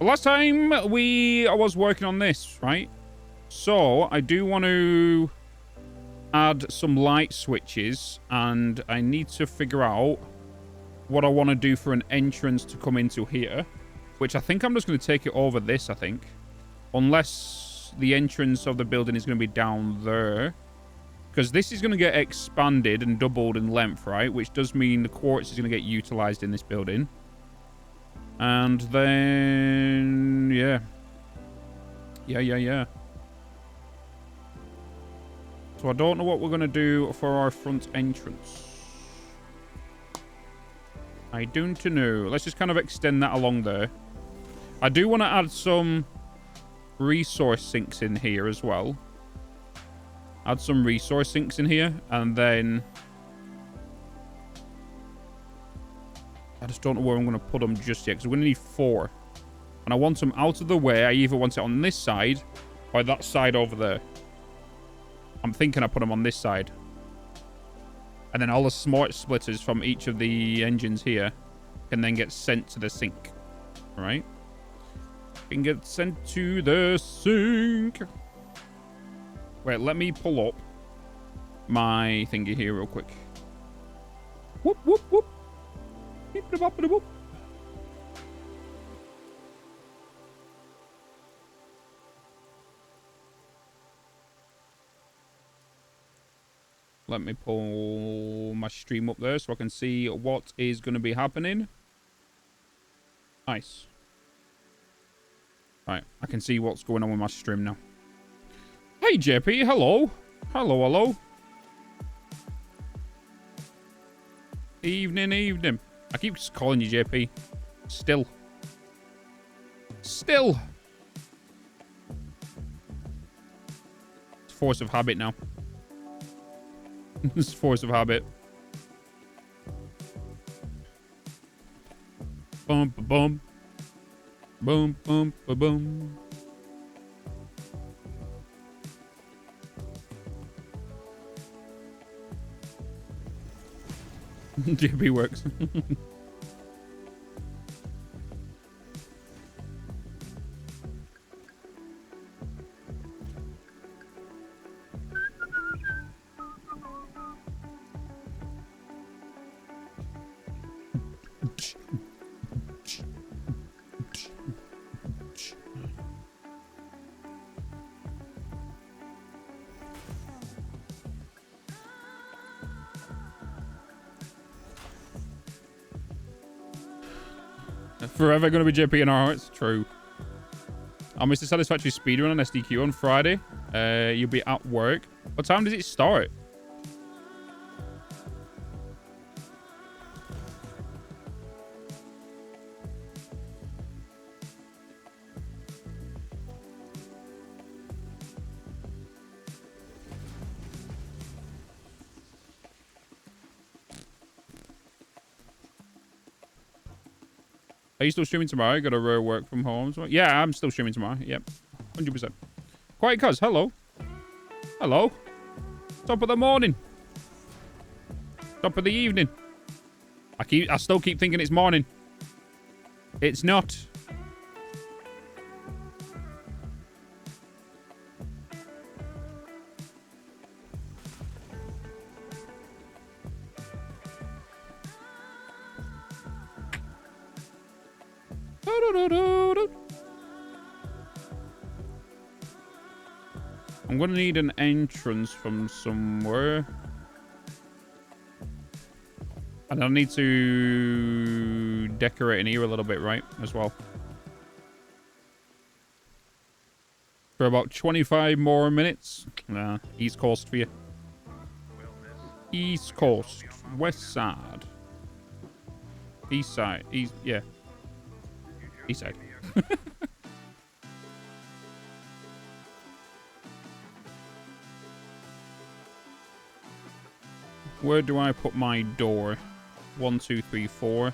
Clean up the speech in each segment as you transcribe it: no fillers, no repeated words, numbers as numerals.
But last time I was working on this, right? So I do want to add some light switches, and I need to figure out what I want to do for an entrance to come into here, which I think I'm just going to take it over this, I think. Unless the entrance of the building is going to be down there. Because this is going to get expanded and doubled in length, right? Which does mean the quartz is going to get utilized in this building. And then, yeah. Yeah. So I don't know what we're going to do for our front entrance. I don't know. Let's just kind of extend that along there. I do want to add some resource sinks in here as well. Add some resource sinks in here. And then I just don't know where I'm going to put them just yet, because we're going to need 4. And I want them out of the way. I either want it on this side or that side over there. I'm thinking I put them on this side. And then all the smart splitters from each of the engines here can then get sent to the sink. All right? Can get sent to the sink. Wait, let me pull up my thingy here real quick. Whoop, whoop, whoop. Beep-a-bop-a-boop. Let me pull my stream up there so I can see what is going to be happening. Nice. Right, I can see what's going on with my stream now. Hey, JP, hello. Hello. Evening. I keep calling you JP. Still. It's force of habit now. It's force of habit. Boom, boom. Boom, boom, boom. JP works. Forever going to be JP in our hearts. True. I'll miss the Satisfactory speedrun on SDQ on Friday. You'll be at work. What time does it start? Are you still streaming tomorrow? Got to work from home? Yeah, I'm still streaming tomorrow. Yep. 100%. Quiet cuz. Hello. Hello. Top of the morning. Top of the evening. I still keep thinking it's morning. It's not. I'm going to need an entrance from somewhere. And I need to decorate in here a little bit, right? As well. For about 25 more minutes. Nah, East Coast for you. East Coast. West side. East side. East, yeah. East side. Where do I put my door? 1, 2, 3, 4.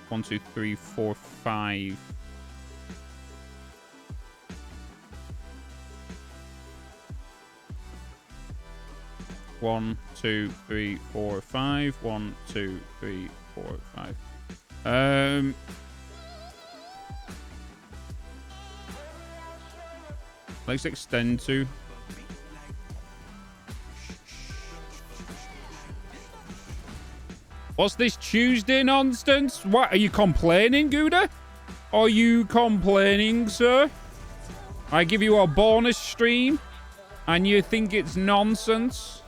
1, 2, 3, 4, 5. One, 2, 3, 4, 5. 1, 2, 3, 4, 5. Let's extend to. What's this Tuesday nonsense? What, are you complaining, Gouda? Are you complaining, sir? I give you a bonus stream, and you think it's nonsense?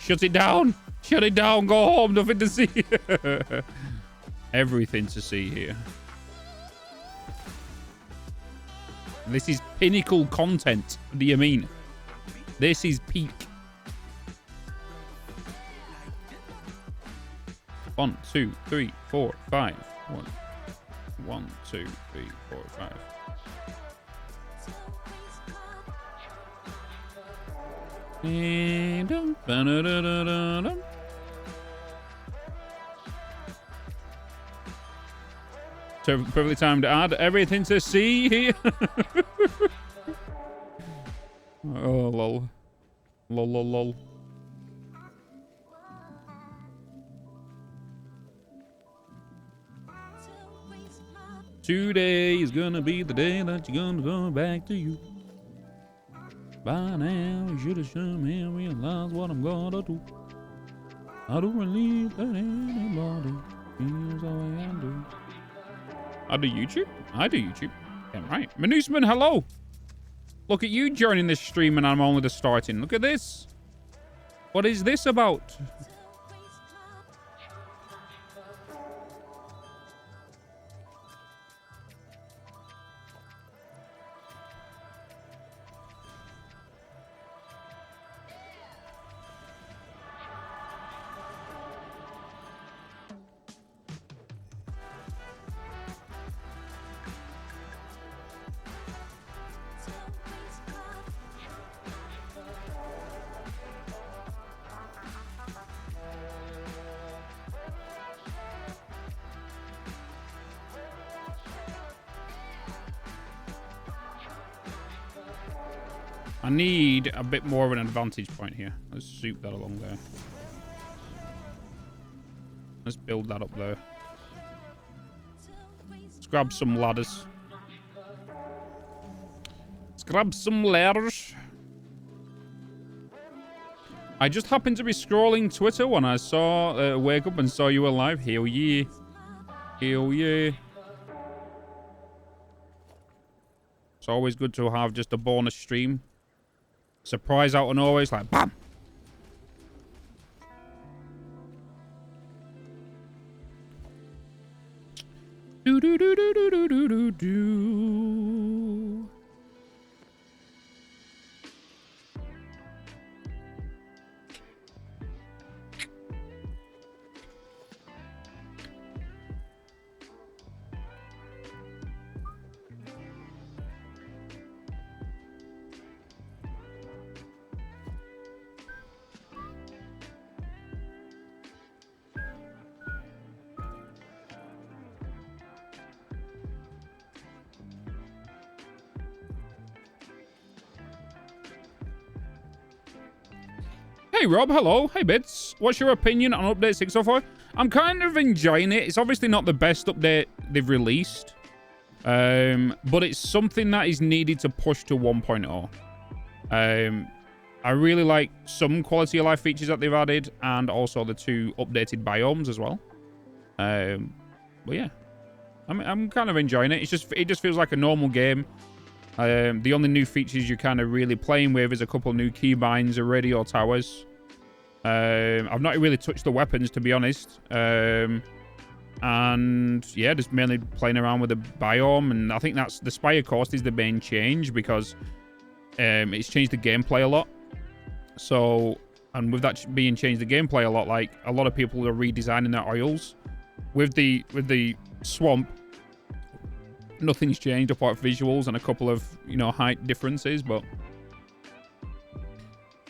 Shut it down. Shut it down. Go home. Nothing to see. Everything to see here. This is pinnacle content. What do you mean? This is peak. 1, 2, 3, 4, 5. 1, 2, 3, 4, 5. So perfectly timed to add everything to see here. Oh, lol. Lol, lol, lol. Today is gonna be the day that you're gonna go back to you. By now, you should have shown me and realized what I'm gonna do. I don't believe that anybody feels the way I do. I do YouTube? I do YouTube. Yeah, right. Manusman, hello. Look at you joining this stream and I'm only just starting. Look at this. What is this about? I need a bit more of an advantage point here. Let's soup that along there. Let's build that up there. Let's grab some ladders. Let's grab some ladders. I just happened to be scrolling Twitter when I saw, wake up and saw you were live. Hell yeah. Hell yeah. It's always good to have just a bonus stream. Surprise out of nowhere, it's like BAM! Do do do do do do do do do. Hey Rob, hello. Hey Bitz. What's your opinion on update 604? I'm kind of enjoying it. It's obviously not the best update they've released. But it's something that is needed to push to 1.0. I really like some quality of life features that they've added and also the 2 updated biomes as well. But yeah, I'm kind of enjoying it. It just feels like a normal game. The only new features you're kind of really playing with is a couple new keybinds or radio towers. I've not really touched the weapons, to be honest. And yeah, just mainly playing around with the biome. And I think that's the Spire Coast is the main change because it's changed the gameplay a lot. So, and with that being changed the gameplay a lot, like a lot of people are redesigning their oils. With the swamp, nothing's changed apart from visuals and a couple of, height differences, but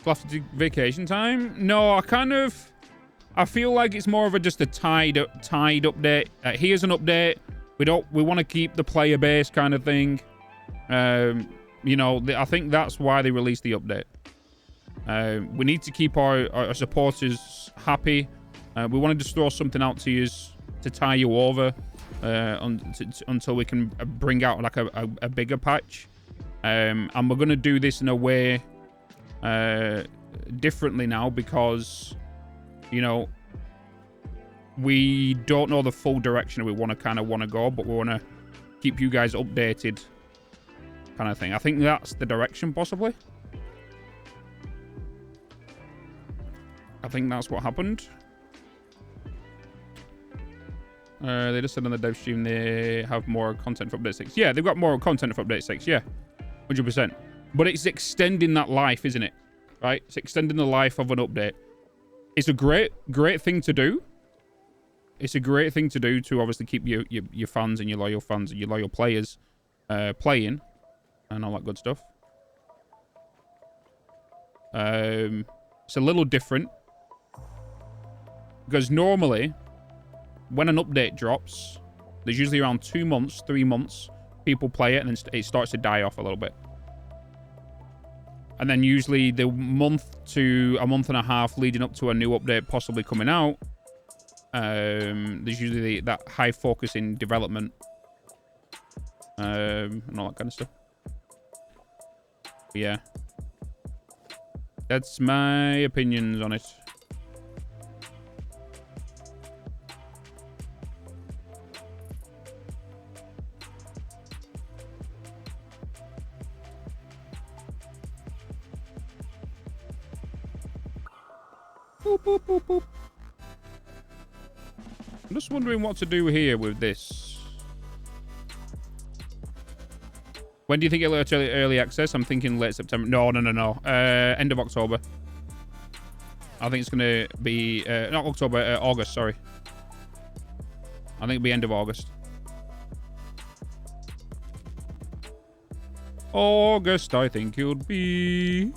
Galactic vacation time? No, I I feel like it's more of a just a tied update. Here's an update. We want to keep the player base kind of thing. You know, I think that's why they released the update. We need to keep our supporters happy. We wanted to throw something out to you to tie you over until we can bring out like a bigger patch. And we're going to do this in a way differently now because, you know, we don't know the full direction we want to go, but we want to keep you guys updated kind of thing. I think that's the direction, possibly. I think that's what happened. They just said on the dev stream they have more content for update 6. Yeah, they've got more content for update 6. Yeah, 100%. But it's extending that life, isn't it? Right? It's extending the life of an update. It's a great thing to do. It's a great thing to do to obviously keep your fans and your loyal fans and your loyal players playing and all that good stuff. It's a little different because normally when an update drops, there's usually around 2 months, 3 months, people play it and then it starts to die off a little bit. And then usually the month to a month and a half leading up to a new update possibly coming out, there's usually that high focus in development and all that kind of stuff. But yeah. That's my opinions on it. Boop, boop, boop, boop. I'm just wondering what to do here with this. When do you think it'll let early access? I'm thinking late September. No. End of October. I think it's going to be... not October, August, sorry. I think it'll be end of August. August, I think it'll be...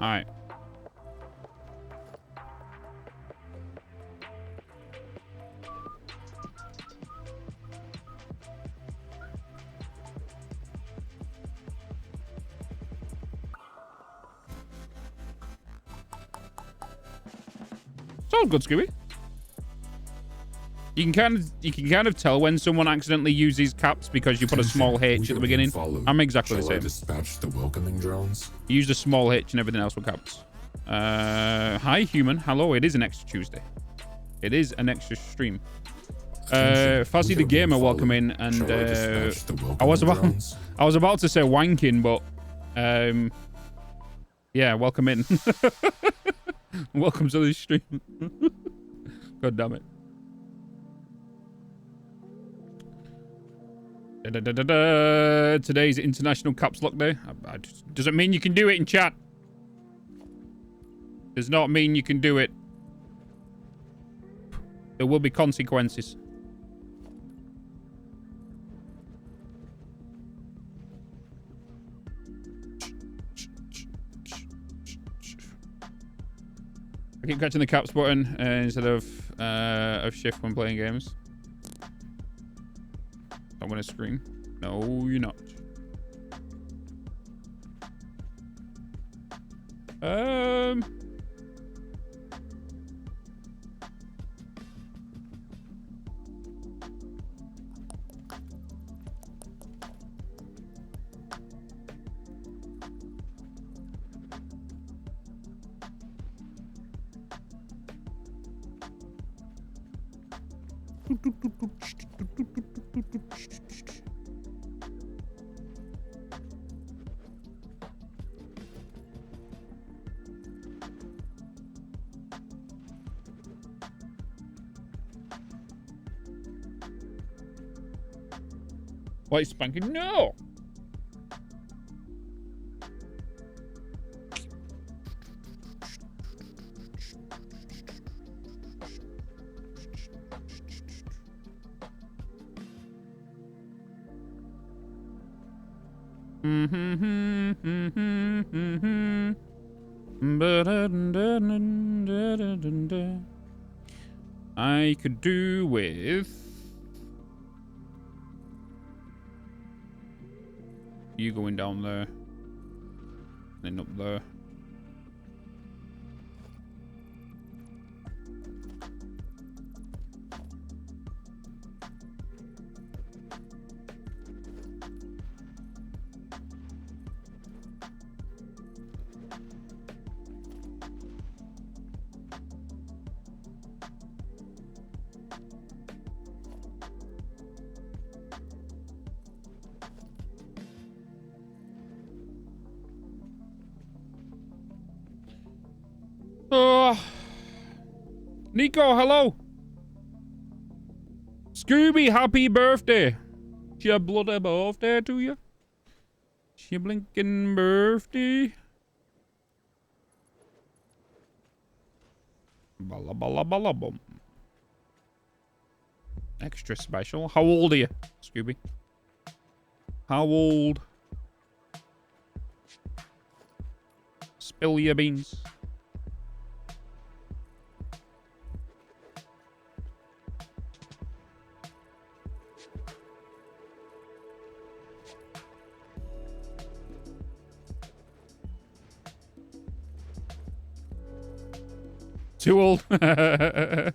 All right. Sounds good, Scooby. You can kind of tell when someone accidentally uses caps because you put a small H at the beginning. I'm exactly the same. Dispatch the welcoming drones. You used a small H and everything else with caps. Hi, human. Hello. It is an extra Tuesday. It is an extra stream. Fuzzy the Gamer, welcome in, and I was about to say wanking, but yeah, welcome in. Welcome to the stream. God damn it. Today's International Caps Lock Day. Doesn't mean you can do it in chat. Does not mean you can do it. There will be consequences. I keep catching the caps button instead of shift when playing games. I'm gonna scream. No, you're not. Why spanking? No! I could do with you going down there, then up there. Nico, hello. Scooby, happy birthday. It's your bloody birthday to you. It's your blinking birthday. Balla balla balla bum. Extra special. How old are you, Scooby? How old? Spill your beans. Too old. I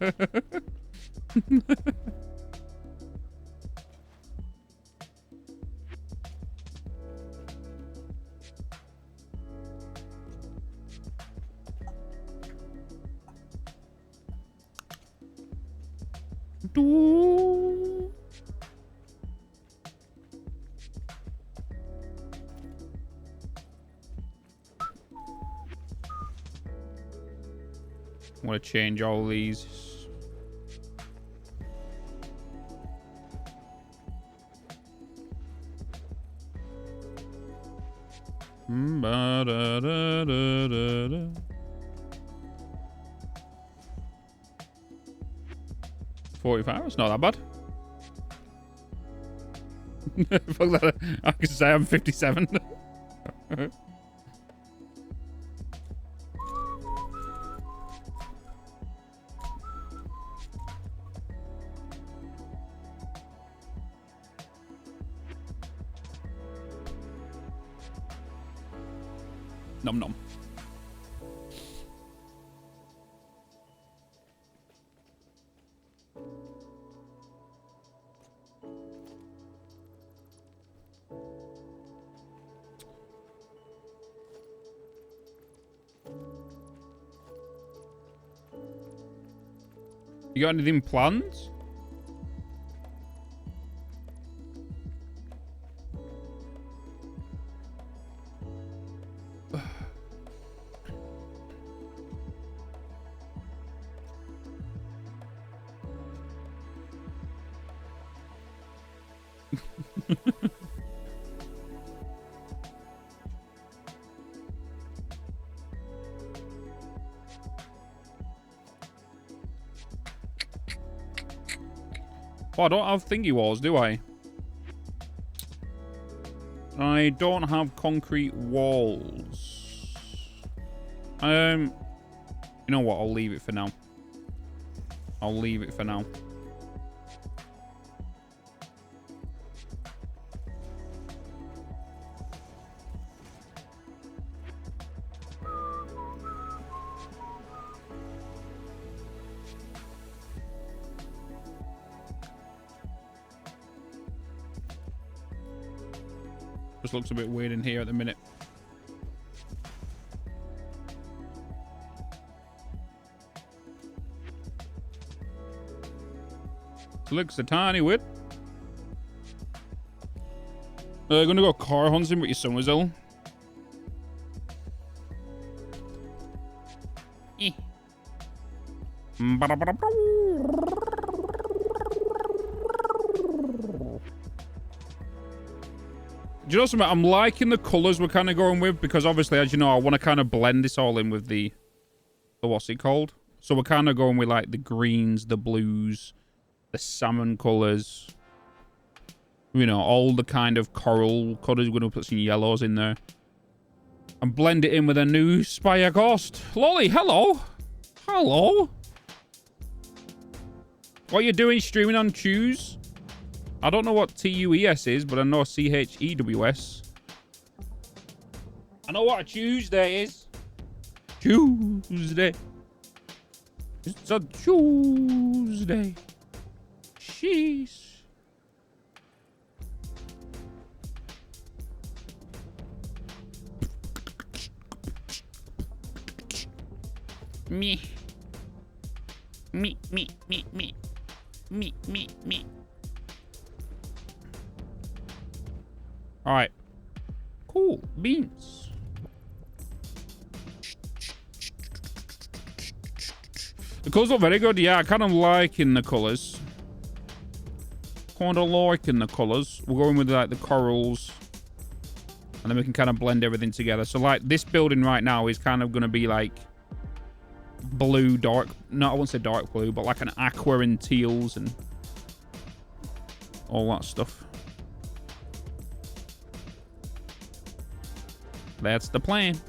want to change all these. Ba-da-da-da-da-da. 45, it's not that bad. Fuck that. I can say I'm 57. Nom nom. You got anything planned? Oh, I don't have thingy walls, do I? I don't have concrete walls. You know what? I'll leave it for now. I'll leave it for now. Just looks a bit weird in here at the minute. Looks a tiny bit. Gonna go car hunting with your son, is ill. Do you know something? I'm liking the colours we're kind of going with because obviously, as you know, I want to kind of blend this all in with the what's it called? So we're kind of going with like the greens, the blues, the salmon colours. You know, all the kind of coral colours. We're going to put some yellows in there. And blend it in with a new Spire Ghost. Lolly, hello. Hello. What are you doing streaming on Choose? I don't know what TUES is, but I know CHEWS. I know what a Tuesday is. Tuesday. It's a Tuesday. Sheesh. Me. Me. All right. Cool. Beans. The colours look very good. Yeah, I kind of liking the colours. Kind of liking the colours. We're going with like the corals. And then we can kind of blend everything together. So like this building right now is kind of going to be like blue, dark. No, I won't say dark blue, but like an aqua and teals and all that stuff. That's the plan.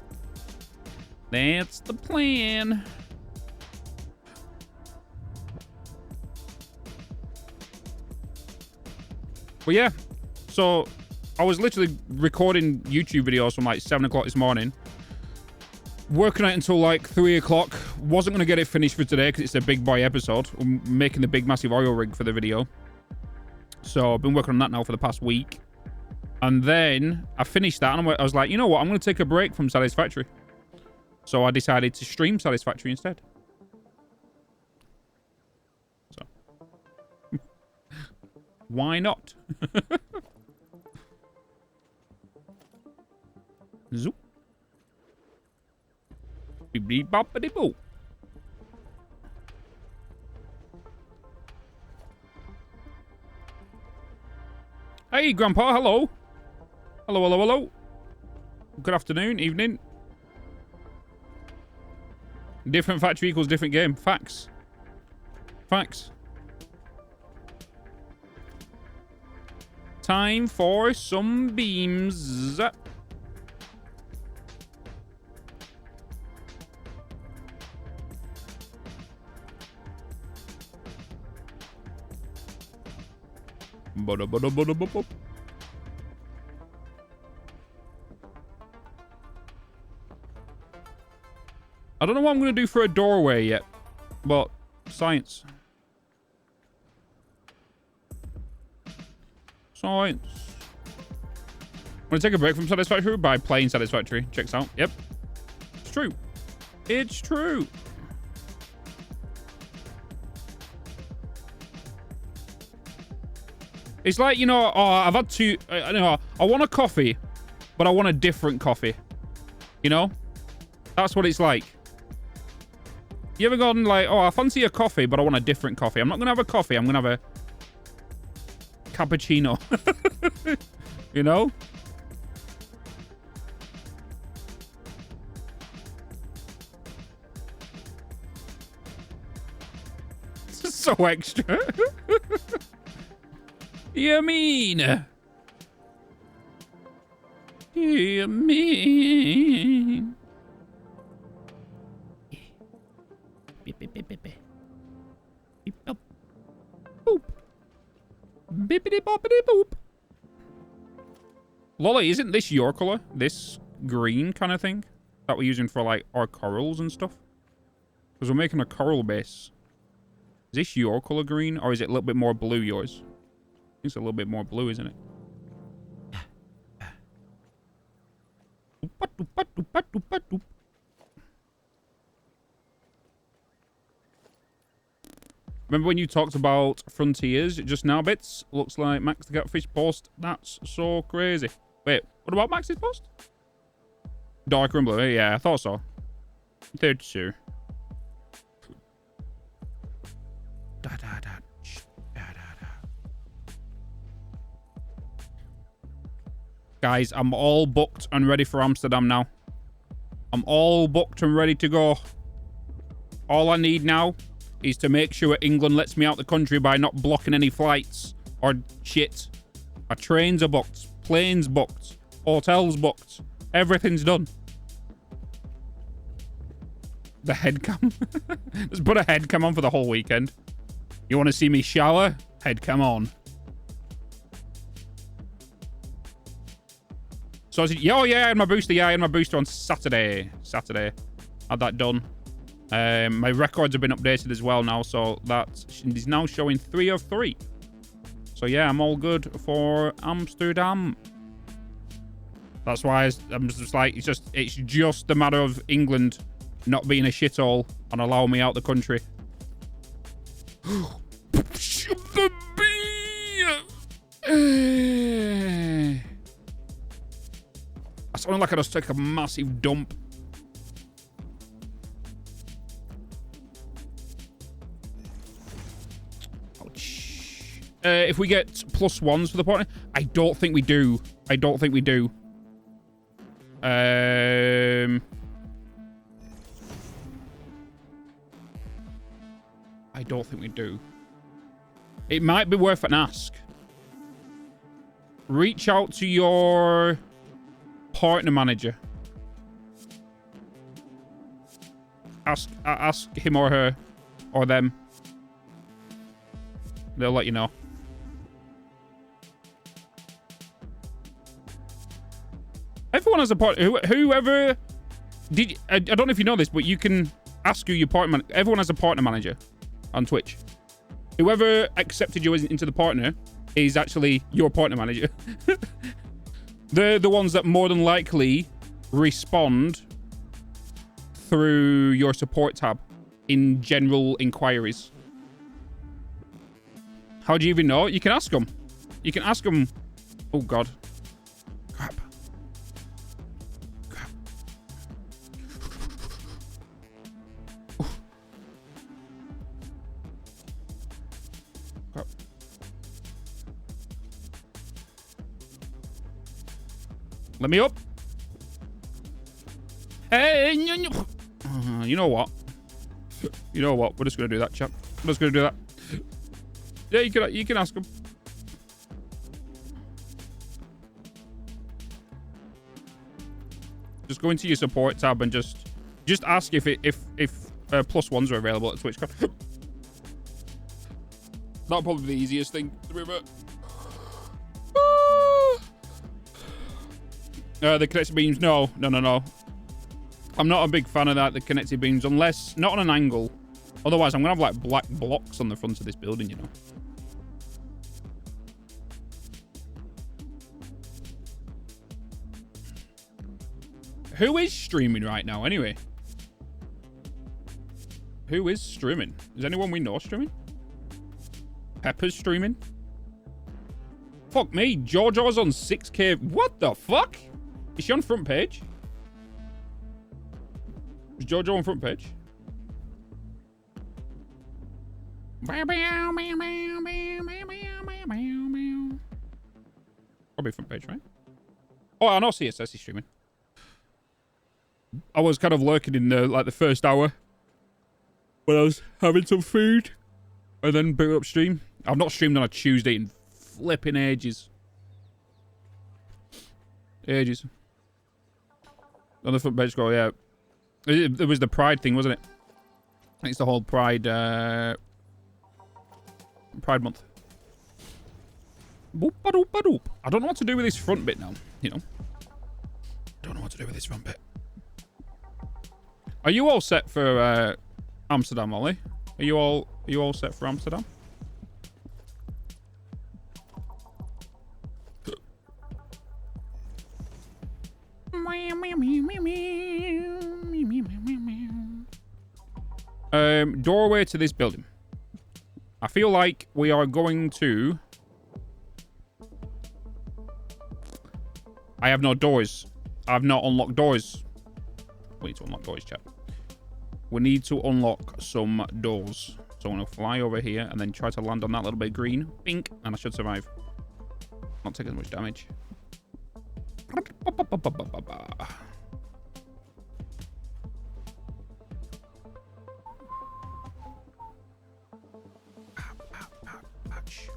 That's the plan. But yeah, so I was literally recording YouTube videos from like 7 o'clock this morning. Working on it until like 3 o'clock. Wasn't going to get it finished for today because it's a big boy episode. I'm making the big massive oil rig for the video. So I've been working on that now for the past week. And then I finished that and I was like, you know what? I'm going to take a break from Satisfactory. So I decided to stream Satisfactory instead. So. Why not? Zoop. Beep boppity boo. Hey, Grandpa, hello. Hello. Good afternoon, evening. Different factory equals different game. Facts. Time for some beams. I don't know what I'm going to do for a doorway yet, but science. I'm going to take a break from Satisfactory by playing Satisfactory. Checks out. Yep. It's true. It's true. It's like, you know, I've had to, I want a coffee, but I want a different coffee. You know? That's what it's like. You ever gone like, I fancy a coffee, but I want a different coffee. I'm not going to have a coffee. I'm going to have a cappuccino. You know? So extra. You mean? You mean? Beep, beep, beep, beep, beep. Beep, boop. Boop. Bippity boppity boop. Lolly, isn't this your color? This green kind of thing that we're using for like our corals and stuff? Because we're making a coral base. Is this your color green, or is it a little bit more blue, yours? I think it's a little bit more blue, isn't it? Remember when you talked about Frontiers just now, Bitz? Looks like Max the Catfish post. That's so crazy. Wait, what about Max's post? Darker and blue. Yeah, I thought so. Third sure. Guys, I'm all booked and ready for Amsterdam now. I'm all booked and ready to go. All I need now is to make sure England lets me out the country by not blocking any flights or shit. My trains are booked. Planes booked. Hotels booked. Everything's done. The head cam. Let's put a head cam on for the whole weekend. You want to see me shower? Head cam on. So, oh yeah, I had my booster. Yeah, I had my booster on Saturday. Had that done. My records have been updated as well now, so that is now showing 3 of 3. So yeah, I'm all good for Amsterdam. That's why I'm just like, it's just a matter of England not being a shithole and allowing me out the country. I sounded like I just took a massive dump. Ouch. If we get +1s for the partner, I don't think we do. I don't think we do. It might be worth an ask. Reach out to your partner manager. Ask him or her or them. They'll let you know. Everyone has a partner. Whoever did. I don't know if you know this, but you can ask who your partner. Everyone has a partner manager on Twitch. Whoever accepted you into the partner is actually your partner manager. They're the ones that more than likely respond through your support tab in general inquiries. How do you even know? You can ask them. You can ask them. Oh, God. Crap. Let me up. Hey, you know what? You know what? We're just gonna do that, chap. We're just gonna do that. Yeah, you can ask him. Just go into your support tab and just ask if +1s are available at Twitch. That'll probably be the easiest thing to remember. The connected beams, no. I'm not a big fan of that, the connected beams, unless, not on an angle. Otherwise, I'm going to have, like, black blocks on the front of this building, you know. Who is streaming right now, anyway? Who is streaming? Is anyone we know streaming? Pepper's streaming? Fuck me, JoJo's on 6K. What the fuck? Is she on front page? Is JoJo on front page? Probably front page, right? Oh, I know CSS is streaming. I was kind of lurking in the first hour when I was having some food and then boot up stream. I've not streamed on a Tuesday in flipping ages. On the front page scroll, yeah. It was the Pride thing, wasn't it? It's the whole Pride month. Boop, ba, doop, ba, doop. I don't know what to do with this front bit now, you know. Don't know what to do with this front bit. Are you all set for Amsterdam, Ollie? Are you all set for Amsterdam? Doorway to this building. I feel like we are going to... I have no doors. I've not unlocked doors. We need to unlock doors, chat. We need to unlock some doors. So I'm going to fly over here and then try to land on that little bit of green. Bink. And I should survive. Not take as much damage.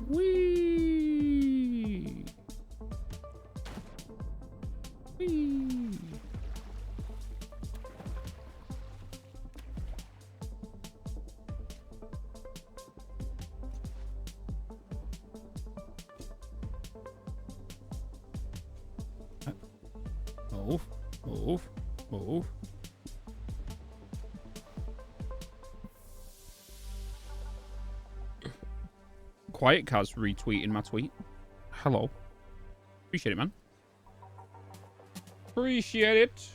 Whee! Move. Move. Move. Quiet Kaz retweeting my tweet. Hello. Appreciate it, man. Appreciate it.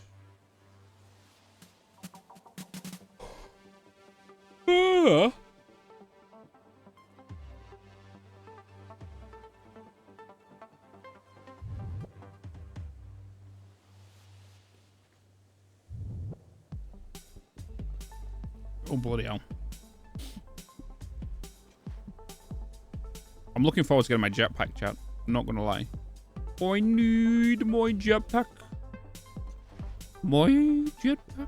Oh, bloody hell. I'm looking forward to getting my jetpack, chat. I'm not going to lie. I need my jetpack. My jetpack.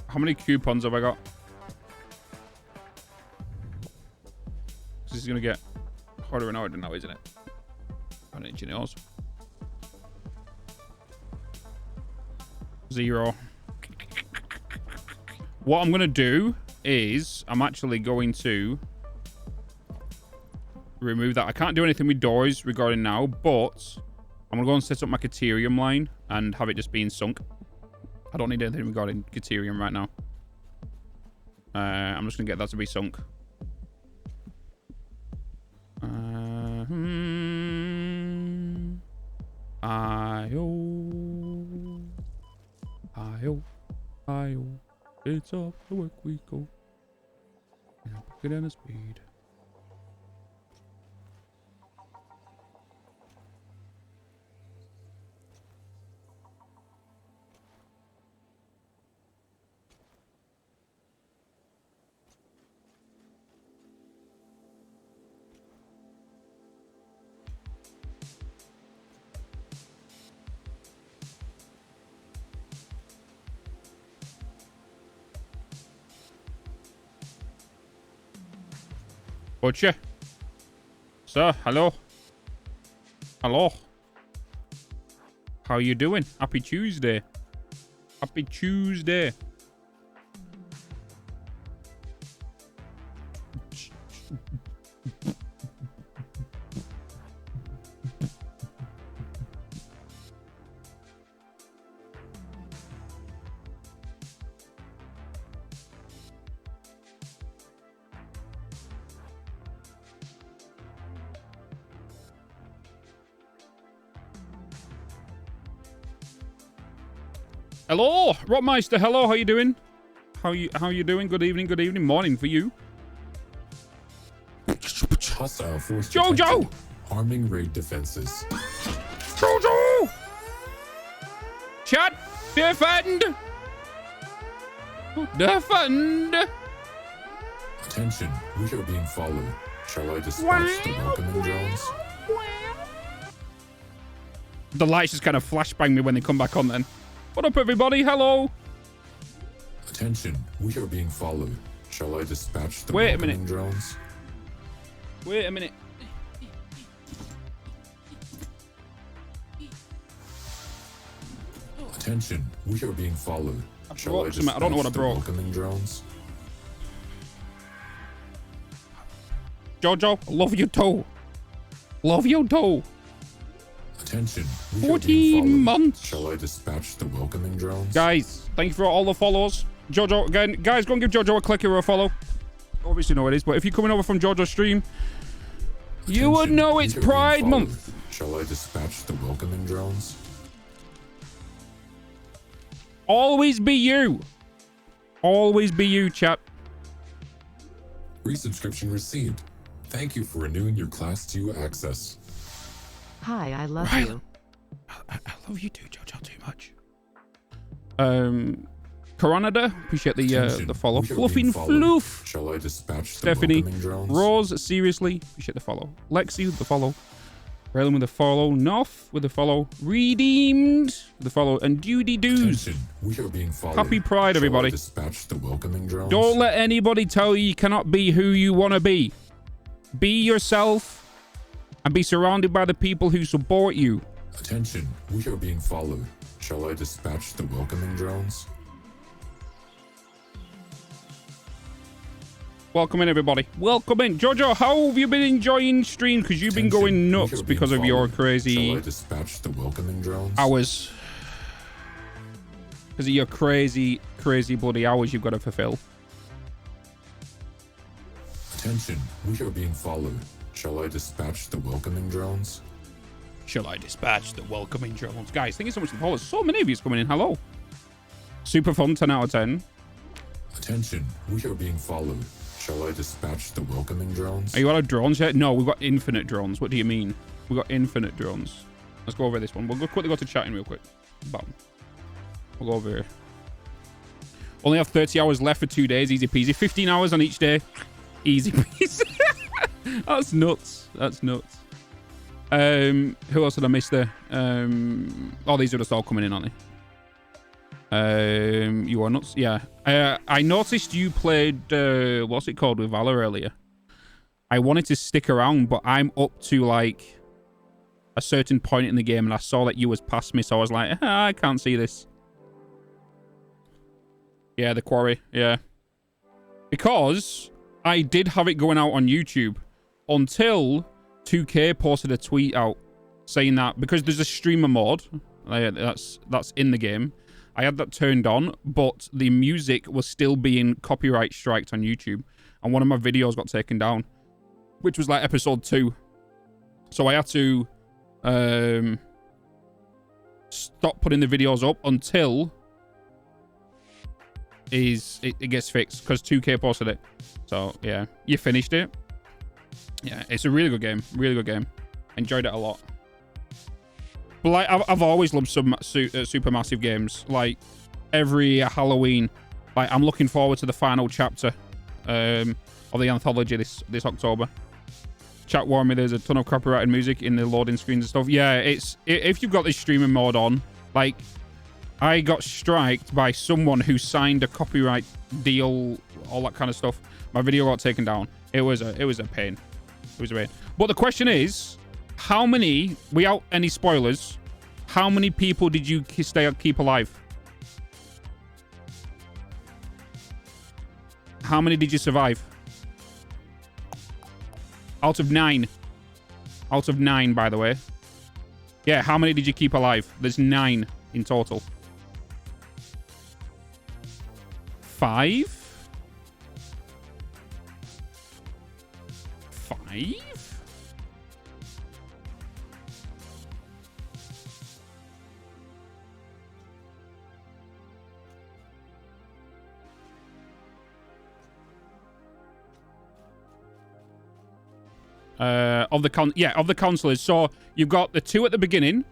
How many coupons have I got? This is going to get harder and harder now, isn't it? On engineers. 0. What I'm going to do is I'm actually going to remove that. I can't do anything with doors regarding now, but I'm going to go and set up my Caterium line and have it just being sunk. I don't need anything regarding Caterium right now. I'm just going to get that to be sunk. I-O. It's off the work we go. And I'll pick it down the speed. Butcher. Sir, hello. Hello. How you doing? Happy Tuesday. Happy Tuesday. Hello, Rottmeister. Hello, how you doing? How you doing? Good evening, morning for you. Hostile force Jojo! detected. Arming raid defenses. Jojo! Chat, defend! Defend! Attention, we are being followed. Shall I dispatch the welcoming drones? The lights just kind of flashbang me when they come back on then. What up, everybody? Hello. Attention, we are being followed. Shall I dispatch the Wait a welcoming minute. drones? Wait a minute. Attention, we are being followed. Shall I broke something. I don't know what I dispatch the broke. welcoming drones? Jojo, love you too. Love you too. Attention, we are 14 being followed. months. Shall I dispatch the welcoming drones? Guys, thank you for all the follows. Jojo, again, guys, go and give Jojo a click or a follow. Obviously know it is, but if you're coming over from Jojo's stream, you would know it's we are being Pride followed. Month. Shall I dispatch the welcoming drones? Always be you. Always be you, chat. Resubscription received. Thank you for renewing your Class 2 access. Hi, I love Right. you. I love you too, Jojo, too much. Coronada, appreciate the follow. We are Fluffing being followed. Floof. Shall I dispatch the Stephanie. welcoming drones? Rose, seriously, appreciate the follow. Lexi with the follow. Raylan with the follow. North with the follow. Redeemed with the follow. And Duty Doos. Attention, we are being followed. Happy Pride, Shall everybody. I dispatch the welcoming drones? Don't let anybody tell you you cannot be who you want to be. Be yourself and be surrounded by the people who support you. Attention, we are being followed. Shall I dispatch the welcoming drones? Welcome in, everybody. Welcome in. Jojo, how have you been enjoying stream? Because you've been going nuts because of your crazy Shall I dispatch the welcoming drones? hours. Because of your crazy bloody hours you've got to fulfill. Attention, we are being followed. Shall I dispatch the welcoming drones? Shall I dispatch the welcoming drones? Guys, thank you so much for the followers. So many of you coming in. Hello. Super fun, 10 out of 10. Attention, we are being followed. Shall I dispatch the welcoming drones? Are you out of drones yet? No, we've got infinite drones. What do you mean? We've got infinite drones. Let's go over this one. We'll quickly go to chatting real quick. Bam. We'll go over here. Only have 30 hours left for 2 days. Easy peasy. 15 hours on each day. Easy peasy. That's nuts. That's nuts. Who else did I miss there? Oh, these are just all coming in, aren't they? You are nuts. Yeah. I noticed you played what's it called with Valor earlier. I wanted to stick around, but I'm up to like a certain point in the game, and I saw that you was past me, so I was like, I can't see this. Yeah, the quarry. Yeah, because I did have it going out on YouTube until 2K posted a tweet out saying that because there's a streamer mode that's in the game. I had that turned on, but the music was still being copyright striked on YouTube. And one of my videos got taken down, which was like episode 2. So I had to stop putting the videos up until it gets fixed, because 2K posted it. So yeah, you finished it. Yeah, it's a really good game. Really good game. Enjoyed it a lot. But like, I've always loved some super massive games. Like every Halloween, like I'm looking forward to the final chapter of the anthology this October. Chat warned me there's a ton of copyrighted music in the loading screens and stuff. Yeah, if you've got this streaming mode on, like I got striked by someone who signed a copyright deal, all that kind of stuff. My video got taken down. It was a pain. It was a pain. But the question is, how many, without any spoilers, how many people did you keep alive? How many did you survive? Out of 9. Out of 9, by the way. Yeah, how many did you keep alive? There's 9 in total. 5? 5? Of the counselors. So you've got the 2 at the beginning,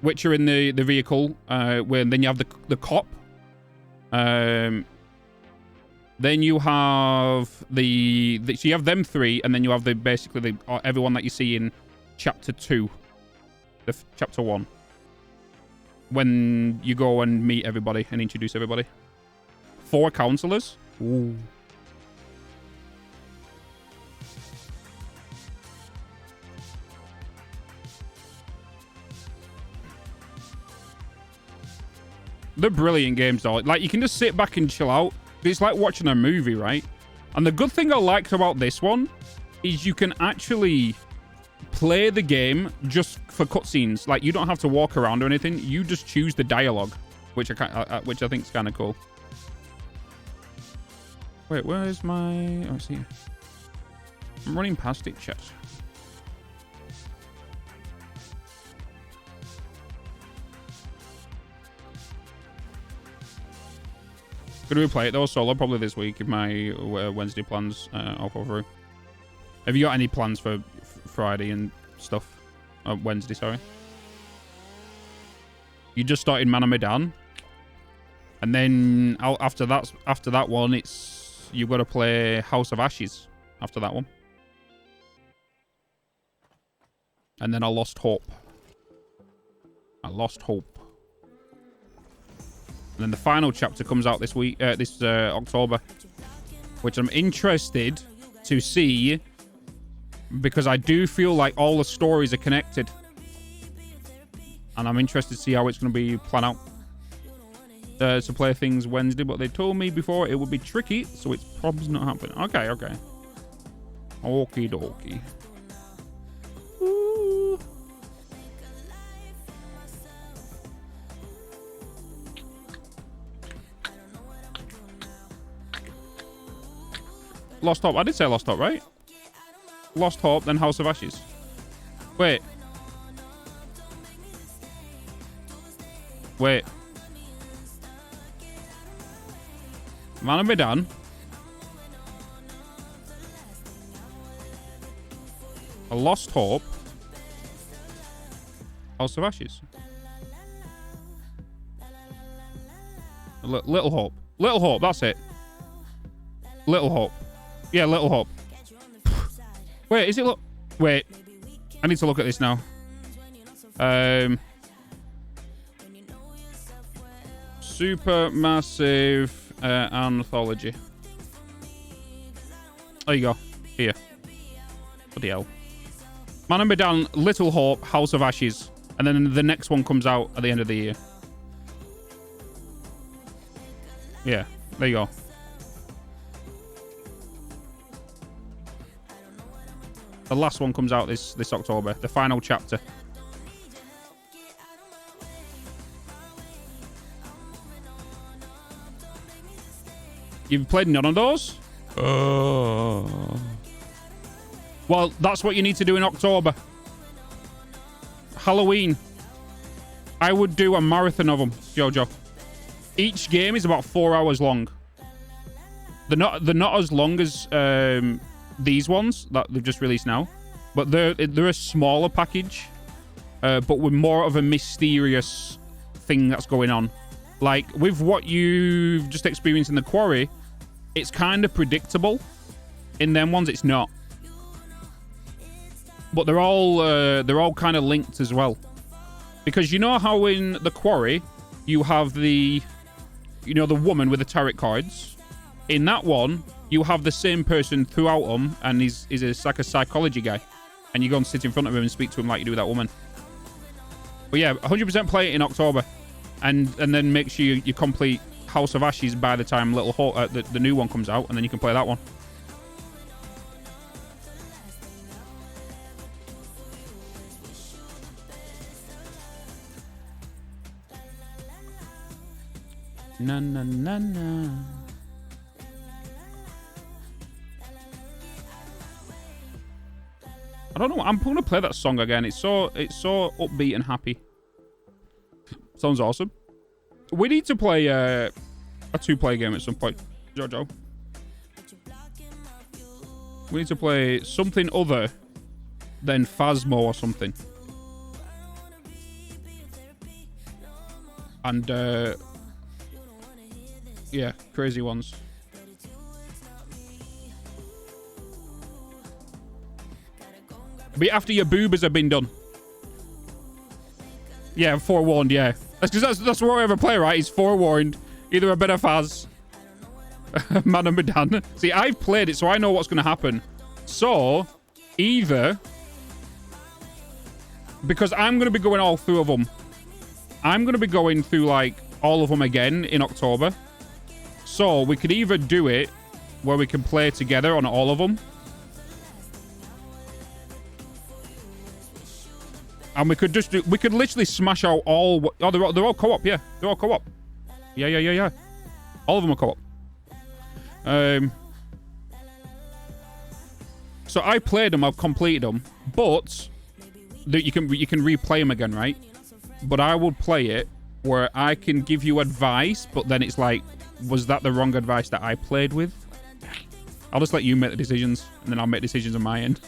which are in the vehicle. Then you have the cop. Then you have so you have them 3, and then you have basically everyone that you see in chapter 2, chapter 1. When you go and meet everybody and introduce everybody. 4 counselors. Ooh. They're brilliant games, though. Like, you can just sit back and chill out. It's like watching a movie, right? And the good thing I liked about this one is you can actually play the game just for cutscenes. Like, you don't have to walk around or anything. You just choose the dialogue, which I think is kind of cool. Wait, where's my... Oh, it's here. I'm running past it, chat. Gonna replay it though solo probably this week if my Wednesday plans all go through. Have you got any plans for Friday and stuff? Wednesday, sorry. You just started Man of Medan. And then after that one, it's you've got to play House of Ashes after that one. And then I lost hope. I lost hope. And then the final chapter comes out this week, this October, which I'm interested to see because I do feel like all the stories are connected. And I'm interested to see how it's going to be planned out. To play things Wednesday, but they told me before it would be tricky, so it's probably not happening. Okay, okay. Okie dokie. Ooh. Lost Hope. I did say Lost Hope, right? Lost Hope, then House of Ashes. Wait. Wait. Man of Medan. A Lost Hope. House of Ashes. Little Hope. Little Hope, that's it. Little Hope. Yeah, Little Hope. Wait, is it look? Wait. I need to look at this now. Supermassive anthology. There you go. Here. Bloody hell. Man and Medan, Little Hope, House of Ashes. And then the next one comes out at the end of the year. Yeah, there you go. The last one comes out this October. The final chapter. You've played none of those? Oh. Well, that's what you need to do in October. Halloween. I would do a marathon of them, Jojo. Each game is about 4 hours long. They're not as long as these ones that they've just released now, but they're a smaller package, but with more of a mysterious thing that's going on. Like with what you've just experienced in the quarry, it's kind of predictable. In them ones, it's not. But they're all kind of linked as well, because you know how in the quarry you have the woman with the tarot cards. In that one, you have the same person throughout them, and he's like a psychology guy, and you go and sit in front of him and speak to him like you do that woman. But yeah, 100% play it in October, and then make sure you complete House of Ashes by the time the new one comes out, and then you can play that one. Na na na na. I don't know. I'm gonna play that song again. It's so upbeat and happy. Sounds awesome. We need to play a 2-player game at some point, Jojo. We need to play something other than Phasmo or something. And yeah, crazy ones. But after your boobers have been done. Yeah, I'm forewarned, yeah. That's because that's what I ever play, right? He's forewarned. Either a bit of Faz. Man and Medan. See, I've played it, so I know what's going to happen. So, either... because I'm going to be going all through of them. I'm going to be going through, like, all of them again in October. So, we could either do it where we can play together on all of them. And we could literally smash out all... oh, they're all co-op, yeah. They're all co-op. Yeah. All of them are co-op. So I played them, I've completed them. But you can replay them again, right? But I would play it where I can give you advice, but then it's like, was that the wrong advice that I played with? I'll just let you make the decisions, and then I'll make decisions on my end.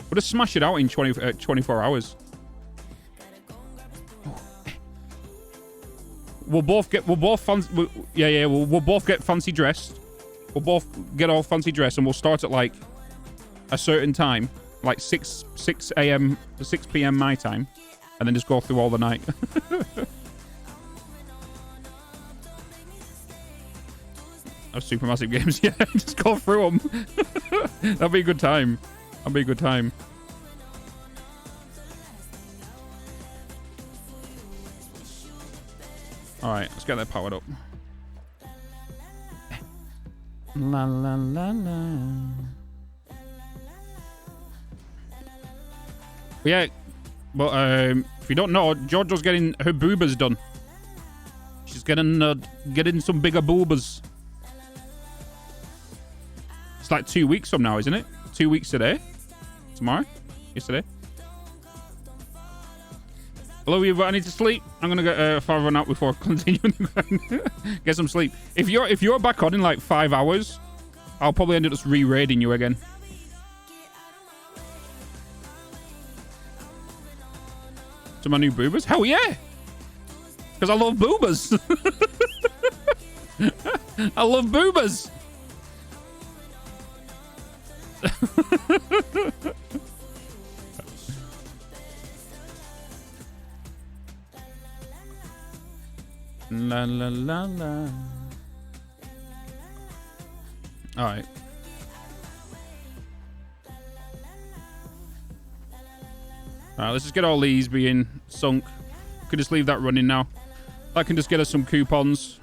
We'll just smash it out in 24 hours. we'll both fancy. We'll both get fancy dressed. We'll both get all fancy dressed, and we'll start at like a certain time, like 6 a.m. to 6 p.m. my time, and then just go through all the night. Of Supermassive games, yeah. Just go through them. That'll be a good time. That'll be a good time. All right, let's get that powered up. La la la la. Yeah, but if you don't know, Jojo's getting her boobas done. She's getting some bigger boobas. It's like 2 weeks from now, isn't it? 2 weeks today? Tomorrow? Yesterday? Hello, everybody. I need to sleep. I'm gonna get far run out before continuing. Get some sleep. If you're back on in like 5 hours, I'll probably end up just re-raiding you again. To my new boobas? Hell yeah! Because I love boobas. I love boobas. La la la la. All right. All right, let's just get all these being sunk. Could just leave that running now. That can just get us some coupons.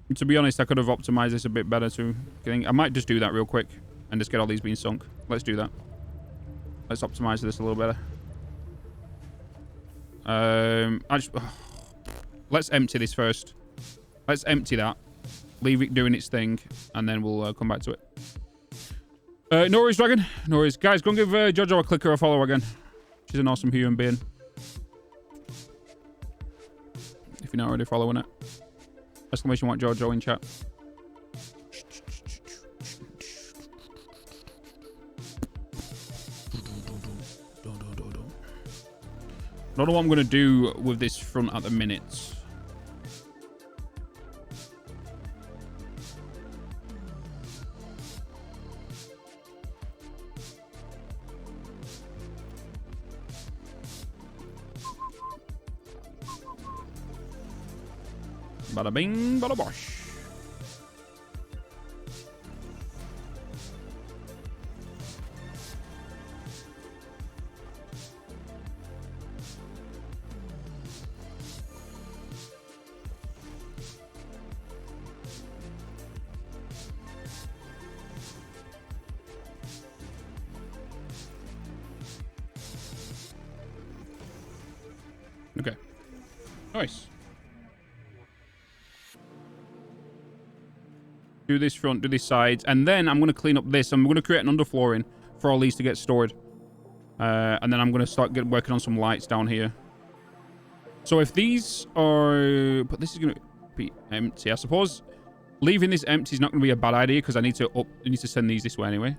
And to be honest, I could have optimized this a bit better too. I might just do that real quick and just get all these being sunk. Let's do that. Let's optimize this a little better. Let's empty this first. Let's empty that. Leave it doing its thing, and then we'll come back to it. No worries, Dragon. No worries. Guys, go and give Jojo a click or a follow again. She's an awesome human being. If you're not already following it. Exclamation mark Jojo in chat. I don't know what I'm going to do with this front at the minute. Bada bing, bada bosh. Okay. Nice. Do this front, do this sides, and then I'm going to clean up this. I'm going to create an underflooring for all these to get stored. And then I'm going to start working on some lights down here. So if these are... But this is going to be empty. I suppose leaving this empty is not going to be a bad idea because I need to send these this way anyway.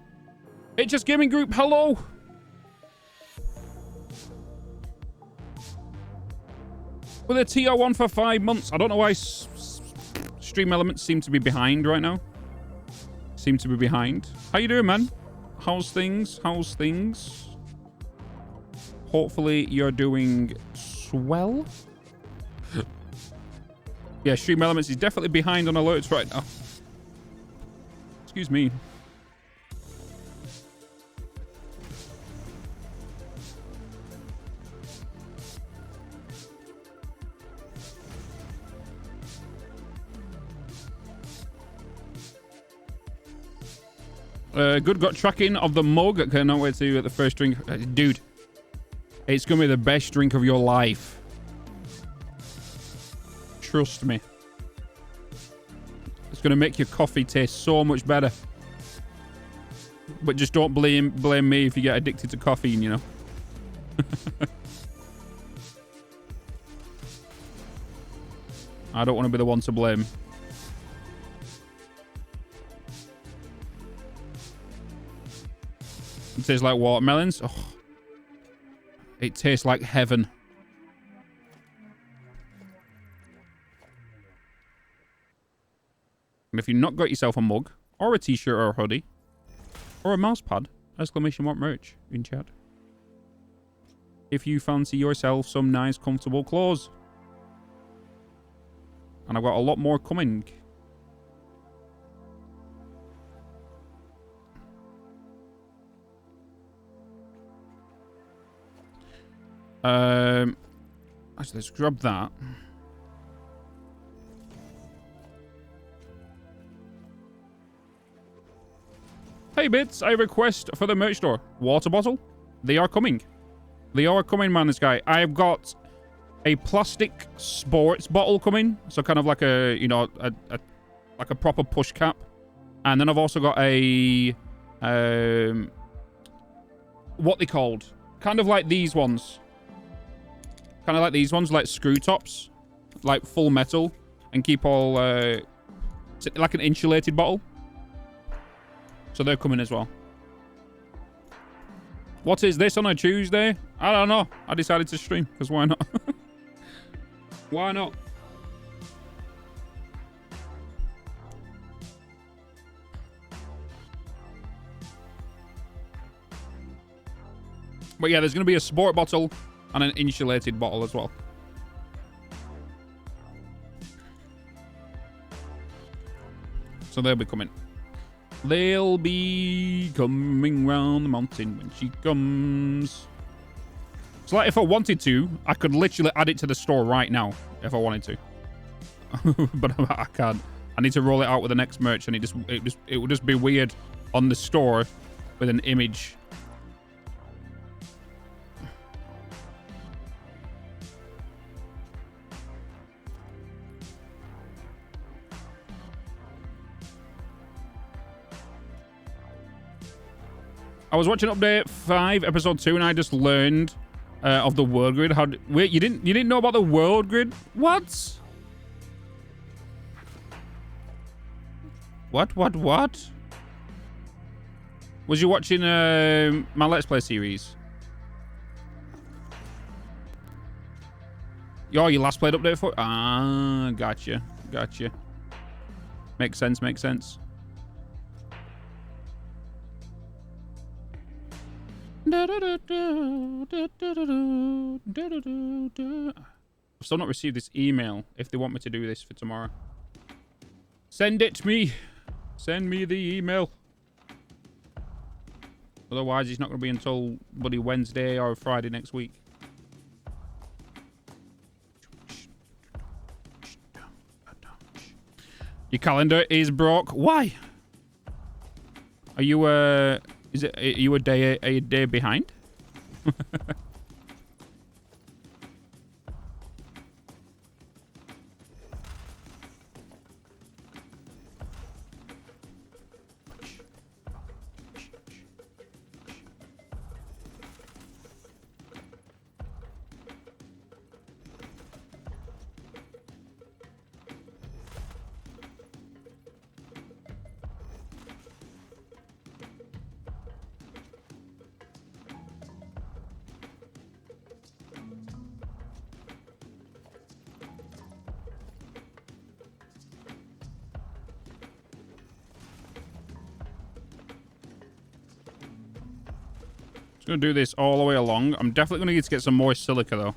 HS Gaming Group, hello! With a TR1 for 5 months. I don't know why Stream Elements seem to be behind right now. Seem to be behind. How you doing, man? How's things? How's things? Hopefully you're doing swell. Yeah, Stream Elements is definitely behind on alerts right now. Excuse me. Good got tracking of the mug. I cannot wait to get the first drink. Dude, it's going to be the best drink of your life. Trust me. It's going to make your coffee taste so much better. But just don't blame me if you get addicted to caffeine, you know. I don't want to be the one to blame. It tastes like watermelons. Oh, it tastes like heaven. And if you've not got yourself a mug, or a t-shirt or a hoodie, or a mouse pad, exclamation mark merch in chat. If you fancy yourself some nice, comfortable clothes. And I've got a lot more coming. Actually, let's grab that. Hey Bitz, I request for the merch store. Water bottle? They are coming. They are coming, man, this guy. I've got a plastic sports bottle coming. So kind of like a, you know, like a proper push cap. And then I've also got a, what they called? Kind of like these ones. Kind of like these ones, like screw tops. Like full metal. And keep all, like an insulated bottle. So they're coming as well. What is this on a Tuesday? I don't know. I decided to stream, because why not? Why not? But yeah, there's going to be a sport bottle and an insulated bottle as well. So they'll be coming. They'll be coming round the mountain when she comes. So like if I wanted to, I could literally add it to the store right now if I wanted to. But I can't. I need to roll it out with the next merch, and it would just be weird on the store with an image. I was watching Update 5, Episode 2, and I just learned of the world grid. Wait, you didn't know about the world grid? What? What? Was you watching my Let's Play series? Oh, you last played Update 4? Ah, gotcha. Makes sense. I've still not received this email if they want me to do this for tomorrow. Send it to me. Send me the email. Otherwise, it's not going to be until bloody Wednesday or Friday next week. Your calendar is broke. Why? Are you are you a day behind? Gonna do this all the way along. I'm definitely gonna need to get some more silica though.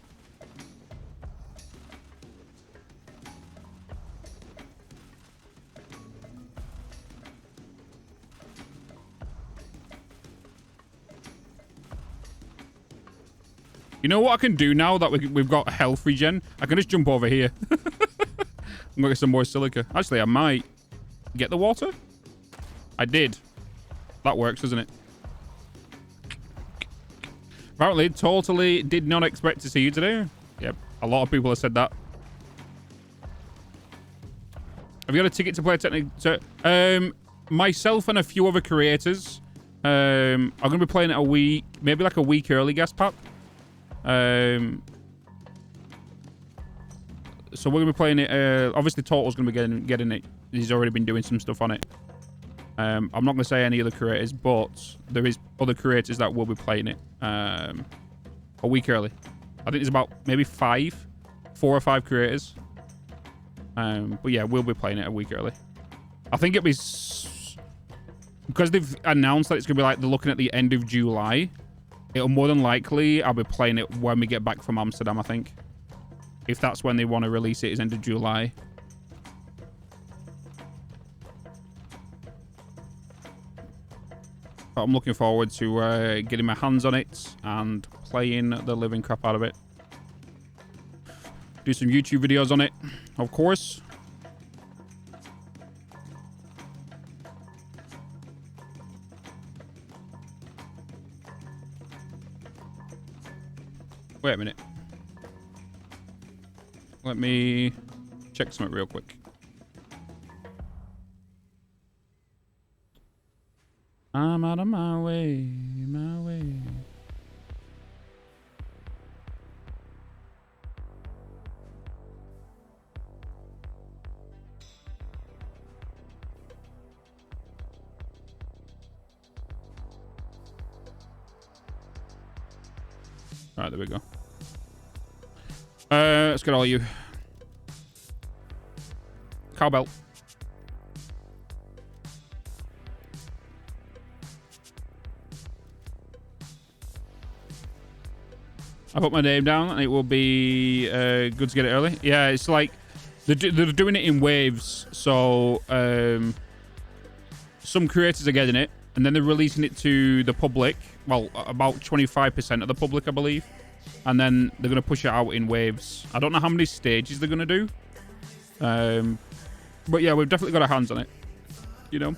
You know what I can do now that we've got health regen? I can just jump over here. I'm gonna get some more silica. Actually, I might get the water. I did. That works, doesn't it? Apparently, totally did not expect to see you today. Yep, a lot of people have said that. Have you got a ticket to play myself and a few other creators are going to be playing it a week, maybe like a week early, guest pack. So we're going to be playing it. Obviously, Total's going to be getting it. He's already been doing some stuff on it. I'm not going to say any other creators, but there is other creators that will be playing it a week early. I think there's about maybe 4 or 5 creators. But yeah, we'll be playing it a week early. I think it'll be... Because they've announced that it's going to be like they're looking at the end of July, it'll more than likely I'll be playing it when we get back from Amsterdam, I think. If that's when they want to release it, is end of July. But I'm looking forward to getting my hands on it and playing the living crap out of it. Do some YouTube videos on it, of course. Wait a minute. Let me check something real quick. I'm out of my way, my way. All right, there we go. Let's get all you. Cowbell. I put my name down and it will be good to get it early. Yeah, it's like they're doing it in waves. So some creators are getting it and then they're releasing it to the public. Well, about 25% of the public, I believe. And then they're going to push it out in waves. I don't know how many stages they're going to do. But yeah, we've definitely got our hands on it. You know.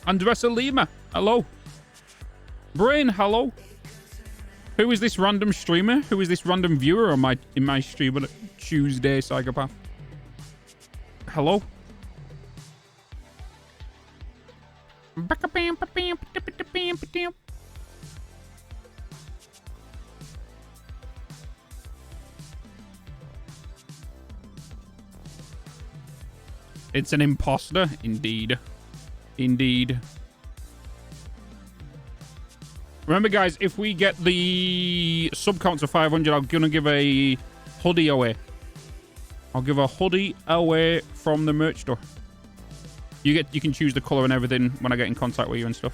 Andressa Lima, hello. Brain, hello. Who is this random streamer? Who is this random viewer on in my stream on Tuesday, Psychopath? Hello? It's an imposter, indeed. Indeed. Remember, guys, if we get the sub count to 500, I'm going to give a hoodie away. I'll give a hoodie away from the merch store. You can choose the color and everything when I get in contact with you and stuff.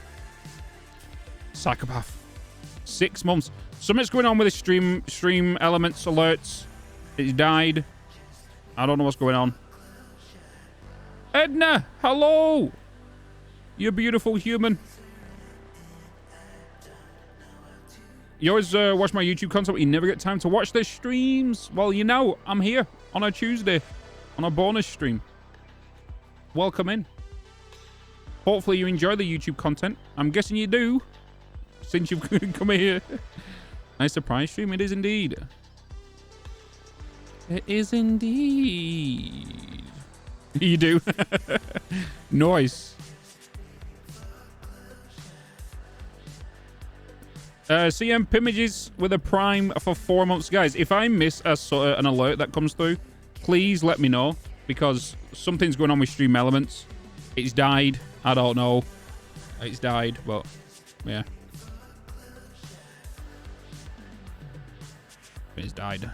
Psychopath. 6 months. Something's going on with the stream elements alerts. It's died. I don't know what's going on. Edna, hello. You beautiful human. You always watch my YouTube content, but you never get time to watch the streams. Well, you know, I'm here on a Tuesday on a bonus stream. Welcome in. Hopefully you enjoy the YouTube content. I'm guessing you do, since you've come here. Nice surprise stream. It is indeed. It is indeed. You do. Nice. CM Pimages with a prime for 4 months. Guys, if I miss an alert that comes through, please let me know, because something's going on with Stream Elements. It's died. I don't know. It's died, but yeah. It's died.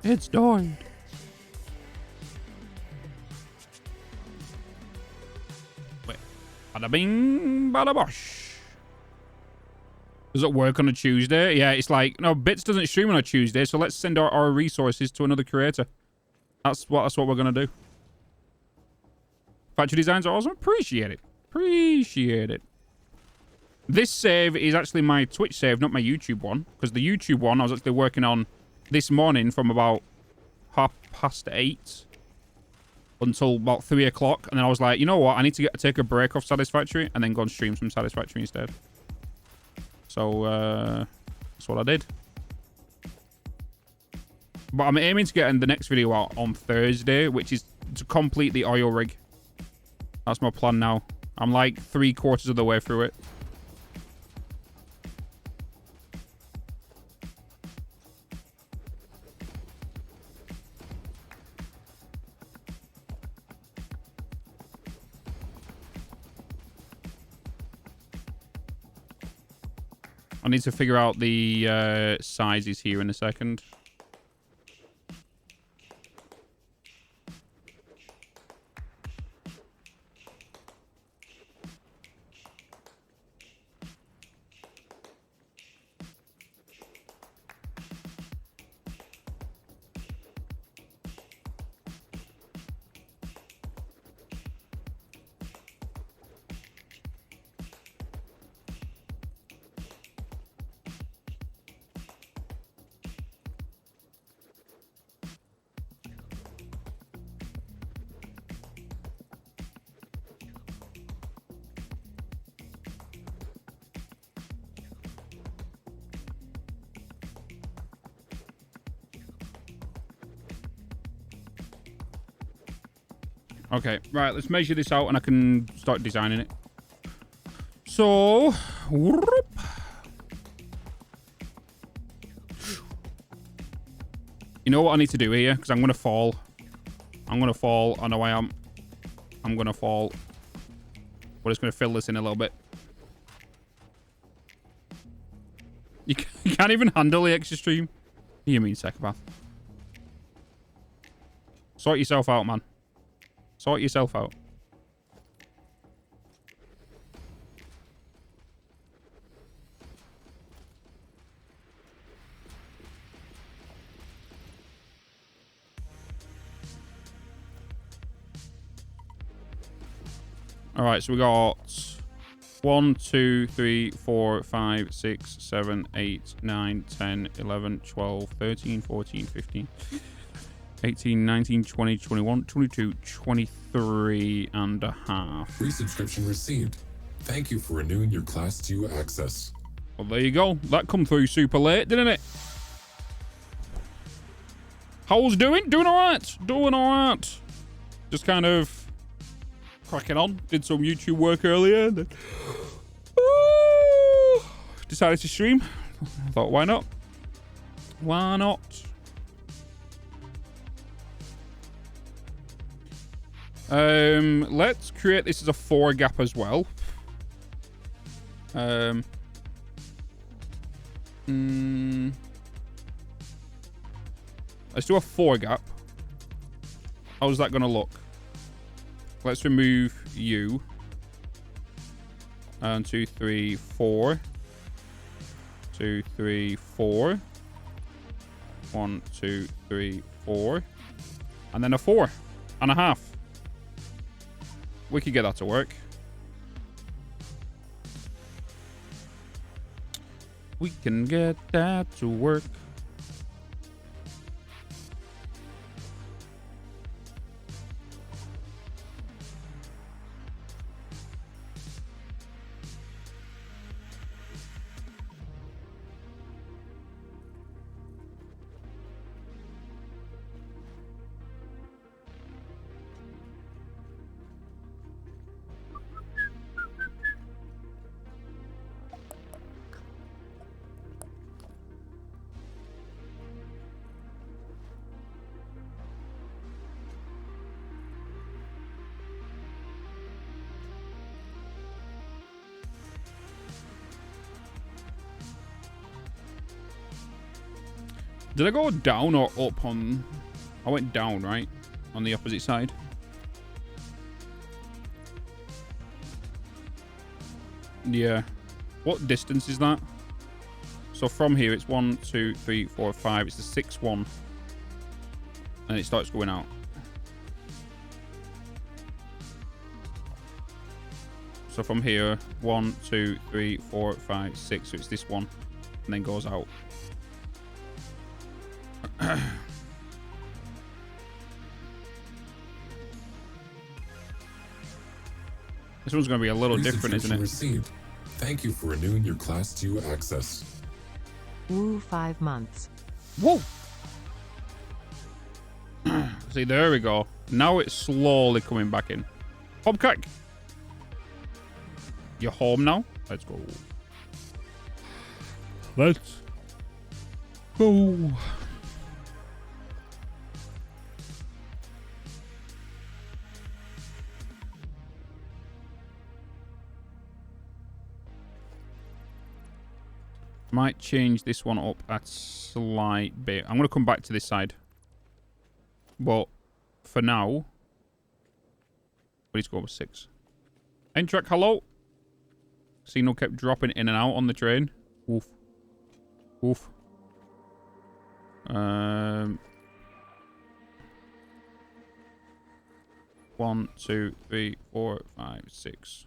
It's died. Wait. Bada bing, bada bosh. Does it work on a Tuesday? Yeah, it's like, no, Bitz doesn't stream on a Tuesday, so let's send our resources to another creator. That's what we're gonna do. Factory designs are awesome. Appreciate it. Appreciate it. This save is actually my Twitch save, not my YouTube one, because the YouTube one I was actually working on this morning from about 8:30 until about 3 o'clock, and then I was like, you know what, I need to take a break off Satisfactory and then go and stream some Satisfactory instead. So that's what I did. But I'm aiming to get in the next video out on Thursday, which is to complete the oil rig. That's my plan now. I'm like 3/4 of the way through it. I need to figure out the sizes here in a second. Okay, right, let's measure this out and I can start designing it. So, whoop. You know what I need to do here? Because I'm going to fall. I'm going to fall. I know I am. I'm going to fall. We're just going to fill this in a little bit. You can't even handle the extra stream. You mean psychopath? Sort yourself out, man. Sort yourself out. All right, so we got 1, 2, 3, 4, 5, 6, 7, 8, 9, 10, 11, 12, 13, 14, 15, 18, 19, 20, 21, 22, 23 and a half. Resubscription received. Thank you for renewing your Class 2 access. Well, there you go. That come through super late, didn't it? How's doing? Doing all right. Doing all right. Just kind of cracking on. Did some YouTube work earlier. And then decided to stream. I thought, why not? Why not? Let's create this as a 4 gap as well. Let's do a 4 gap. How's that gonna look? Let's remove you. 1, 2, 3, 4. 2, 3, 4. 1, 2, 3, 4. And then a 4.5. We could get that to work. We can get that to work. Did I go down or up on... I went down, right? On the opposite side. Yeah. What distance is that? So from here, it's 1, 2, 3, 4, 5. It's the 6th one. And it starts going out. So from here, 1, 2, 3, 4, 5, 6. So it's this one. And then goes out. This one's going to be a little different, isn't it? Received. Thank you for renewing your Class 2 access. Woo, 5 months. Whoa! See, there we go. Now it's slowly coming back in. Hobcack! You're home now? Let's go. Let's go. Might change this one up a slight bit. I'm going to come back to this side. But for now, we need to go over 6. N-track, hello? Signal kept dropping in and out on the train. Oof. Oof. 1, 2, 3, 4, 5, 6.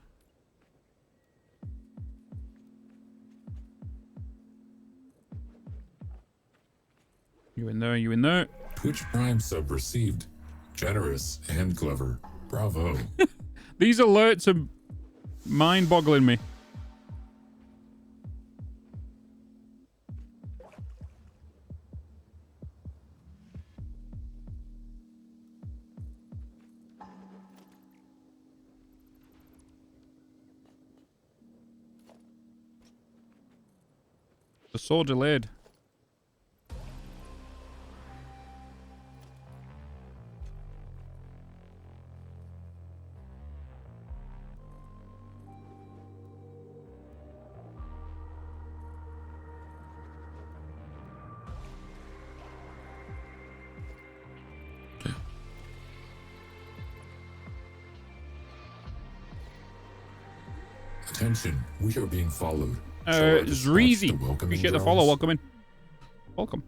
You in there, you in there. Twitch Prime sub received. Generous and clever. Bravo. These alerts are mind-boggling me. They're so delayed. Attention, we are being followed. Shall I dispatch Zreezy. the welcoming Appreciate the drones? follow. Welcome in. Welcome.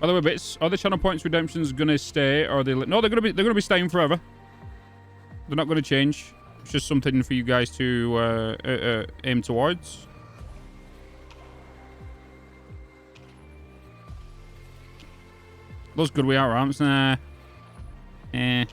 By the way, Bitz, are the channel points redemptions gonna stay, or are they? No, they're gonna be staying forever. They're not gonna change. It's just something for you guys to aim towards. Those goodwill ramps, nah. Eh.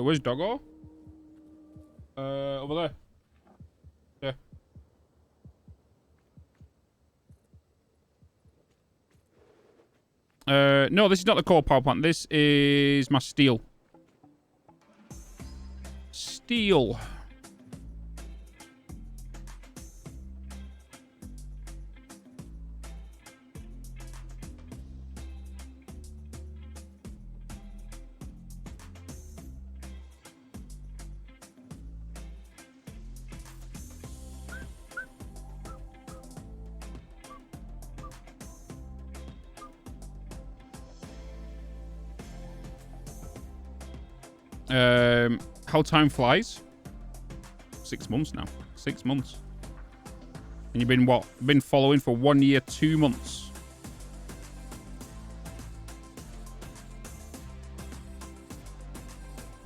Where's Doggo? Over there. Yeah. No, this is not the core power plant. This is my steel. Steel. How time flies. 6 months now. 6 months. And you've been what? Been following for 1 year, 2 months.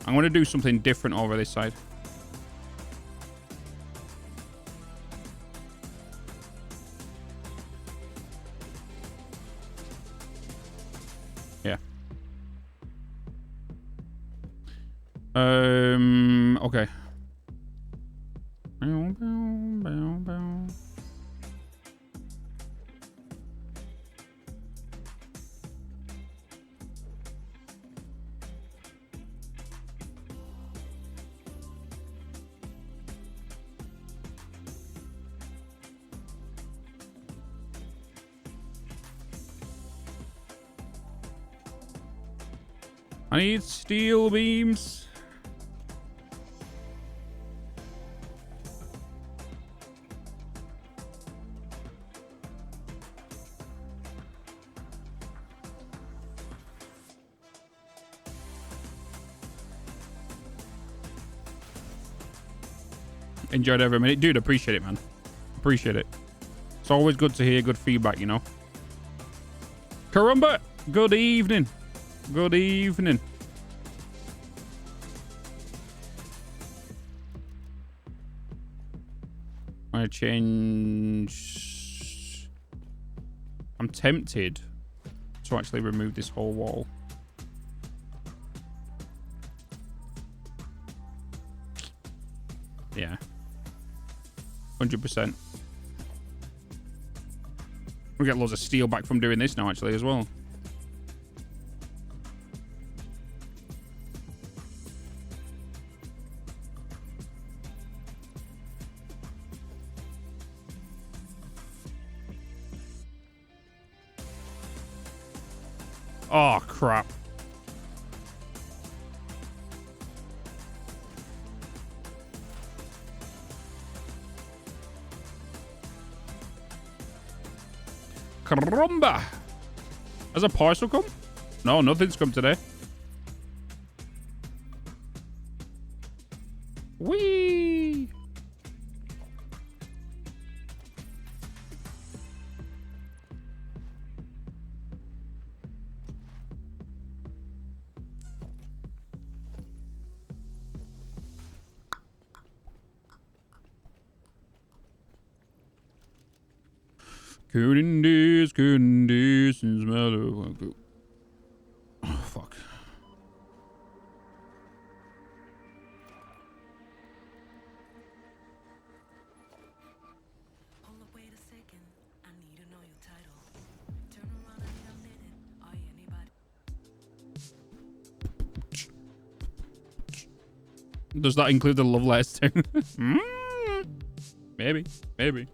I'm going to do something different over this side. Yeah. Okay. I need steel beams. Enjoyed every minute. Dude, appreciate it, man. Appreciate it. It's always good to hear good feedback, you know. Karumba, good evening. Good evening. I'm going to change... I'm tempted to actually remove this whole wall. Yeah. 100%. We get loads of steel back from doing this now, actually, as well. Oh, crap. Caramba! Has a parcel come? No, nothing's come today. Whee! Conditions matter. Oh, fuck. Hold up, wait a second. I need to know your title. Turn around, I need a minute. Are you anybody? Does that include the love letters too? Maybe. Maybe.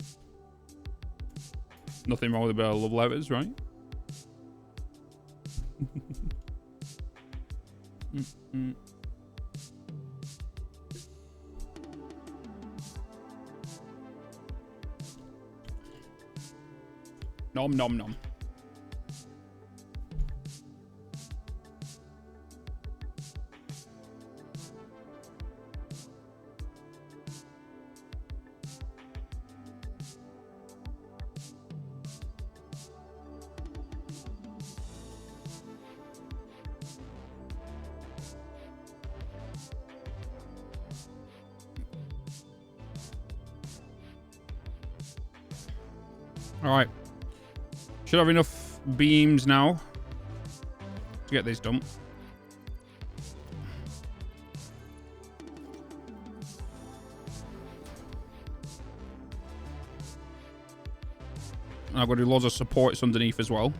Nothing wrong with about love letters, right? Nom nom nom. All right. Should have enough beams now to get this done. I've got to do loads of supports underneath as well.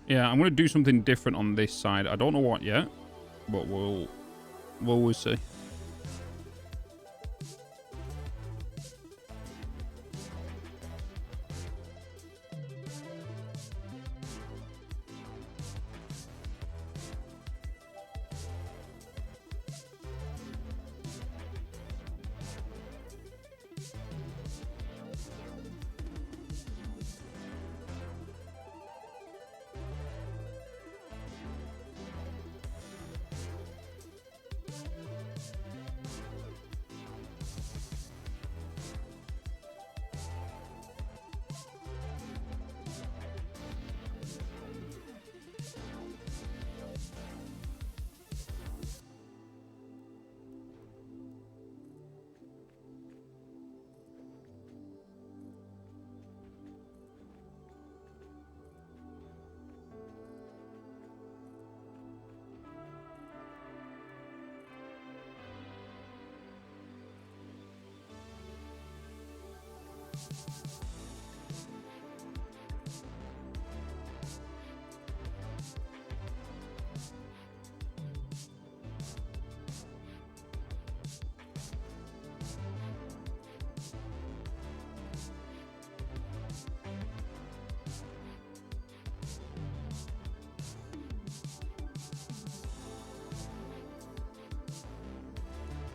Yeah, I'm going to do something different on this side. I don't know what yet, but we'll see.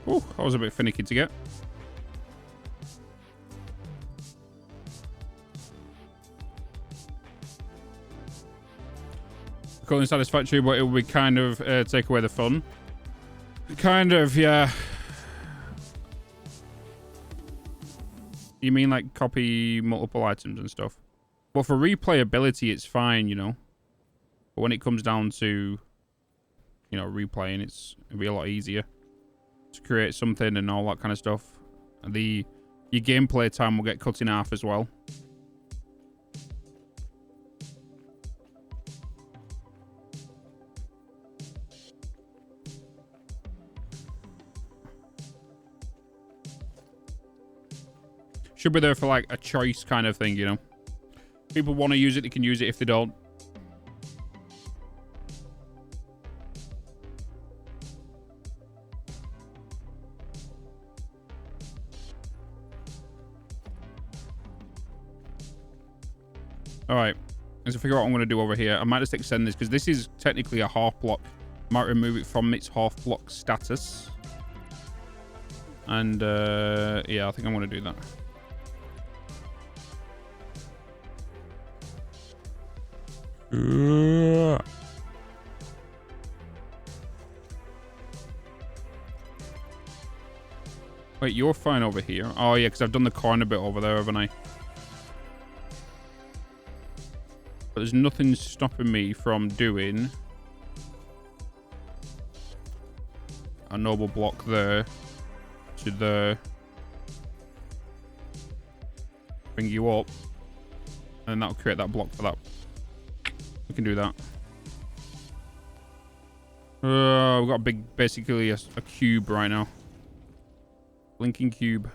Oh, that was a bit finicky to get. Calling Satisfactory, but it will be kind of take away the fun. Kind of, yeah. You mean like copy multiple items and stuff? But for replayability, it's fine, you know. But when it comes down to, you know, replaying, it'll be a lot easier to create something and all that kind of stuff. And your gameplay time will get cut in half as well. Should be there for like a choice kind of thing, you know. People want to use it, they can use it. If they don't, all right. Let's figure out what I'm going to do over here. I might just extend this because this is technically a half block. Might remove it from its half block status. And yeah, I think I'm going to do that. Wait, you're fine over here. Oh yeah, because I've done the corner bit over there, haven't I? But there's nothing stopping me from doing a noble block there to there. Bring you up. And that'll create that block for that. We can do that. We've got a big, basically a cube right now. Blinking cube.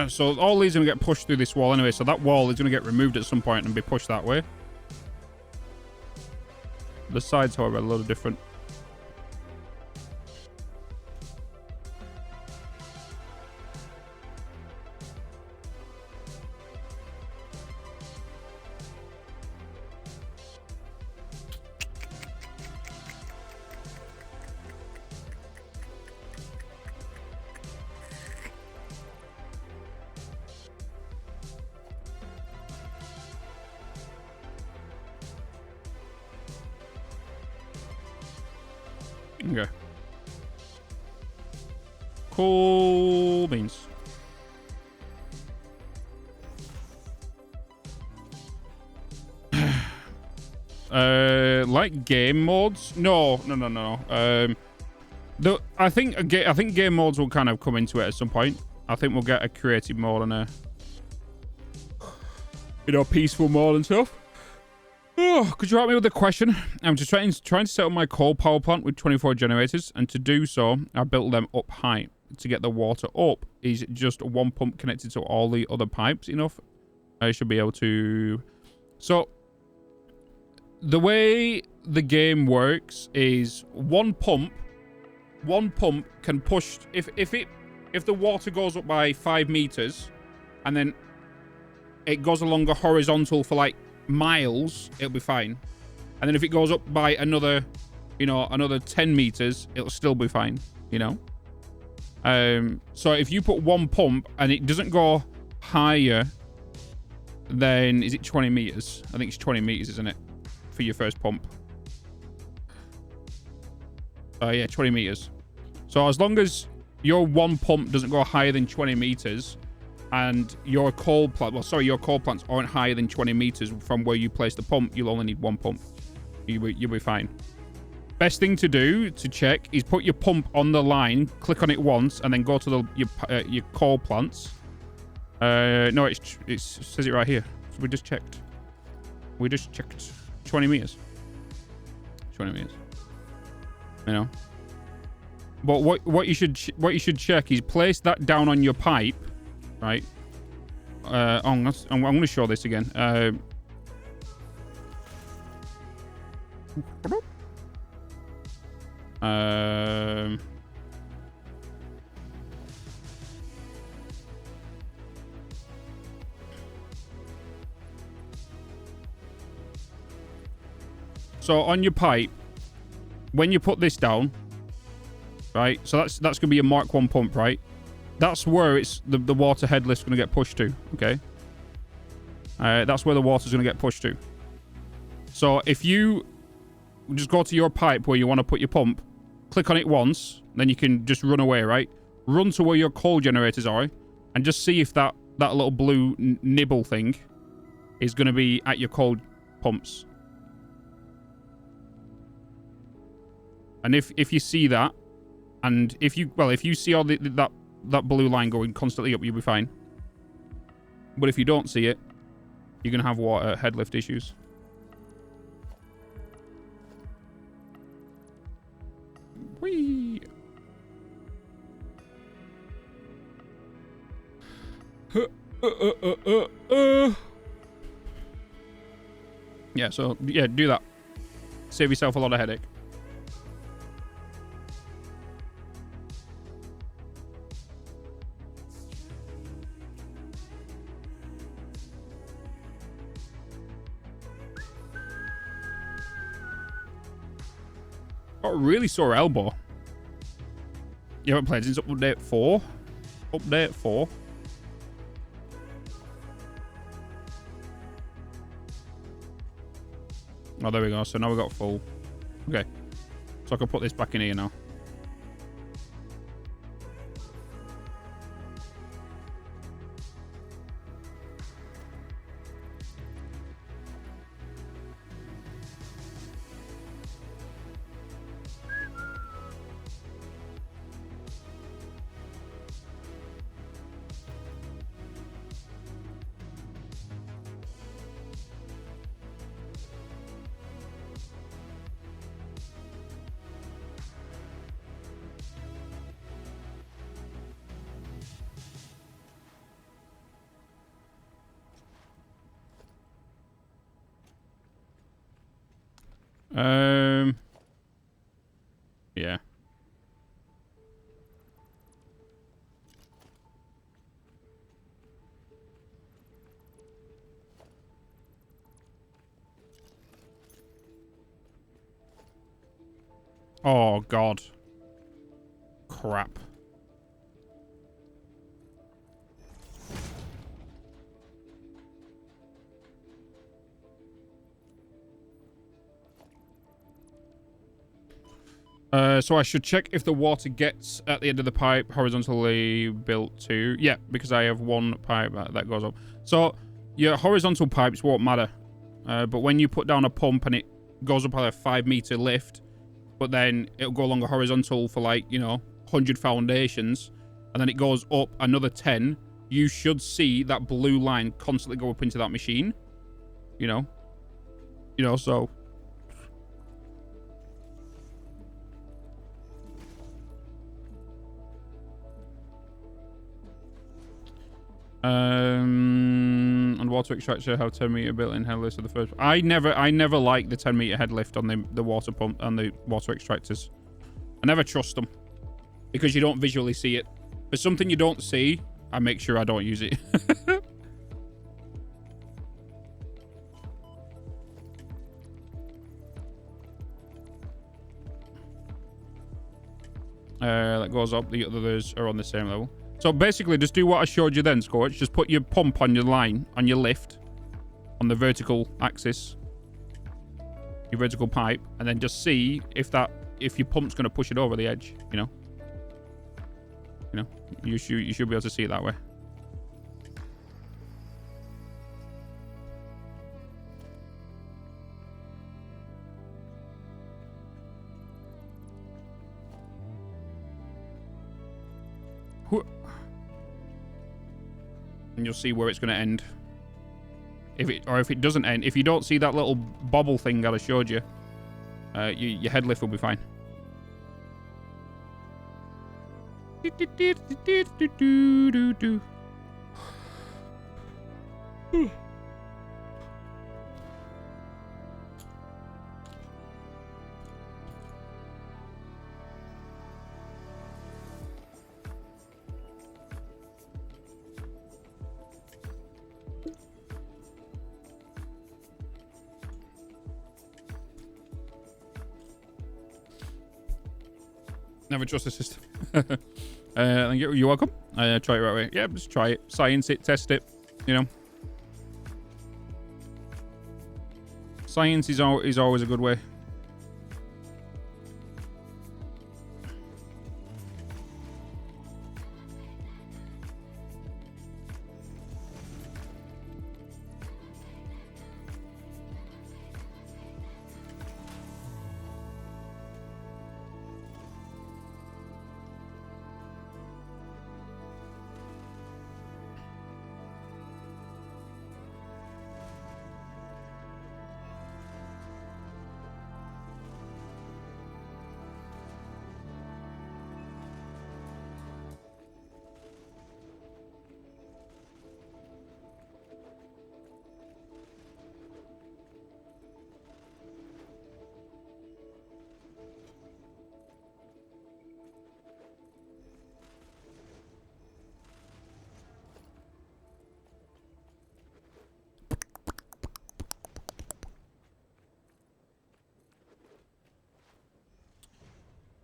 So all these are going to get pushed through this wall anyway. So that wall is going to get removed at some point and be pushed that way. The sides, however, are a little different. Okay. Cool beans. Like game modes? No. I think game modes will kind of come into it at some point. I think we'll get a creative mode and a peaceful mode and stuff. Oh, could you help me with a question? I'm just trying to set up my coal power plant with 24 generators, and to do so, I built them up high. To get the water up, is just one pump connected to all the other pipes enough? I should be able to... So, the way the game works is one pump can push... If the water goes up by 5 meters, and then it goes along a horizontal for like miles, it'll be fine. And then if it goes up by another 10 meters, it'll still be fine, you know. So if you put one pump and it doesn't go higher than, is it 20 meters? I think it's 20 meters, isn't it, for your first pump? Yeah, 20 meters. So as long as your one pump doesn't go higher than 20 meters, and your coal plants aren't higher than 20 meters from where you place the pump, you'll only need one pump. You'll be fine. Best thing to do to check is put your pump on the line, click on it once, and then go to your coal plants. No, it says it right here. So we just checked. 20 meters. 20 meters. You know. But what you should check is place that down on your pipe. Right. I'm going to show this again. So on your pipe, when you put this down, right? So that's going to be a Mark 1 pump, right? That's where it's the water head lift's going to get pushed to, okay? That's where the water's going to get pushed to. So So if you just go to your pipe where you want to put your pump, click on it once, then you can just run away, right? Run to where your coal generators are and just see if that little blue nibble thing is going to be at your coal pumps. And if you see that, and if you see all that blue line going constantly up, you'll be fine. But if you don't see it, you're going to have water headlift issues. Whee! Yeah, so, yeah, do that. Save yourself a lot of headache. Got a really sore elbow. You haven't played since update 4? Update 4? Oh, there we go. So now we've got full. Okay. So I can put this back in here now. Yeah. Oh, God. Crap. So I should check if the water gets at the end of the pipe horizontally built to... Yeah, because I have one pipe that goes up. So your horizontal pipes won't matter. But when you put down a pump and it goes up at a 5-meter lift, but then it'll go along a horizontal for like, 100 foundations, and then it goes up another 10, you should see that blue line constantly go up into that machine. So... and water extractor have 10-meter built-in head lift of the first. I never like the 10-meter head lift on the water pump and the water extractors. I never trust them because you don't visually see it. For something you don't see, I make sure I don't use it. That goes up. The others are on the same level. So basically, just do what I showed you then, Scorch. Just put your pump on your line, on your lift, on the vertical axis, your vertical pipe, and then just see if your pump's going to push it over the edge. You should be able to see it that way. And you'll see where it's going to end. If it doesn't end, if you don't see that little bobble thing that I showed you, your head lift will be fine. Never trust the system. You're welcome. Try it right away. Yeah, just try it. Science it. Test it. Science is always a good way.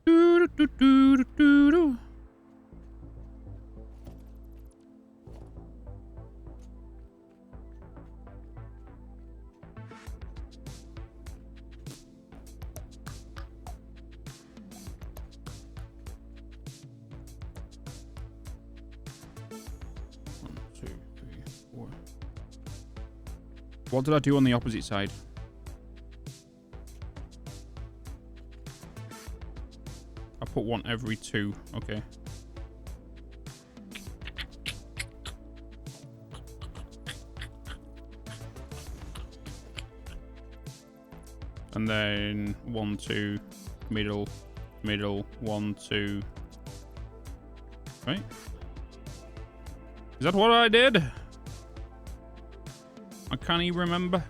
Do-do-do-do-do-do. One, two, three, four. What did I do on the opposite side? I put one every two. Okay. And then 1, 2, middle, middle, 1, 2. Right? Is that what I did? I can't even remember.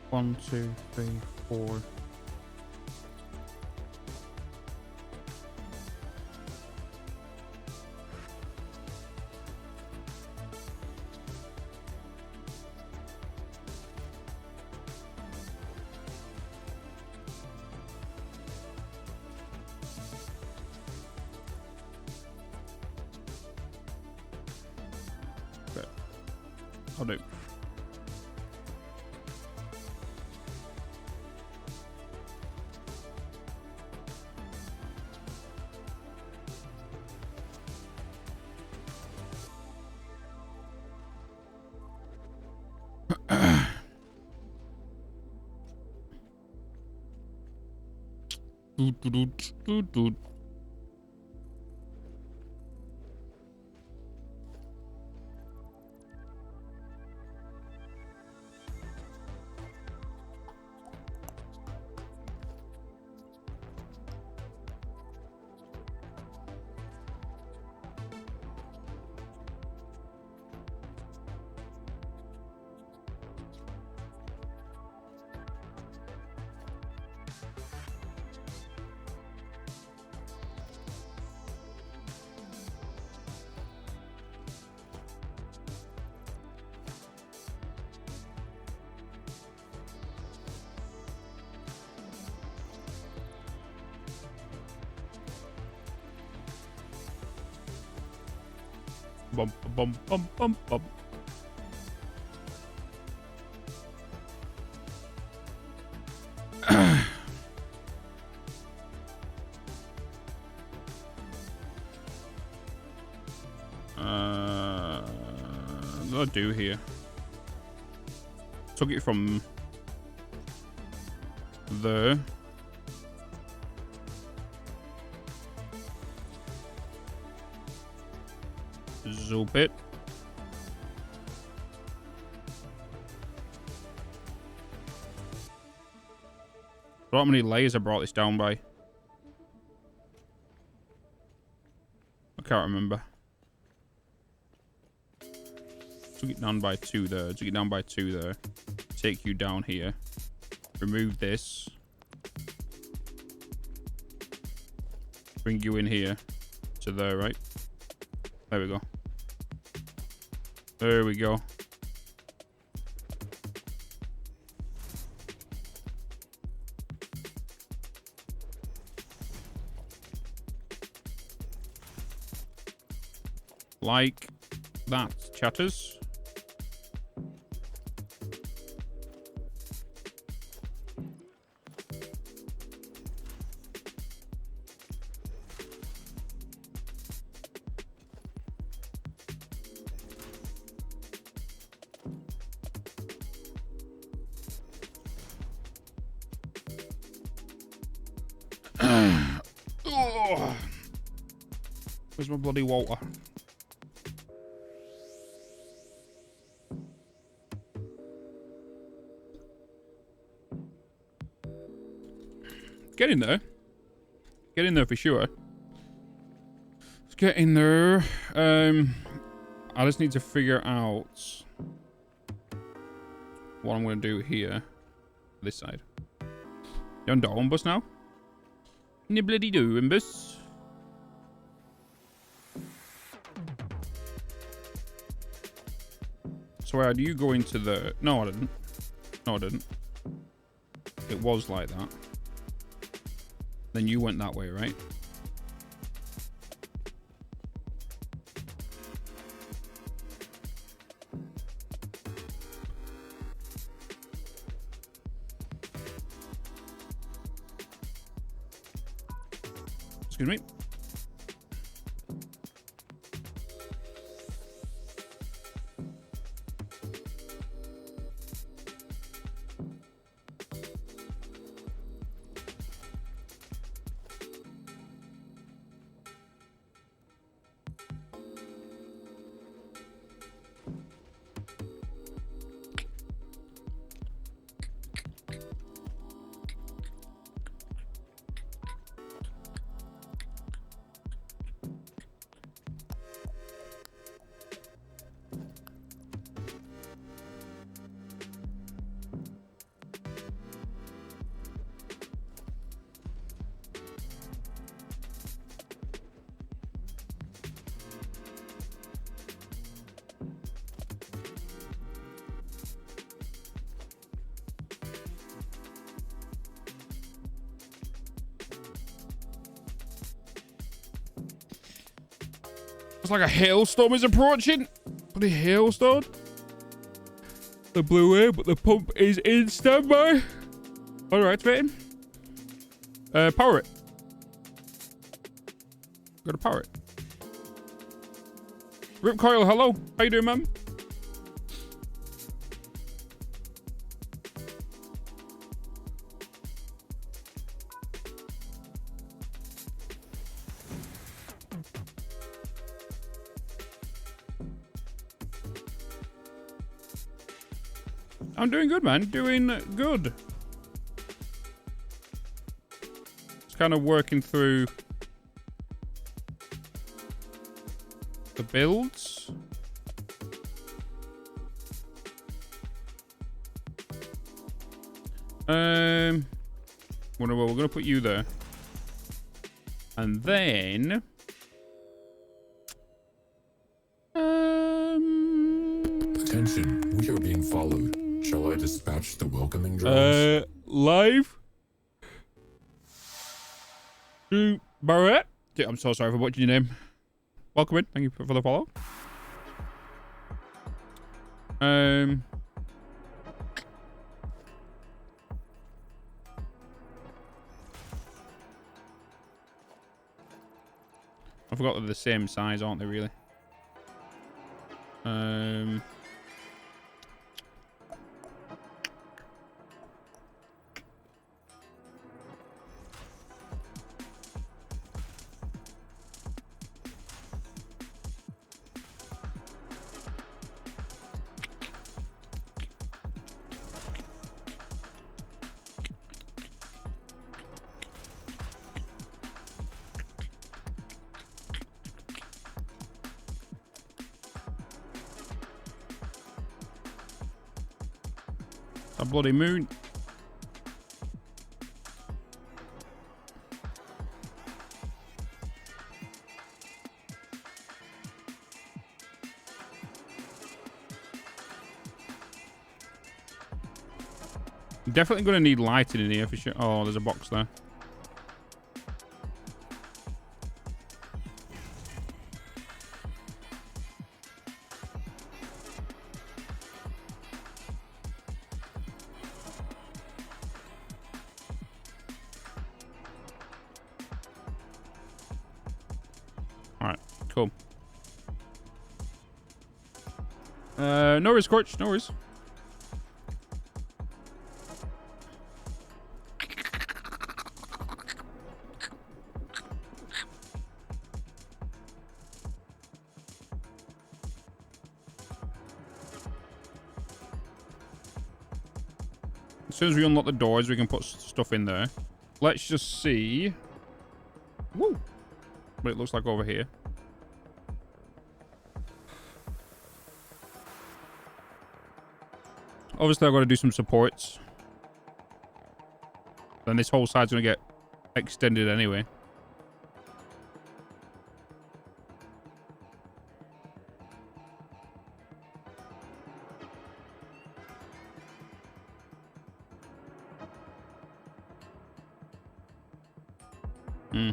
One, two, three, four. Okay. I'll do. Bum, bum, bum, bum, bum. What did I do here? Took it from there. Zoop it. I don't know how many layers I brought this down by. I can't remember. Took it down by 2 there. Took it down by 2 there. Take you down here. Remove this. Bring you in here to there, right? There we go. There we go. Like that, chatters. Oh. Where's my bloody water? Get in there. Get in there for sure. Let's get in there. I just need to figure out what I'm going to do here. This side. You on Dombus now? Nibbly doo, Imbus. So how do you go into the... No, I didn't. No, I didn't. It was like that. Then you went that way, right? Excuse me. It's like a hailstorm is approaching. Bloody hailstorm. The blue air, but the pump is in standby. Alright, activating. Power it. Gotta power it. Rip Coil, hello. How you doing, man? I'm doing good, man. Doing good. Just kind of working through the builds. Well, we're gonna put you there, and then Attention, we are being followed. Shall I dispatch the welcoming drones? Live to Barrett. I'm so sorry for butchering your name. Welcome in. Thank you for the follow. I forgot they're the same size, aren't they, really? A bloody moon. Definitely going to need lighting in here for sure. Oh, there's a box there. Alright, cool. No worries, Scorch. No worries. As soon as we unlock the doors, we can put stuff in there. Let's just see. Woo! What it looks like over here. Obviously, I've got to do some supports. Then this whole side's going to get extended anyway. Hmm.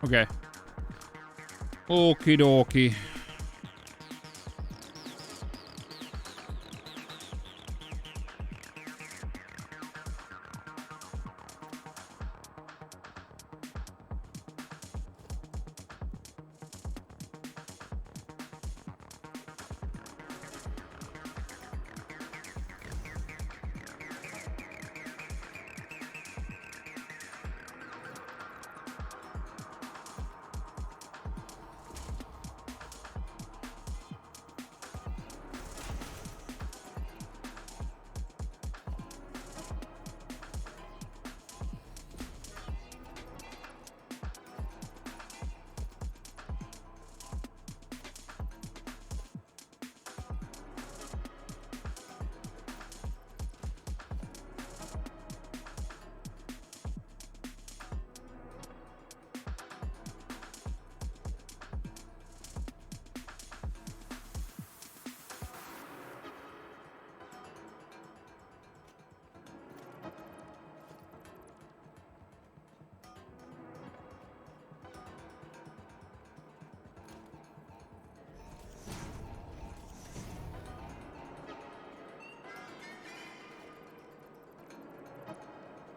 Okay. Okie dokie.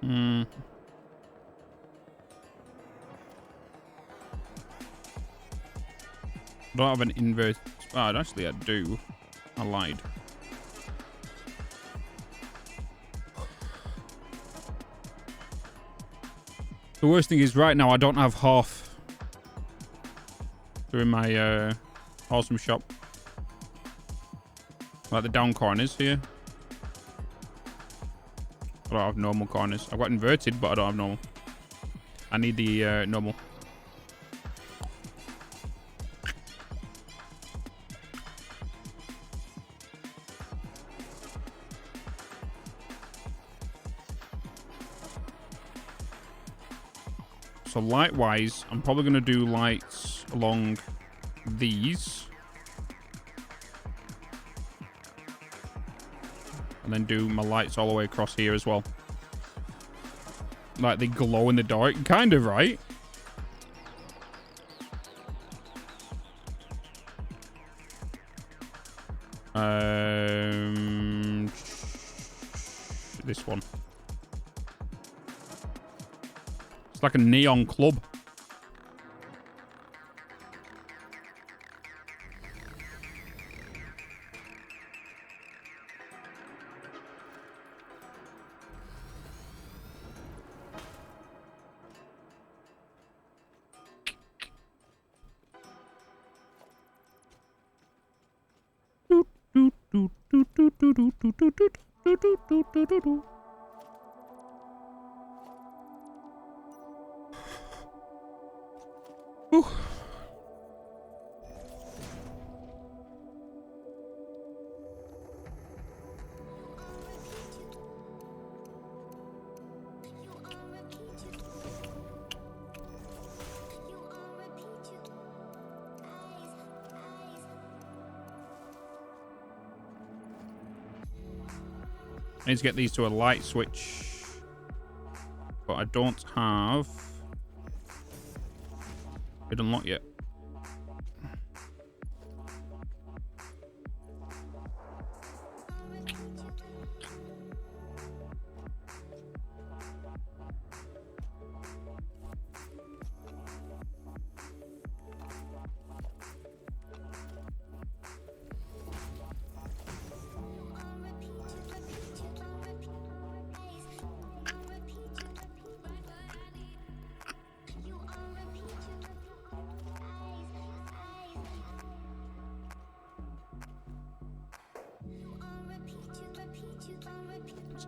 Hmm. I don't have an inverse. Oh, actually, I do. I lied. The worst thing is right now I don't have half doing my awesome shop. Like the down corners here. I don't have normal corners. I've got inverted, but I don't have normal. I need the normal. So light-wise, I'm probably going to do lights along these. And then do my lights all the way across here as well. Like they glow in the dark. Kind of, right? This one. It's like a neon club. Whew. I need to get these to a light switch, but I don't have it unlocked yet.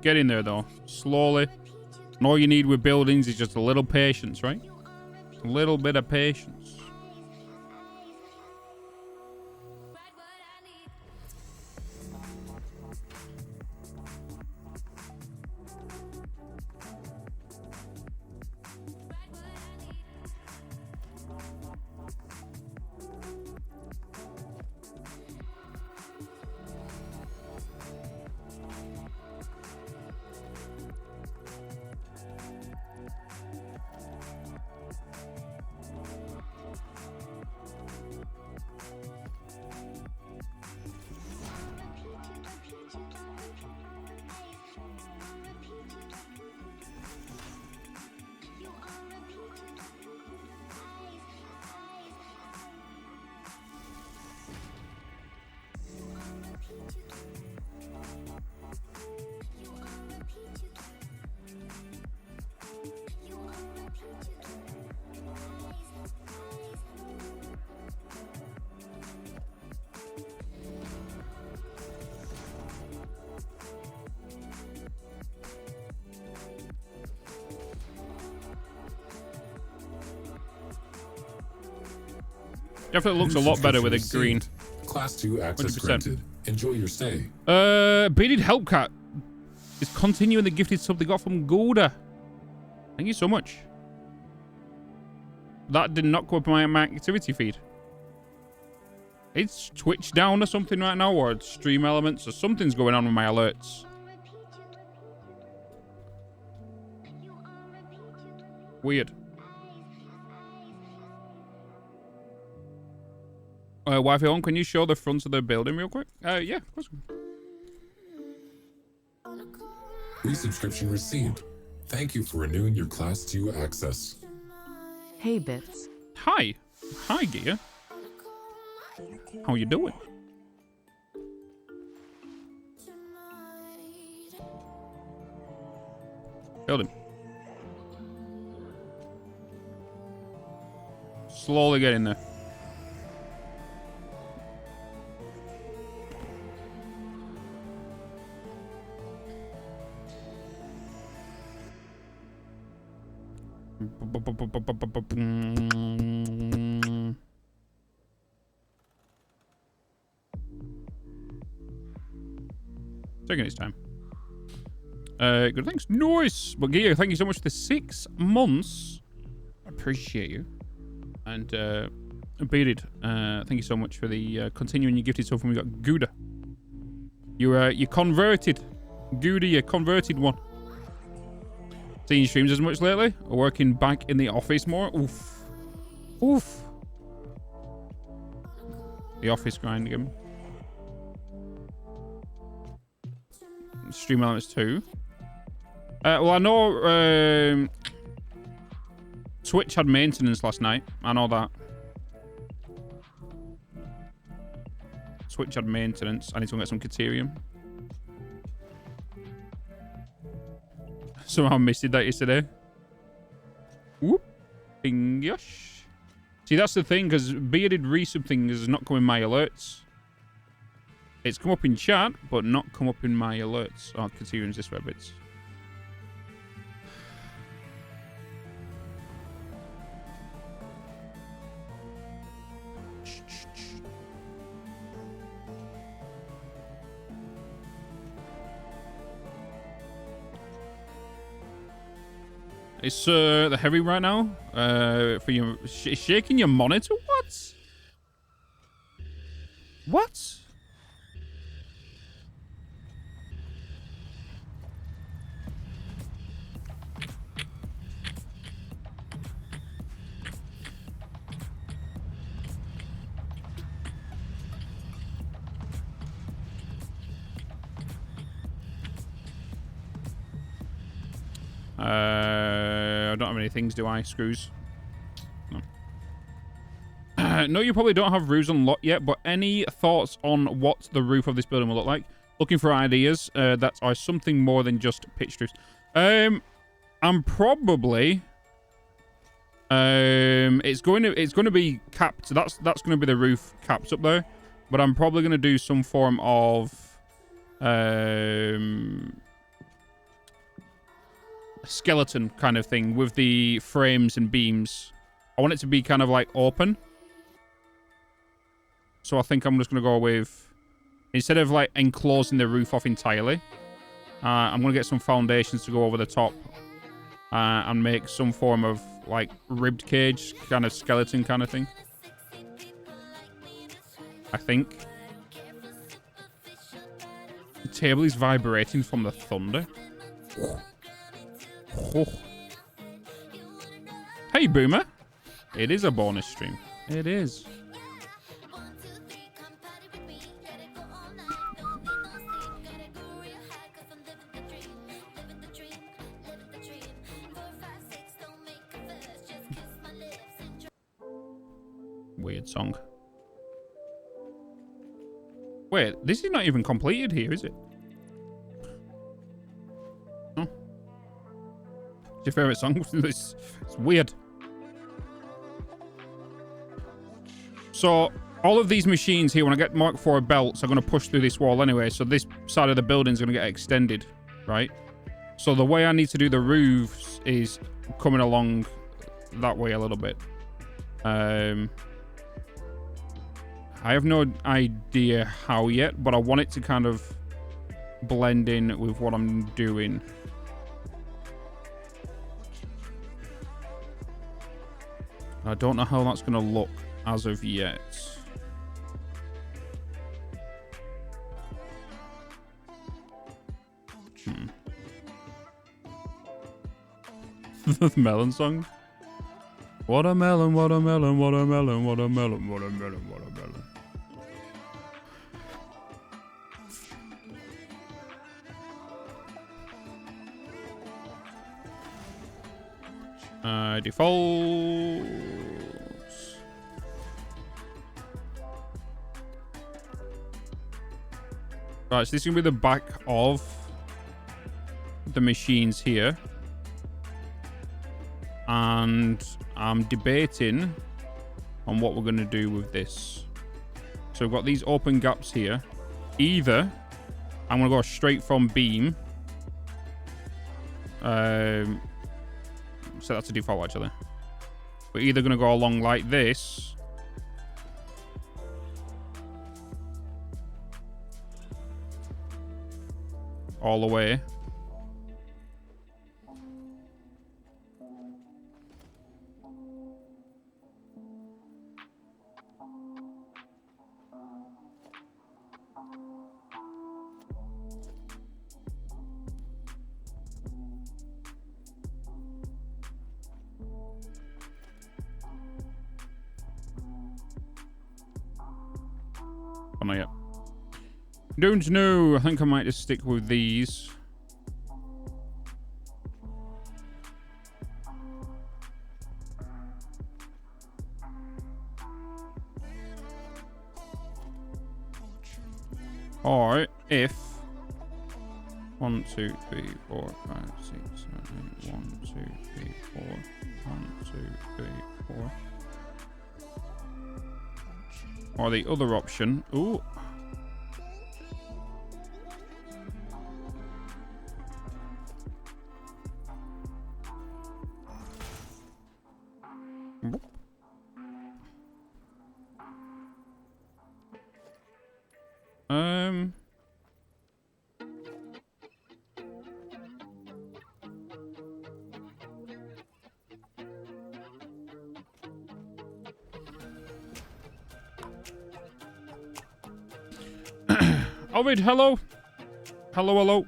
Get in there, though. Slowly. And all you need with buildings is just a little patience, right? A little bit of patience. Definitely looks a lot better with a green. Class 2 access 100%. granted. Enjoy your stay. Bearded Helpcat is continuing the gifted sub they got from Gouda. Thank you so much. That did not come up in my activity feed. It's Twitch down or something right now, or Stream Elements, or something's going on with my alerts. Weird. Wi-Fi on, can you show the front of the building real quick? Yeah, of course. Resubscription received. Thank you for renewing your Class 2 access. Hey, Bitz. Hi. Hi, Gia. How you doing? Building. Slowly get in there. Taking its time. Good, thanks. Nice. But Gia, thank you so much for the 6 months. Appreciate you. And Bearded, thank you so much for the continuing your gifted stuff. And we got Gouda. You converted. Gouda, you converted one. Seen streams as much lately? Or working back in the office more? Oof. Oof. The office grind again. Stream Elements 2. Well, I know Twitch had maintenance last night. I know that. Twitch had maintenance. I need to go get some Caterium. Somehow missed that yesterday. Whoop. Bingosh. See, that's the thing, because Bearded resub thing is not coming in my alerts. It's come up in chat, but not come up in my alerts. Oh, continuing this way, Bitz. It's the heavy right now. For your shaking your monitor. What? What? I don't have any things, do I? Screws. No. No, you probably don't have roofs unlocked yet, but any thoughts on what the roof of this building will look like? Looking for ideas that are something more than just pitch roofs. I'm probably it's going to be capped. So that's going to be the roof capped up there, but I'm probably going to do some form of skeleton kind of thing with the frames and beams. I want it to be kind of like open. So I think I'm just going to go with, instead of like enclosing the roof off entirely, I'm going to get some foundations to go over the top and make some form of like ribbed cage, kind of skeleton kind of thing. I think. The table is vibrating from the thunder. Oh. Hey, Boomer. It is a bonus stream. It is. Weird song. Wait, this is not even completed here, is it? Oh. What's your favourite song? It's weird. So, all of these machines here, when I get Mark IV belts, are going to push through this wall anyway. So this side of the building is going to get extended, right? So the way I need to do the roofs is coming along that way a little bit. I have no idea how yet, but I want it to kind of blend in with what I'm doing. I don't know how that's going to look as of yet. The melon song. Watermelon, watermelon, watermelon, watermelon, watermelon, watermelon. Defaults. Right, so this is going to be the back of the machines here. And I'm debating on what we're going to do with this. So we've got these open gaps here. Either I'm going to go straight from beam. So that's a default, actually. We're either going to go along like this. All the way. Oh, not yet. Don't know. I think I might just stick with these. Or if 1, 2, 3, 4, 5, 6, 7, 8, 1, 2, 3, 4, 1, 2, 3, 4. Or the other option. Ooh. Ovid, hello. Hello, hello.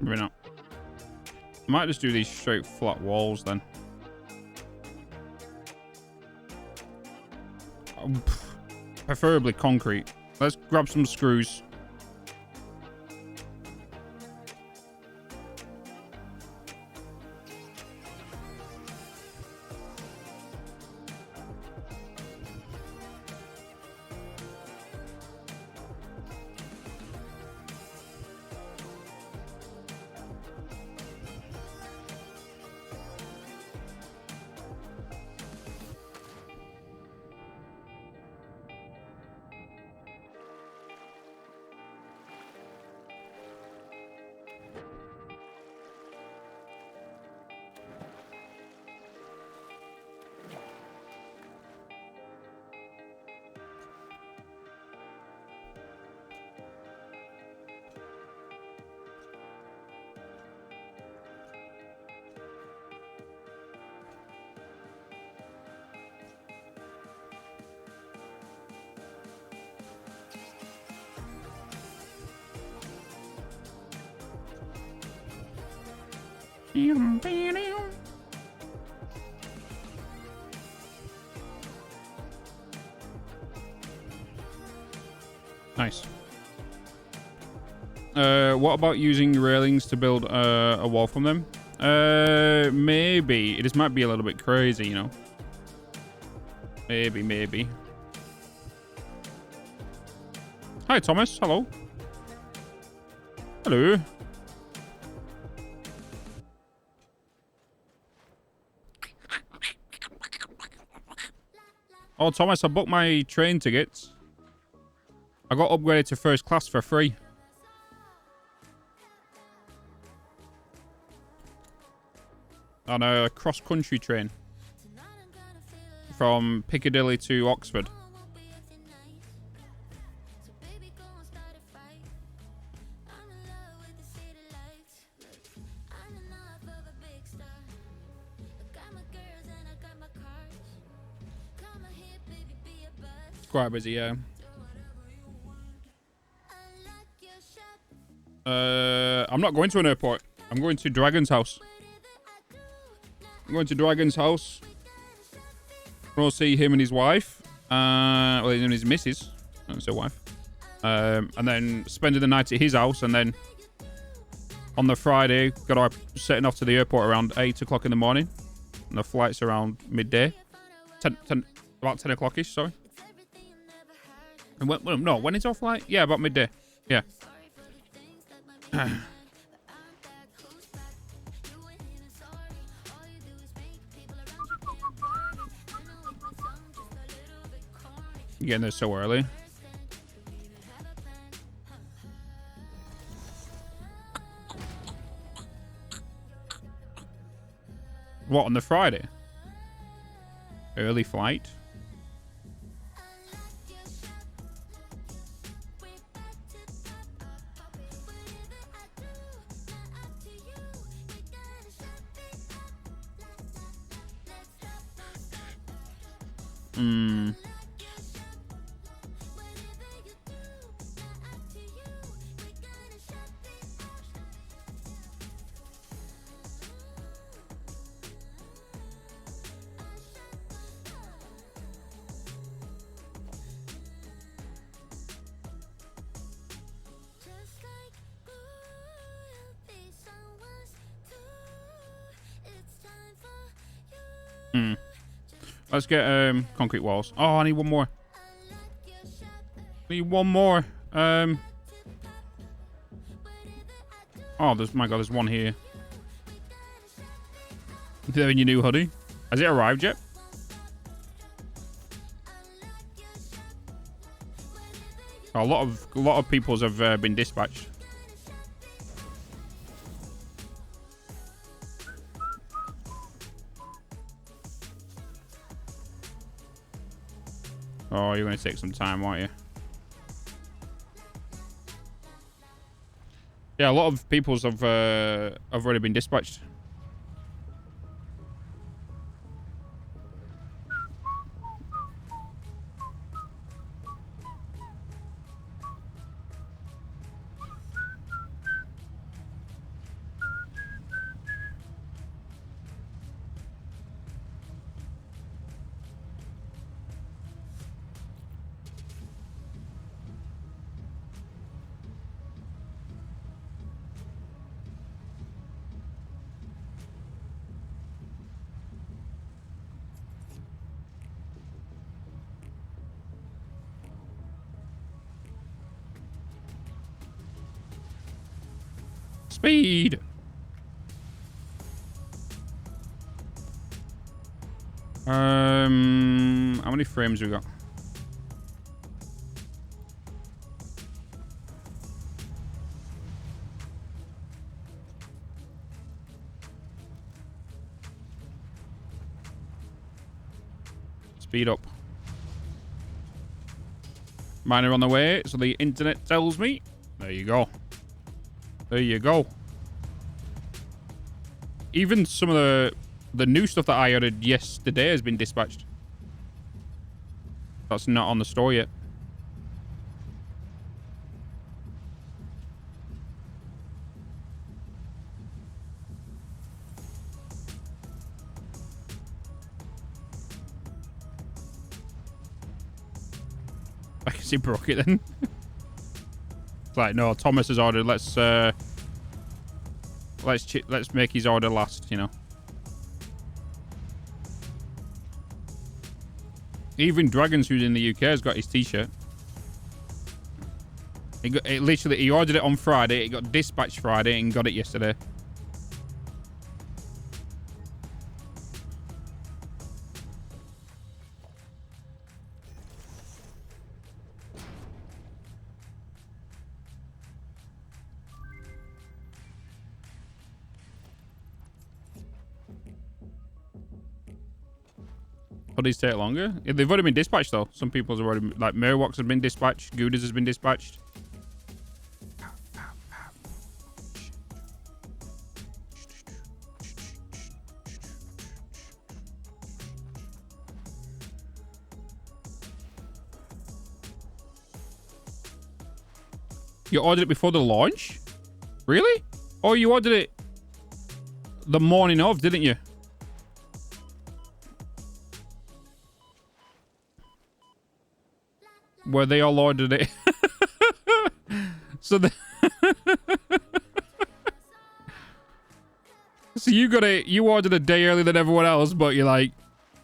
Maybe not. Might just do these straight flat walls then. Preferably concrete. Let's grab some screws. Nice. What about using railings to build a wall from them? Maybe. It might be a little bit crazy, you know. Maybe. Hi, Thomas. Hello. Hello. Oh, Thomas, I booked my train tickets. I got upgraded to first class for free. On a cross-country train. From Piccadilly to Oxford. Quite busy, yeah. I'm not going to an airport. I'm going to Dragon's house. I'm going to Dragon's house. We'll see him and his wife. Well, and his missus. That's his wife. And then spending the night at his house. And then on the Friday, setting off to the airport around 8 o'clock in the morning. And the flight's around midday. About 10 o'clock-ish, sorry. And when is our flight? Yeah, about midday. Yeah. Getting there so early. What, on the Friday? Early flight? Let's get concrete walls. Oh, I need one more. Need one more. Oh, my God, there's one here. There in your new hoodie. Has it arrived yet? A lot of people's have been dispatched. Oh, you're going to take some time, aren't you? Yeah, a lot of people's have already been dispatched. Speed. How many frames we got? Speed up. Miner on the way, so the internet tells me. There you go. There you go. Even some of the new stuff that I ordered yesterday has been dispatched. That's not on the store yet. I guess he broke it then. It's like, no, Thomas has ordered. Let's make his order last, you know. Even Dragons, who's in the UK, has got his t-shirt. He ordered it on Friday. It got dispatched Friday and got it yesterday. Hoodies take longer. Yeah, they've already been dispatched though. Some people's have already, like Mirrorwalks has been dispatched. Goudas has been dispatched. You ordered it before the launch? Really? Oh, you ordered it the morning of, didn't you? Where they all ordered it. So so you got it. You ordered a day earlier than everyone else, but you're like,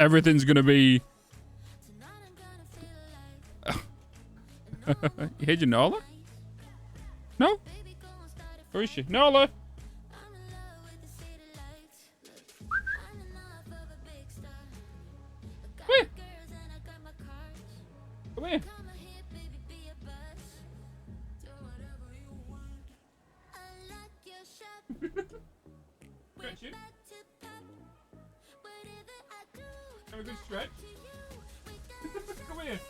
everything's gonna be. You heard your Nola? No? Where is she? Nola! Come here. Come here. Stretch you. Have a good stretch. Come here.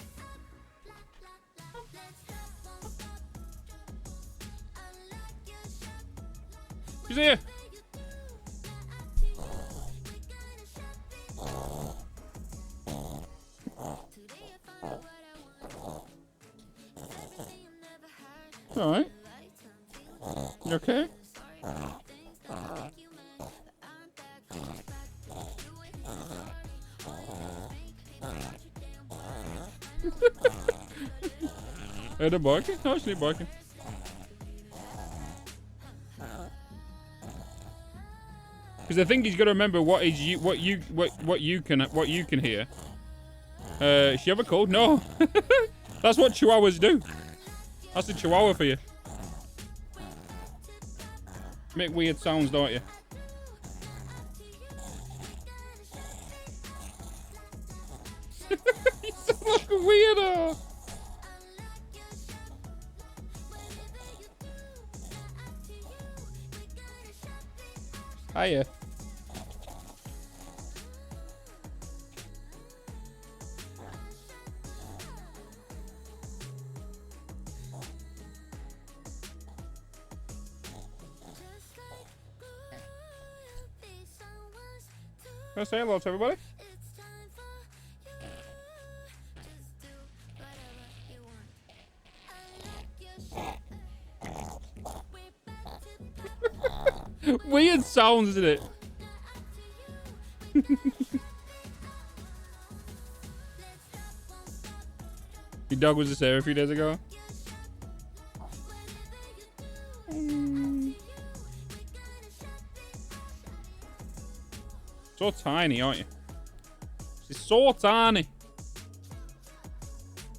She's here. All right. You okay? Are they barking? No, she's not barking. Because I think he's got to remember what you can hear. Does she have a cold? No. That's what chihuahuas do. That's a chihuahua for you. Make weird sounds, don't you? You sound like a weirdo. Hiya. Can I say hello to everybody? Weird sounds, isn't it? Your dog was just there a few days ago. So tiny, aren't you? She's so tiny.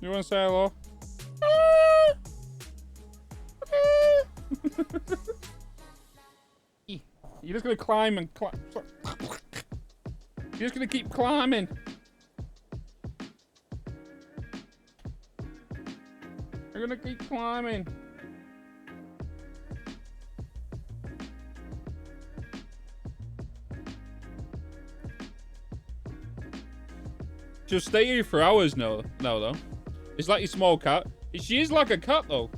You want to say hello? You're just going to climb and climb. You're just going to keep climbing. You're going to keep climbing. She'll stay here for hours now, though. It's like your small cat. She is like a cat, though.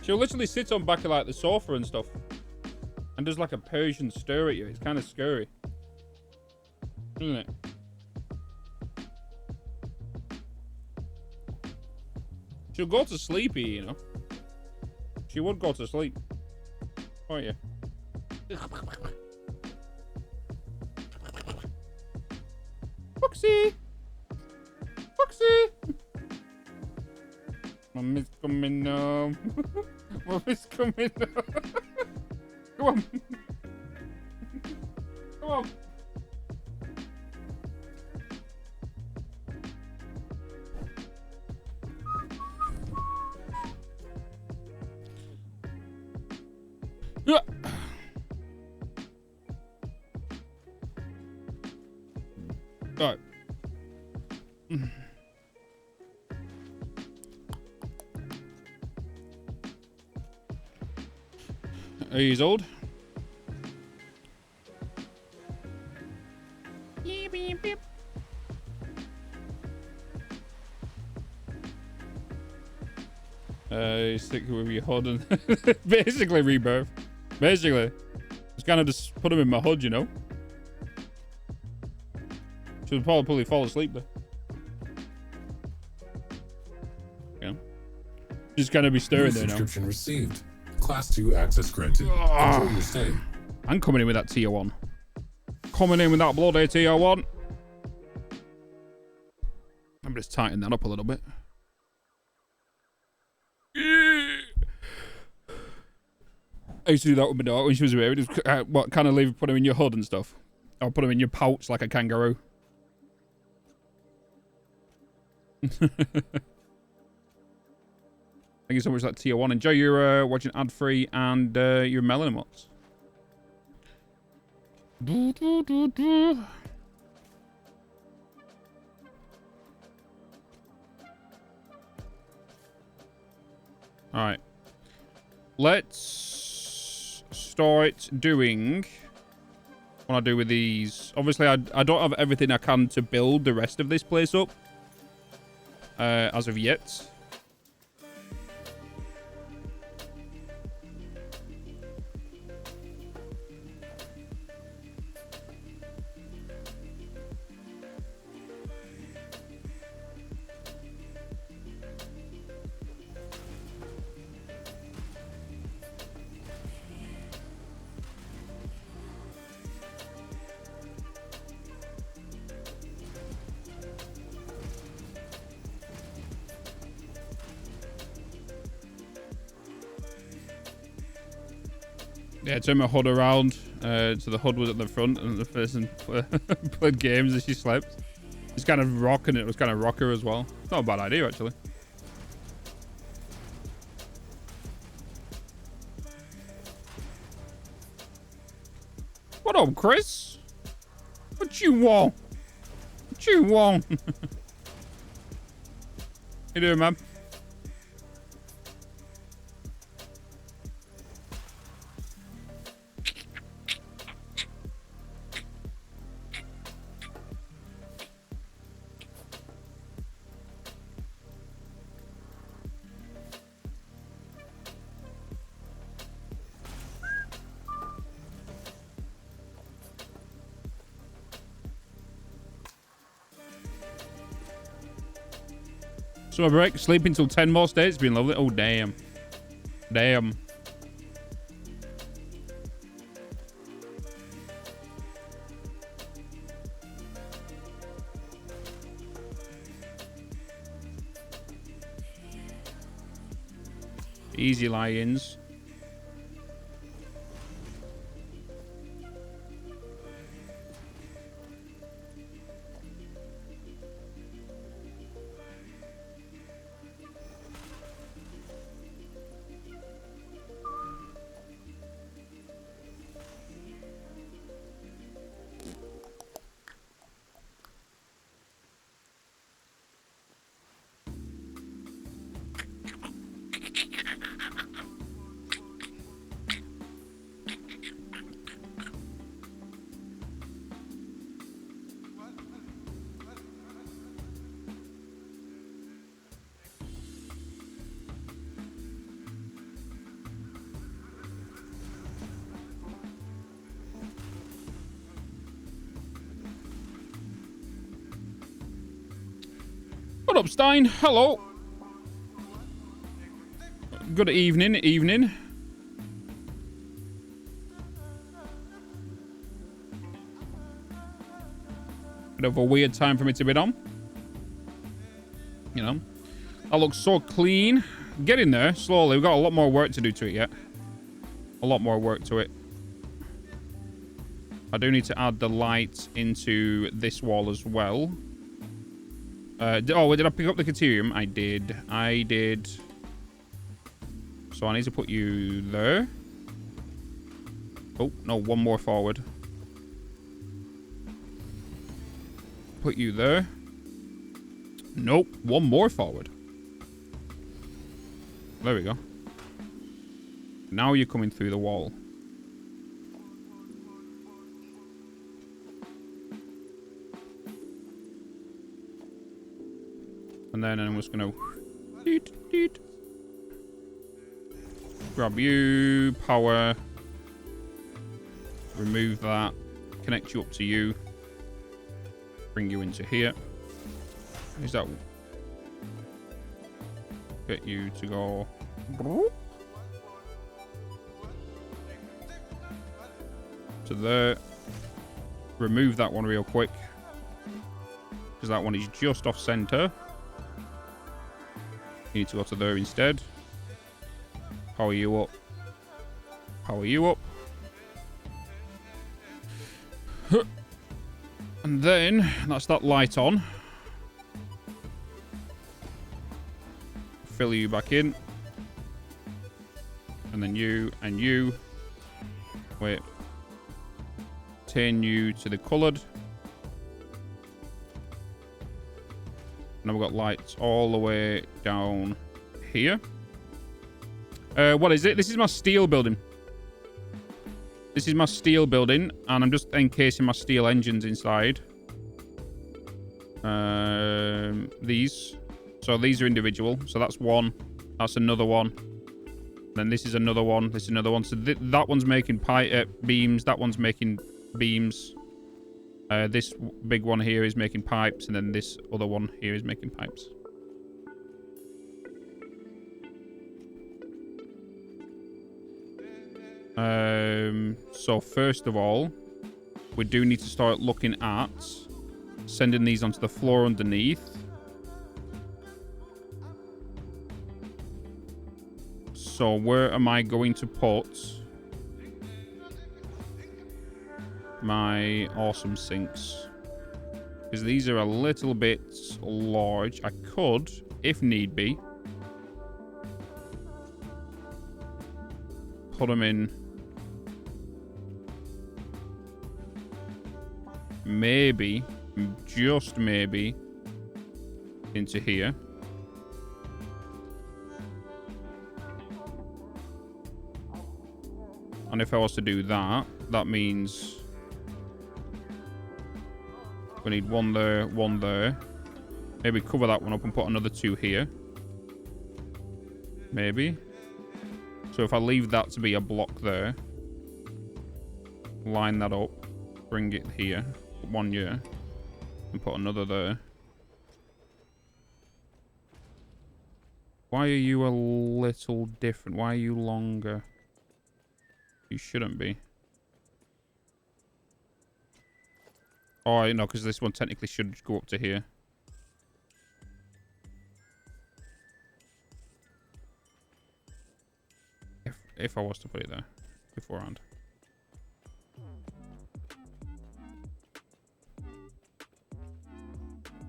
She'll literally sit on back of like the sofa and stuff. And does like a Persian stare at you. It's kind of scary. Isn't it? She'll go to sleep here, you know. She would go to sleep. Won't you? Foxy! Foxy! Mommy's coming home. Mommy's coming home. Come on. Come on. Yeah. All right. He's old. Beep, beep, beep. Stick with your HUD and basically rebirth. Basically, just kind of just put him in my HUD, you know. Should probably fall asleep there. Yeah. Just gonna be staring there now. Subscription received. Class 2 access granted. Enjoy your stay. I'm coming in with that tier 1. Coming in with that bloody tier 1. I'm just tighten that up a little bit. I used to do that with my dog when she was away. Just, what kind of leave, put him in your HUD and stuff. Or put him in your pouch like a kangaroo. Thank you so much for that tier 1. Enjoy your watching ad-free and your melon emotes. Alright. Let's start doing what I do with these. Obviously, I don't have everything I can to build the rest of this place up. As of yet. Yeah, turn my HUD around. So the HUD was at the front, and the person played games as she slept. It's kind of rock, and it was kind of rocker as well. It's not a bad idea, actually. What up, Chris? What you want? What you want? You doing, man? Summer break, sleeping till 10 more states. It's been lovely. Oh, damn. Damn. Easy lie-ins. What up, Stein? Hello. Good evening, evening. Bit of a weird time for me to be on. You know, that looks so clean. Getting there slowly. We've got a lot more work to do to it yet. A lot more work to it. I do need to add the light into this wall as well. Oh, did I pick up the Caterium? I did. I did. So I need to put you there. Oh, no, one more forward. Put you there. Nope, one more forward. There we go. Now you're coming through the wall. And then I'm just gonna grab you, power, remove that, connect you up to you, bring you into here. Is that get you to go to there? Remove that one real quick because that one is just off center. You need to go to there instead. Power you up. Power you up. And then that's that light on. Fill you back in. And then you and you. Wait. Turn you to the coloured. Now we've got lights all the way down here. What is it? This is my steel building. This is my steel building, and I'm just encasing my steel engines inside. These. So these are individual. So that's one. That's another one. Then this is another one. This is another one. So that one's making beams. That one's making beams. This big one here is making pipes, and then this other one here is making pipes. So first of all, we do need to start looking at sending these onto the floor underneath. So where am I going to put my awesome sinks. Because these are a little bit large. I could, if need be, put them in. Maybe, just maybe, into here. And if I was to do that, that means we need one there, one there. Maybe cover that one up and put another 2 here. Maybe. So if I leave that to be a block there, line that up, bring it here, put 1 here, and put another there. Why are you a little different? Why are you longer? You shouldn't be. Oh, no, because this one technically should go up to here. If I was to put it there beforehand.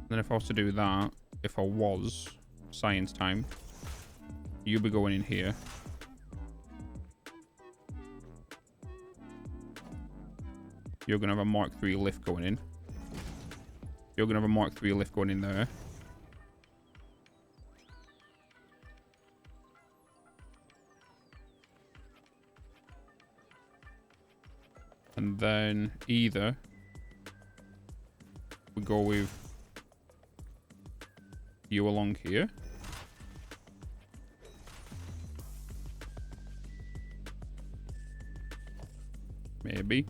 Then if I was to do that, if I was science time, you'll be going in here. You're going to have a Mark III lift going in. You're going to have a Mark III lift going in there. And then either we go with you along here. Maybe.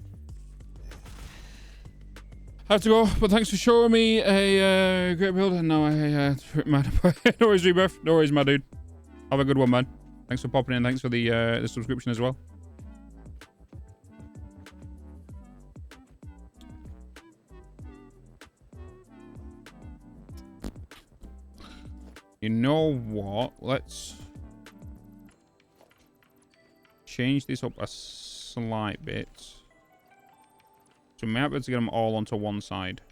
I have to go, but thanks for showing me a great build. And now no worries, Rebirth. No worries, my dude. Have a good one, man. Thanks for popping in. Thanks for the subscription as well. You know what? Let's change this up a slight bit. So we might be able to get them all onto one side.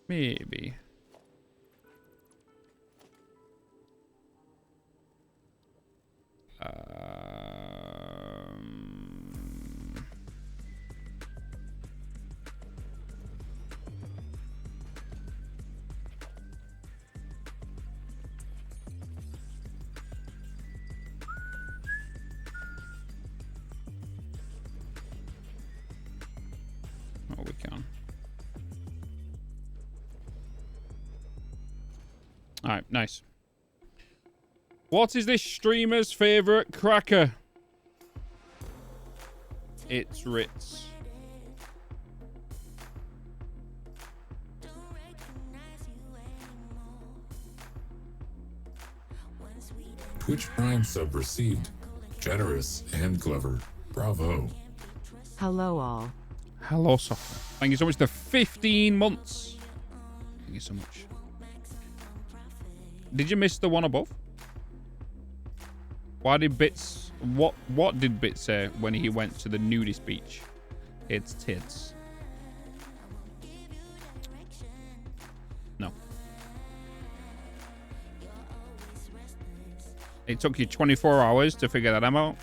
Maybe. Oh, we can. All right, nice. What is this streamer's favorite cracker? It's Ritz. Twitch Prime sub received. Generous and clever. Bravo. Hello all. Hello, Soccer. Thank you so much for 15 months. Thank you so much. Did you miss the one above? Why did Bitz... What did Bitz say when he went to the nudist beach? It's tits. No. It took you 24 hours to figure that out.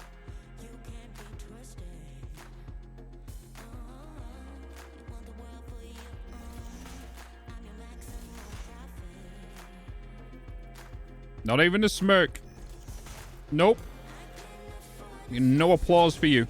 Not even a smirk. Nope. No applause for you.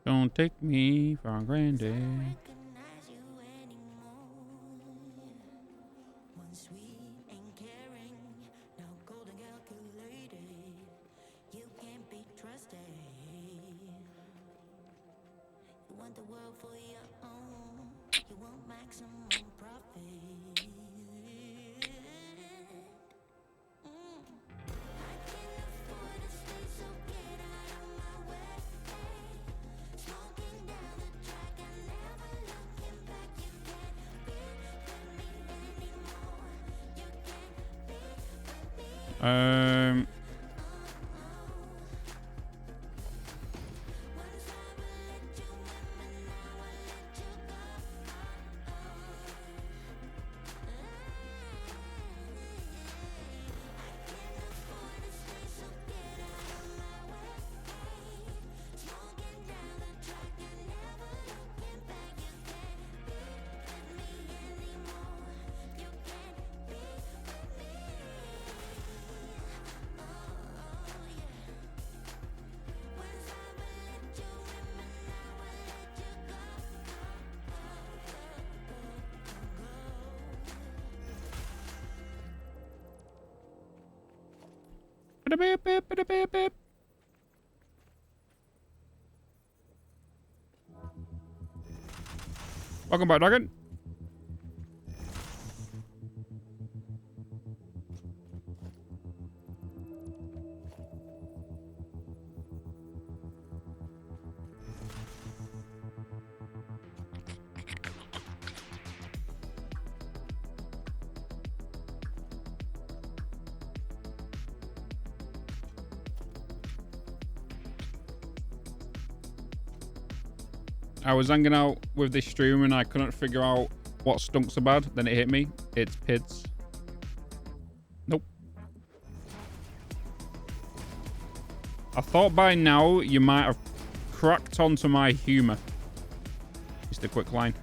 Don't take me for granted. Welcome back, Dragon. I was hanging out with this streamer and I couldn't figure out what stunk so bad. Then it hit me. It's Bitz. Nope. I thought by now you might have cracked onto my humor. Just a quick line.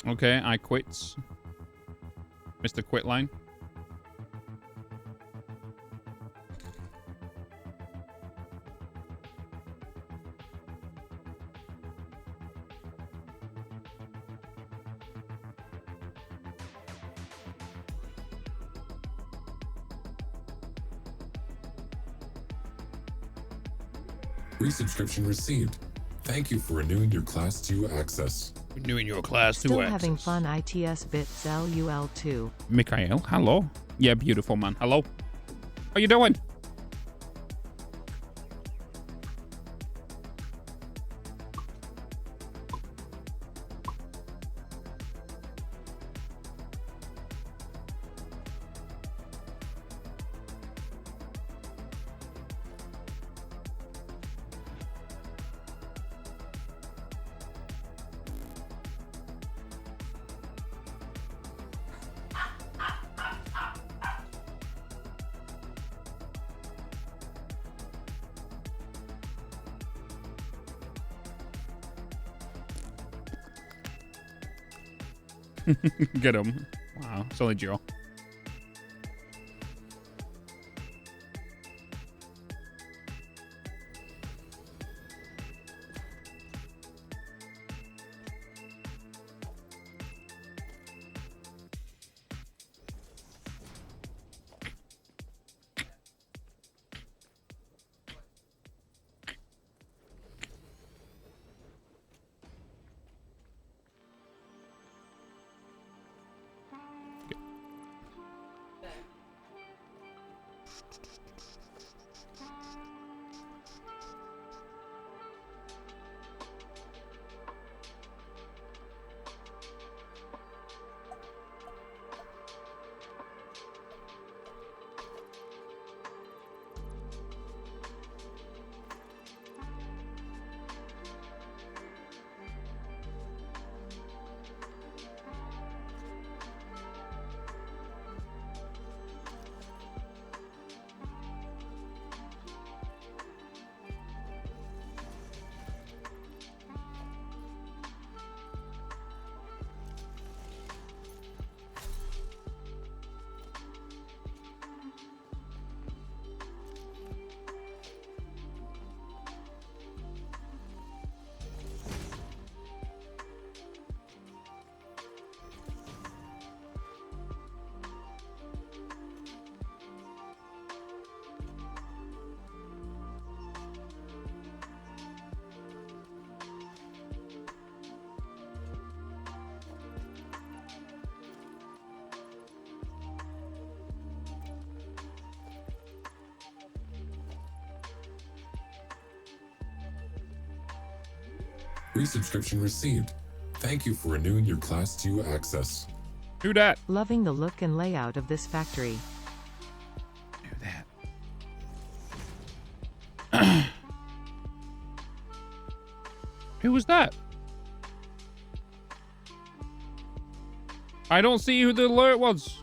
Okay, I quits. Mr. Quitline. Resubscription received. Thank you for renewing your Class 2 access. Renewing your class Still 2 having access. fun ITS Bitz LUL2. Mikhail, hello. Yeah, beautiful man. Hello. How you doing? Get him. Wow, it's only Joe. Resubscription received. Thank you for renewing your Class 2 access. Do that. Loving the look and layout of this factory. Do that. Who was that? I don't see who the alert was.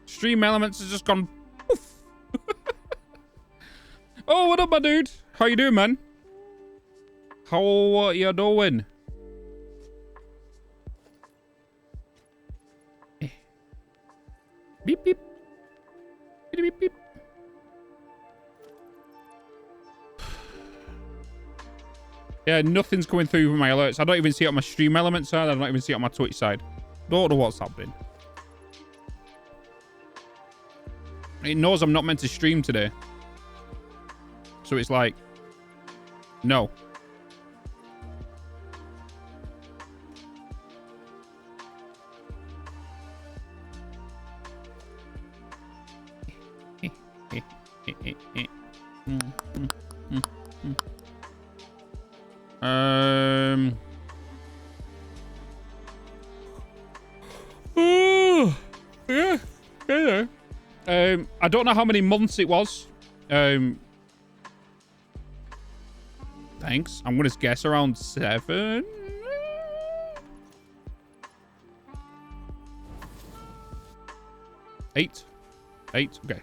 Stream Elements has just gone poof. Oh, what up, my dude? How you doing, man? How you doing? Beep, beep. Beep, beep, beep. Yeah, nothing's coming through with my alerts. I don't even see it on my Stream Elements side. I don't even see it on my Twitch side. Don't know what's happening. It knows I'm not meant to stream today. So it's like, no. Yeah. I don't know how many months it was. Thanks. I'm gonna guess around 7. 8. 8. Okay.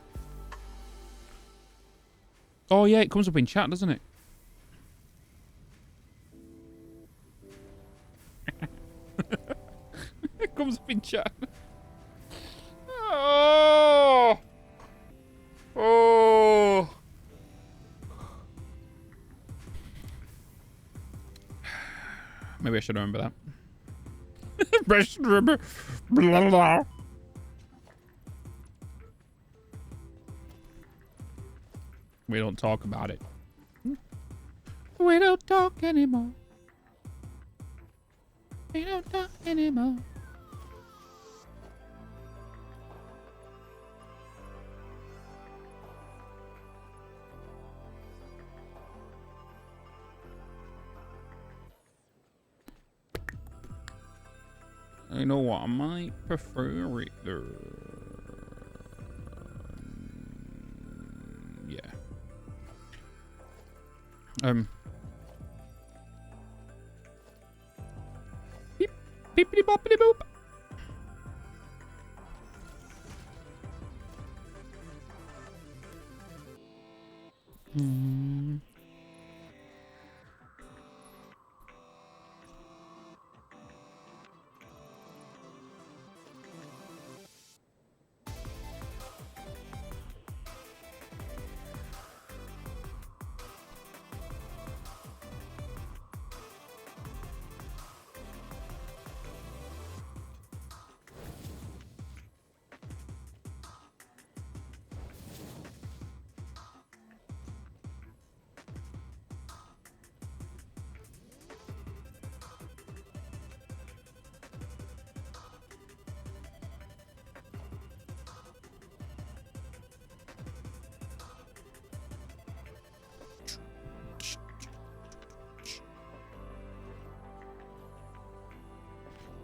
Oh yeah, it comes up in chat, doesn't it? It comes up in chat. Oh. Oh. Maybe I should remember that. Remember. Blah, blah. We don't talk about it. We don't talk anymore. We don't talk anymore. You know what? I might prefer it there. Yeah. Beep, beepity boppity boop.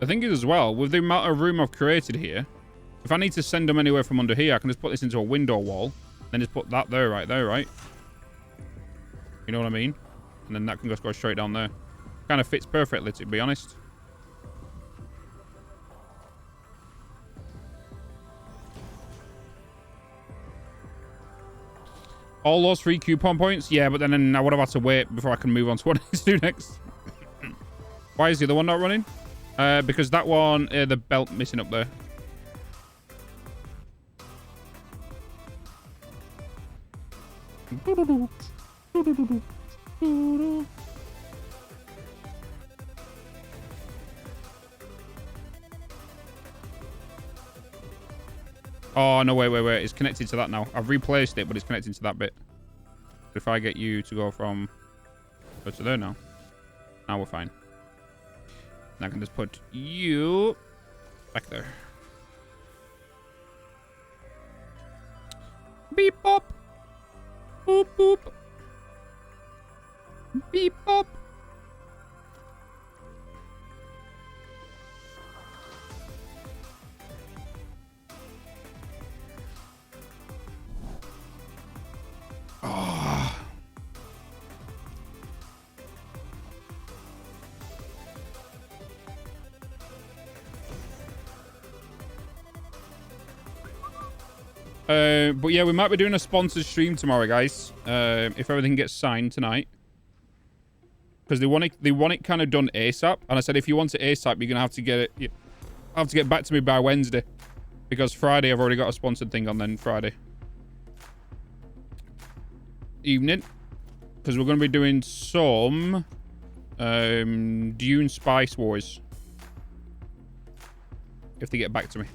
The thing is as well, with the amount of room I've created here, if I need to send them anywhere from under here, I can just put this into a window wall, then just put that there, right there, right? You know what I mean? And then that can just go straight down there. Kind of fits perfectly, to be honest. All those 3 coupon points? Yeah, but then I would have had to wait before I can move on to what I need to do next. Why is the other one not running? Because that one, the belt missing up there. Oh, no, wait. It's connected to that now. I've replaced it, but it's connected to that bit. If I get you to go from... Go to there now. Now we're fine. And I can just put you back there. Beep bop. Boop boop. Beep bop. Oh. But yeah, we might be doing a sponsored stream tomorrow, guys. If everything gets signed tonight, because they want it kind of done ASAP. And I said, if you want it ASAP, you're gonna have to get it. You have to get back to me by Wednesday, because Friday I've already got a sponsored thing on. Then Friday evening, because we're gonna be doing some Dune Spice Wars. If they get back to me.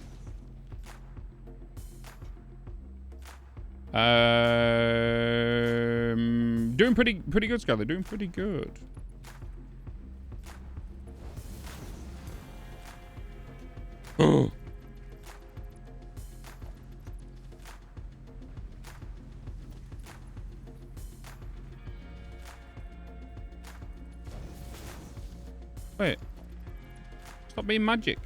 Doing pretty good, Skyler. Doing pretty good. Oh. Wait. Stop being magic.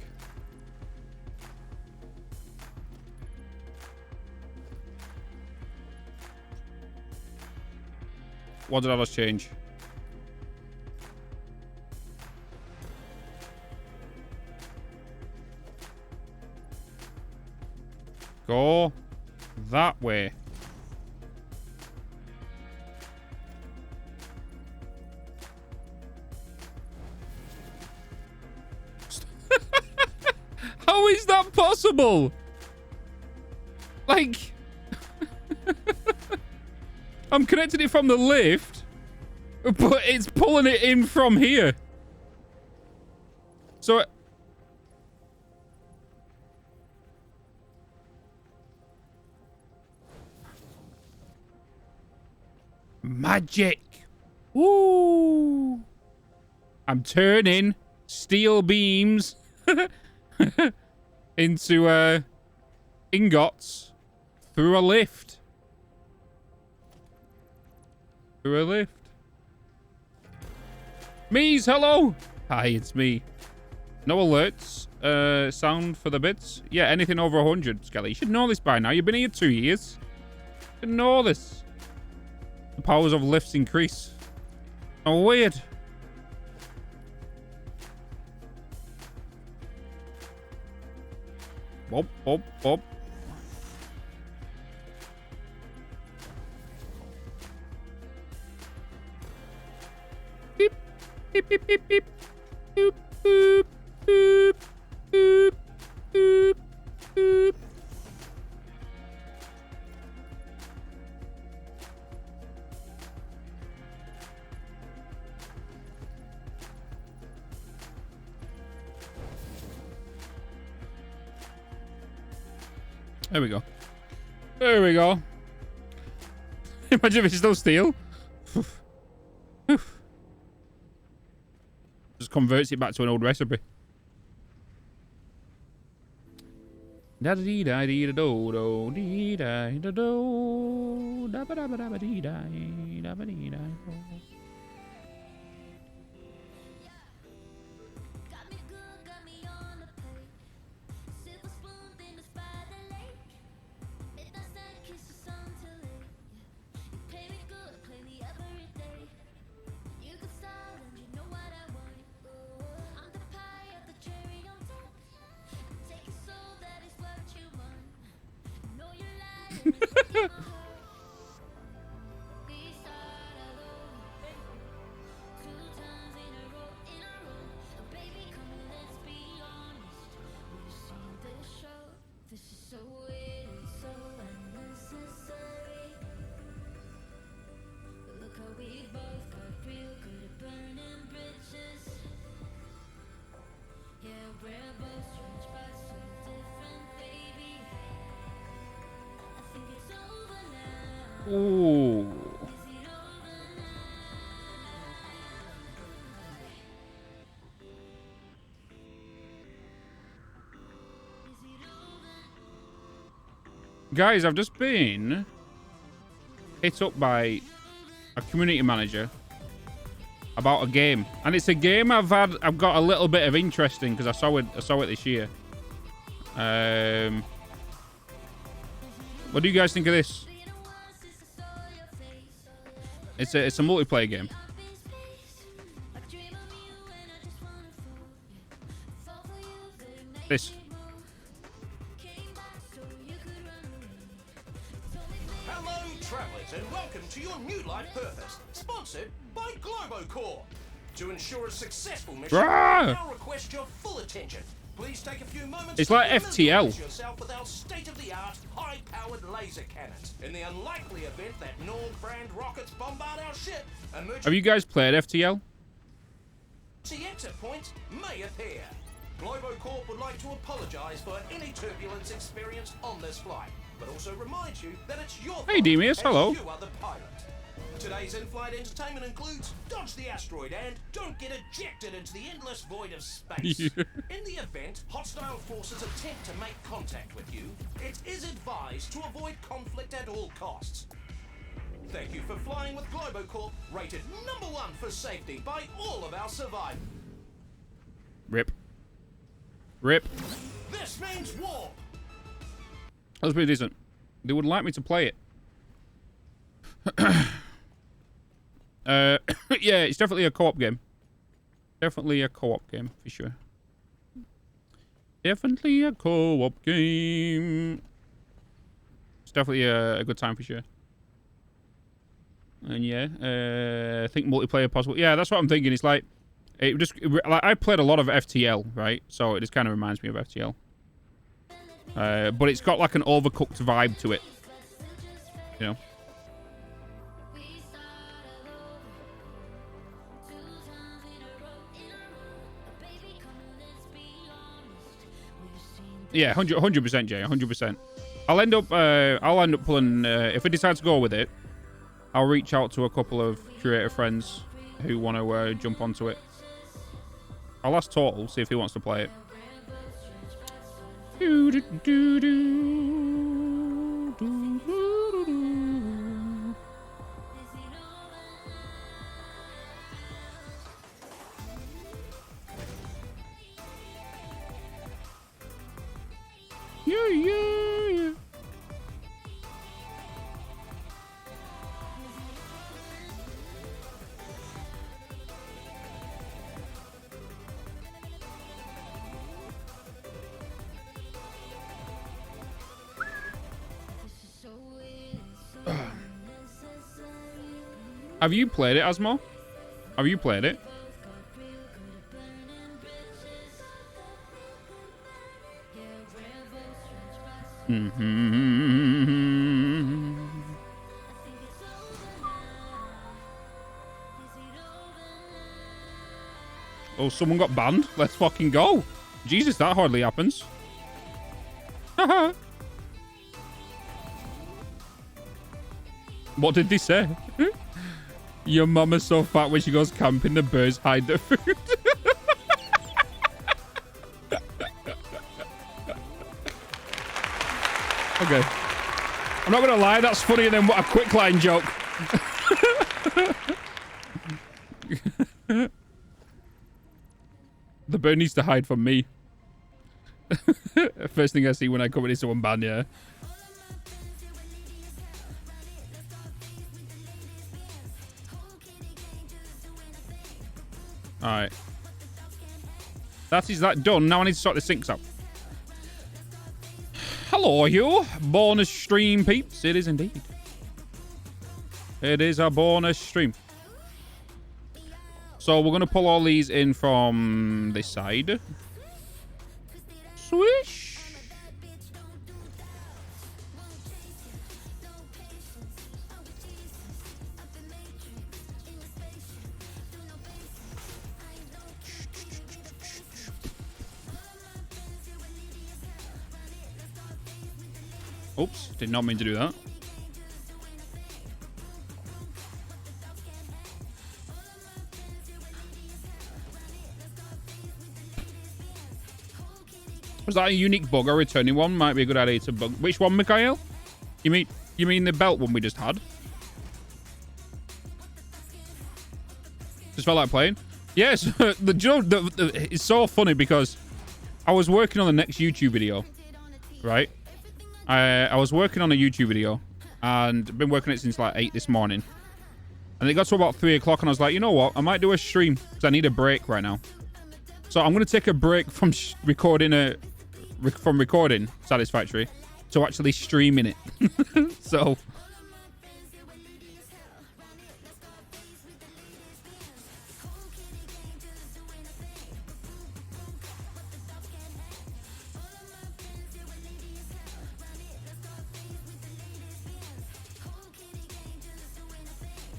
What did I just change? Go that way. How is that possible? Like... I'm connecting it from the lift, but it's pulling it in from here. So... Magic. Woo! I'm turning steel beams into ingots through a lift. Through a lift. Mees, hello. Hi, it's me. No alerts. Sound for the bits. Yeah, anything over 100, Skelly. You should know this by now. You've been here 2 years. You should know this. The powers of lifts increase. Oh, weird. Bob, bob, bob. Beep, beep, beep, beep, beep. Boop, boop, boop, boop, boop, boop. There we go. There we go. Imagine if it's no steel. Just converts it back to an old recipe. Da dee da dee da do do dee da da do da ba da ba da ba dee da da ba dee da. Ooh. Guys, I've just been hit up by a community manager about a game, and it's a game I've got a little bit of interest in because I saw it this year. What do you guys think of this? It's a multiplayer game. This. Hello, travellers, and welcome to your new life purpose, sponsored by Globocore. To ensure a successful mission, I now request your full attention. Please take a few moments. It's like to FTL. familiarise yourself with our state-of-the-art, high-powered laser cannons. In the unlikely event that Nord-brand rockets bombard our ship, Have you guys played FTL? emergency exit points may appear. Globocorp would like to apologise for any turbulence experienced on this flight, but also remind you that it's your fault. Hey, Demeus, hello. You are the pilot. Today's in-flight entertainment includes dodge the asteroid and don't get ejected into the endless void of space. In the event hostile forces attempt to make contact with you, it is advised to avoid conflict at all costs. Thank you for flying with Globocorp, rated #1 for safety by all of our survivors. Rip. Rip. This means war. That's pretty decent. They would like me to play it. Yeah, it's definitely a co-op game. Definitely a co-op game, for sure. Definitely a co-op game. It's definitely a good time, for sure. And yeah, I think multiplayer possible. Yeah, that's what I'm thinking. It's like, like I played a lot of FTL, right? So it just kind of reminds me of FTL. But it's got like an overcooked vibe to it. You know? Yeah, 100%, Jay, 100%. I'll end up pulling. If I decide to go with it, I'll reach out to a couple of creative friends who want to jump onto it. I'll ask Total, see if he wants to play it. Yeah. Have you played it, Asmo? Have you played it? Oh, someone got banned? Let's fucking go. Jesus, that hardly happens. Haha. What did they say? Your mama's so fat when she goes camping, the birds hide the food. Okay. I'm not gonna lie, that's funnier than what a quick line joke. The bird needs to hide from me. First thing I see when I come into someone ban, yeah. Alright. That is that done. Now I need to sort the syncs up. Hello, you. Bonus stream, peeps. It is indeed. It is a bonus stream. So we're going to pull all these in from this side. Swish. Oops, did not mean to do that. Was that a unique bug or returning one? Might be a good idea to bug. Which one, Mikhail? You mean the belt one we just had? Just felt like playing. Yes, the joke. It's so funny because I was working on the next YouTube video, right? I was working on a YouTube video and been working it since like 8 this morning. And it got to about 3 o'clock and I was like, you know what? I might do a stream because I need a break right now. So I'm going to take a break from recording Satisfactory to actually streaming it. So...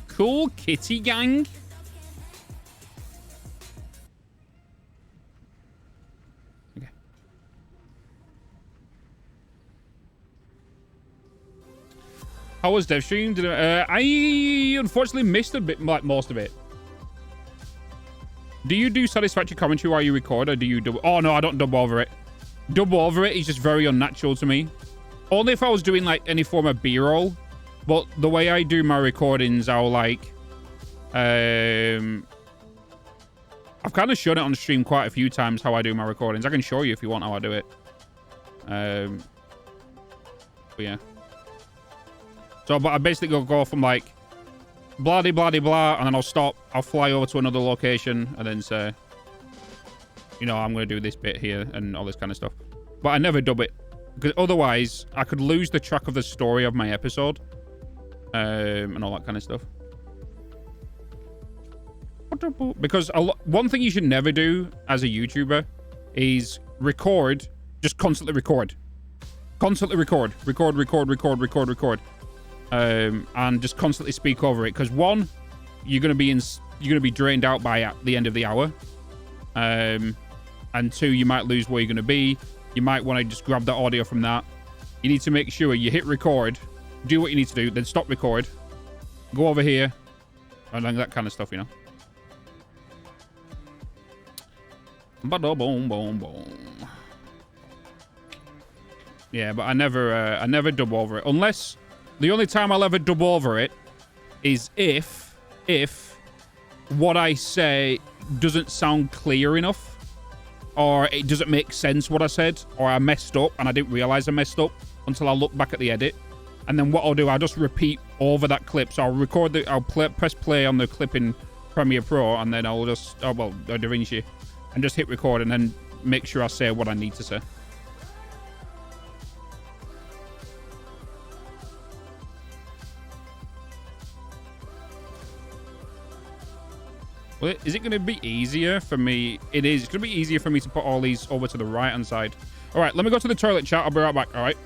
Cool kitty gang. Okay. How was dev stream? I unfortunately missed a bit, like most of it. Do you do Satisfactory commentary while you record, or do you dub? Oh no, I don't dub over it. Dub over it is just very unnatural to me. Only if I was doing like any form of B-roll. But the way I do my recordings, I'll like... I've kind of shown it on stream quite a few times how I do my recordings. I can show you if you want how I do it. But yeah. So, but I basically go from like... blah-de-blah-de-blah, and then I'll stop. I'll fly over to another location and then say... You know, I'm going to do this bit here and all this kind of stuff. But I never dub it. Because otherwise, I could lose the track of the story of my episode. And all that kind of stuff. Because one thing you should never do as a YouTuber is record, just constantly record. Constantly record. Record. And just constantly speak over it. Because one, you're gonna be drained out by at the end of the hour. And two, you might lose where you're gonna be. You might want to just grab the audio from that. You need to make sure you hit record, do what you need to do, then stop record, go over here, and then that kind of stuff, you know. Ba-da-boom, boom, boom. Yeah, but I never dub over it. Unless, the only time I'll ever dub over it is if what I say doesn't sound clear enough, or it doesn't make sense what I said, or I messed up and I didn't realize I messed up until I look back at the edit. And then what I'll do, I'll just repeat over that clip. So I'll press play on the clip in Premiere Pro, and then I'll just, DaVinci, and just hit record and then make sure I say what I need to say. Well, is it going to be easier for me? It is. It's going to be easier for me to put all these over to the right-hand side. All right, let me go to the toilet, chat. I'll be right back, all right?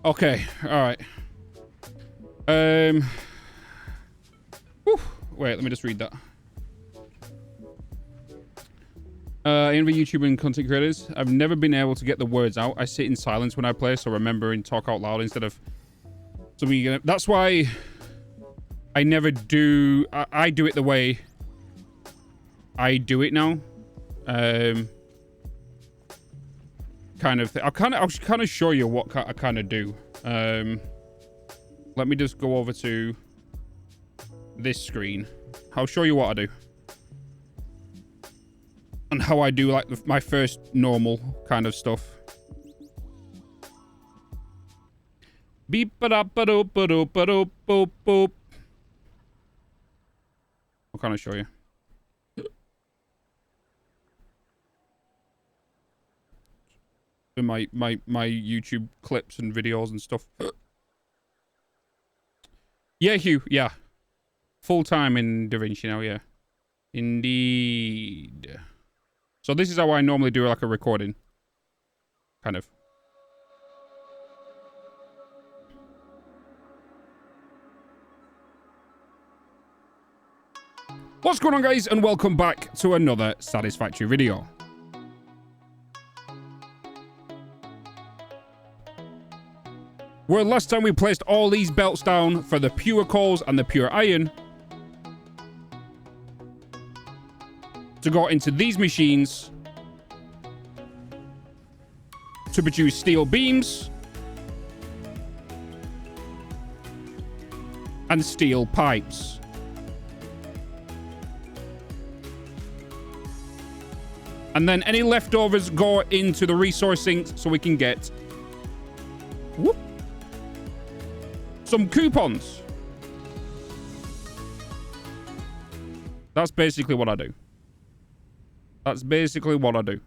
Okay, all right. Whew. Wait, let me just read that. Envy YouTube and content creators. I've never been able to get the words out. I sit in silence when I play, so remember and talk out loud instead of... That's why I never do. I do it the way I do it now. Kind of. I'll kind of show you what I kind of do. Let me just go over to this screen. I'll show you what I do. And how I do like my first normal kind of stuff. Beep ba da ba do ba do ba do boop boop. I'll kind of show you. In my YouTube clips and videos and stuff. Yeah, Hugh. Yeah. Full time in DaVinci now. Yeah. Indeed. So this is how I normally do like a recording. Kind of. What's going on, guys, and welcome back to another Satisfactory video. Where last time we placed all these belts down for the pure coals and the pure iron to go into these machines to produce steel beams and steel pipes. And then any leftovers go into the resource sinks so we can get some coupons. That's basically what I do. That's basically what I do.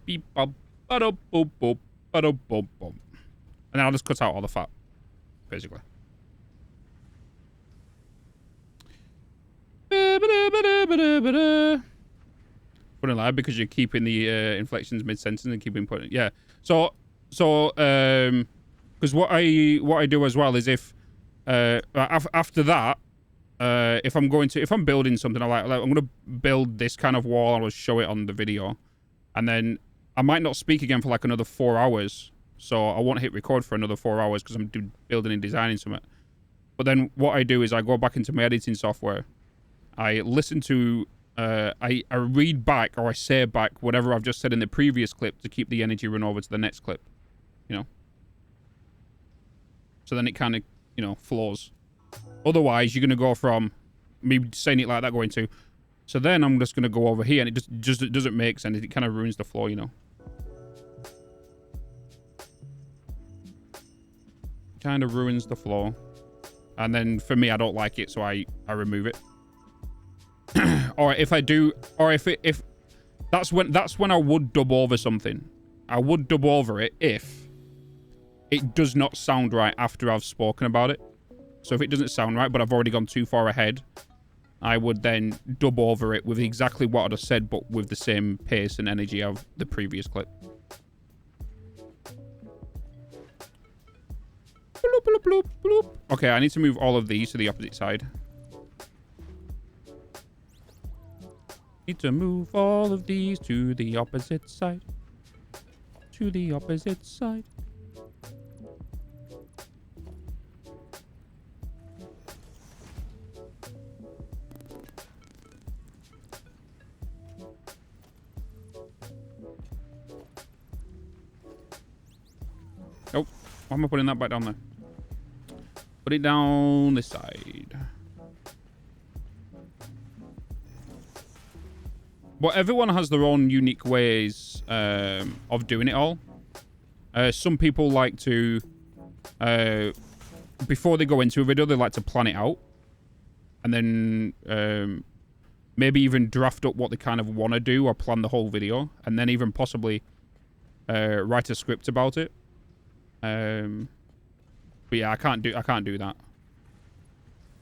Beep bop ba-da boop boop ba-da boop boop. And then I'll just cut out all the fat, basically. Funny lie, because you're keeping the inflections mid-sentence and keeping putting. Yeah. So because what I do as well is if after that, if I'm building something, I'm going to build this kind of wall. I'll show it on the video, and then I might not speak again for like another 4 hours. So I won't hit record for another 4 hours because I'm building and designing something. But then what I do is I go back into my editing software. I listen to, I read back or I say back whatever I've just said in the previous clip to keep the energy run over to the next clip, you know. So then it kind of, you know, flows. Otherwise, you're going to go from me saying it like that going to. So then I'm just going to go over here and it just doesn't make sense. It kind of ruins the flow, you know. Kind of ruins the flow. And then for me, I don't like it, so I remove it. Or if I do, or if that's when I would dub over something. I would dub over it if it does not sound right after I've spoken about it. So if it doesn't sound right, but I've already gone too far ahead, I would then dub over it with exactly what I'd have said, but with the same pace and energy of the previous clip. Bloop, bloop, bloop, bloop. Okay, I need to move all of these to the opposite side. Need to move all of these to the opposite side. To the opposite side. Oh, why am I putting that back down there? Put it down this side. But everyone has their own unique ways of doing it all. Some people like to, before they go into a video, they like to plan it out. And then maybe even draft up what they kind of want to do or plan the whole video. And then even possibly write a script about it. But yeah, I can't do that.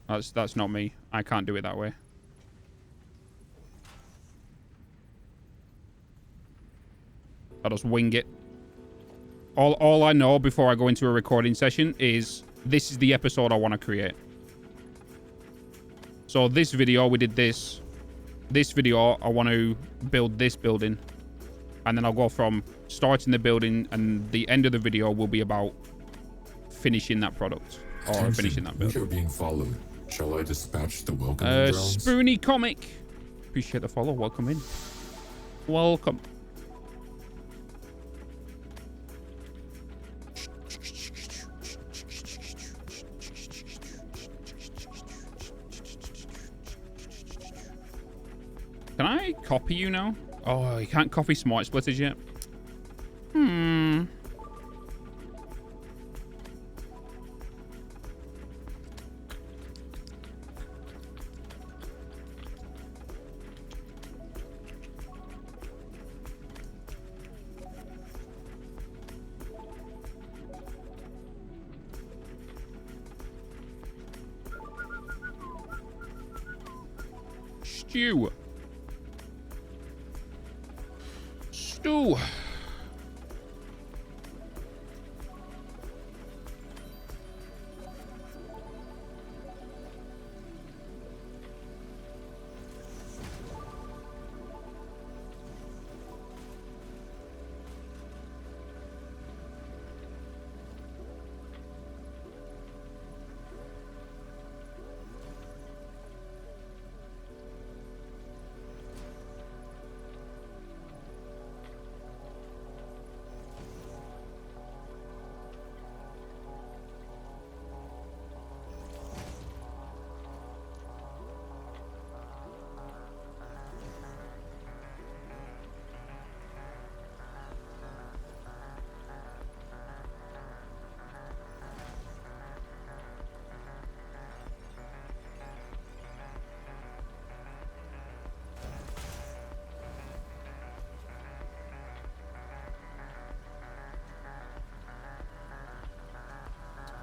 That's not me. I can't do it that way. I just wing it. All I know before I go into a recording session is this is the episode I want to create. So this video, we did this. This video, I want to build this building. And then I'll go from starting the building and the end of the video will be about finishing that product. Or finishing that build. We are being followed. Shall I dispatch the welcoming drones? Spoony Comic. Appreciate the follow. Welcome in. Welcome. Can I copy you now? Oh, you can't copy smart splitters yet. Stew. Stew.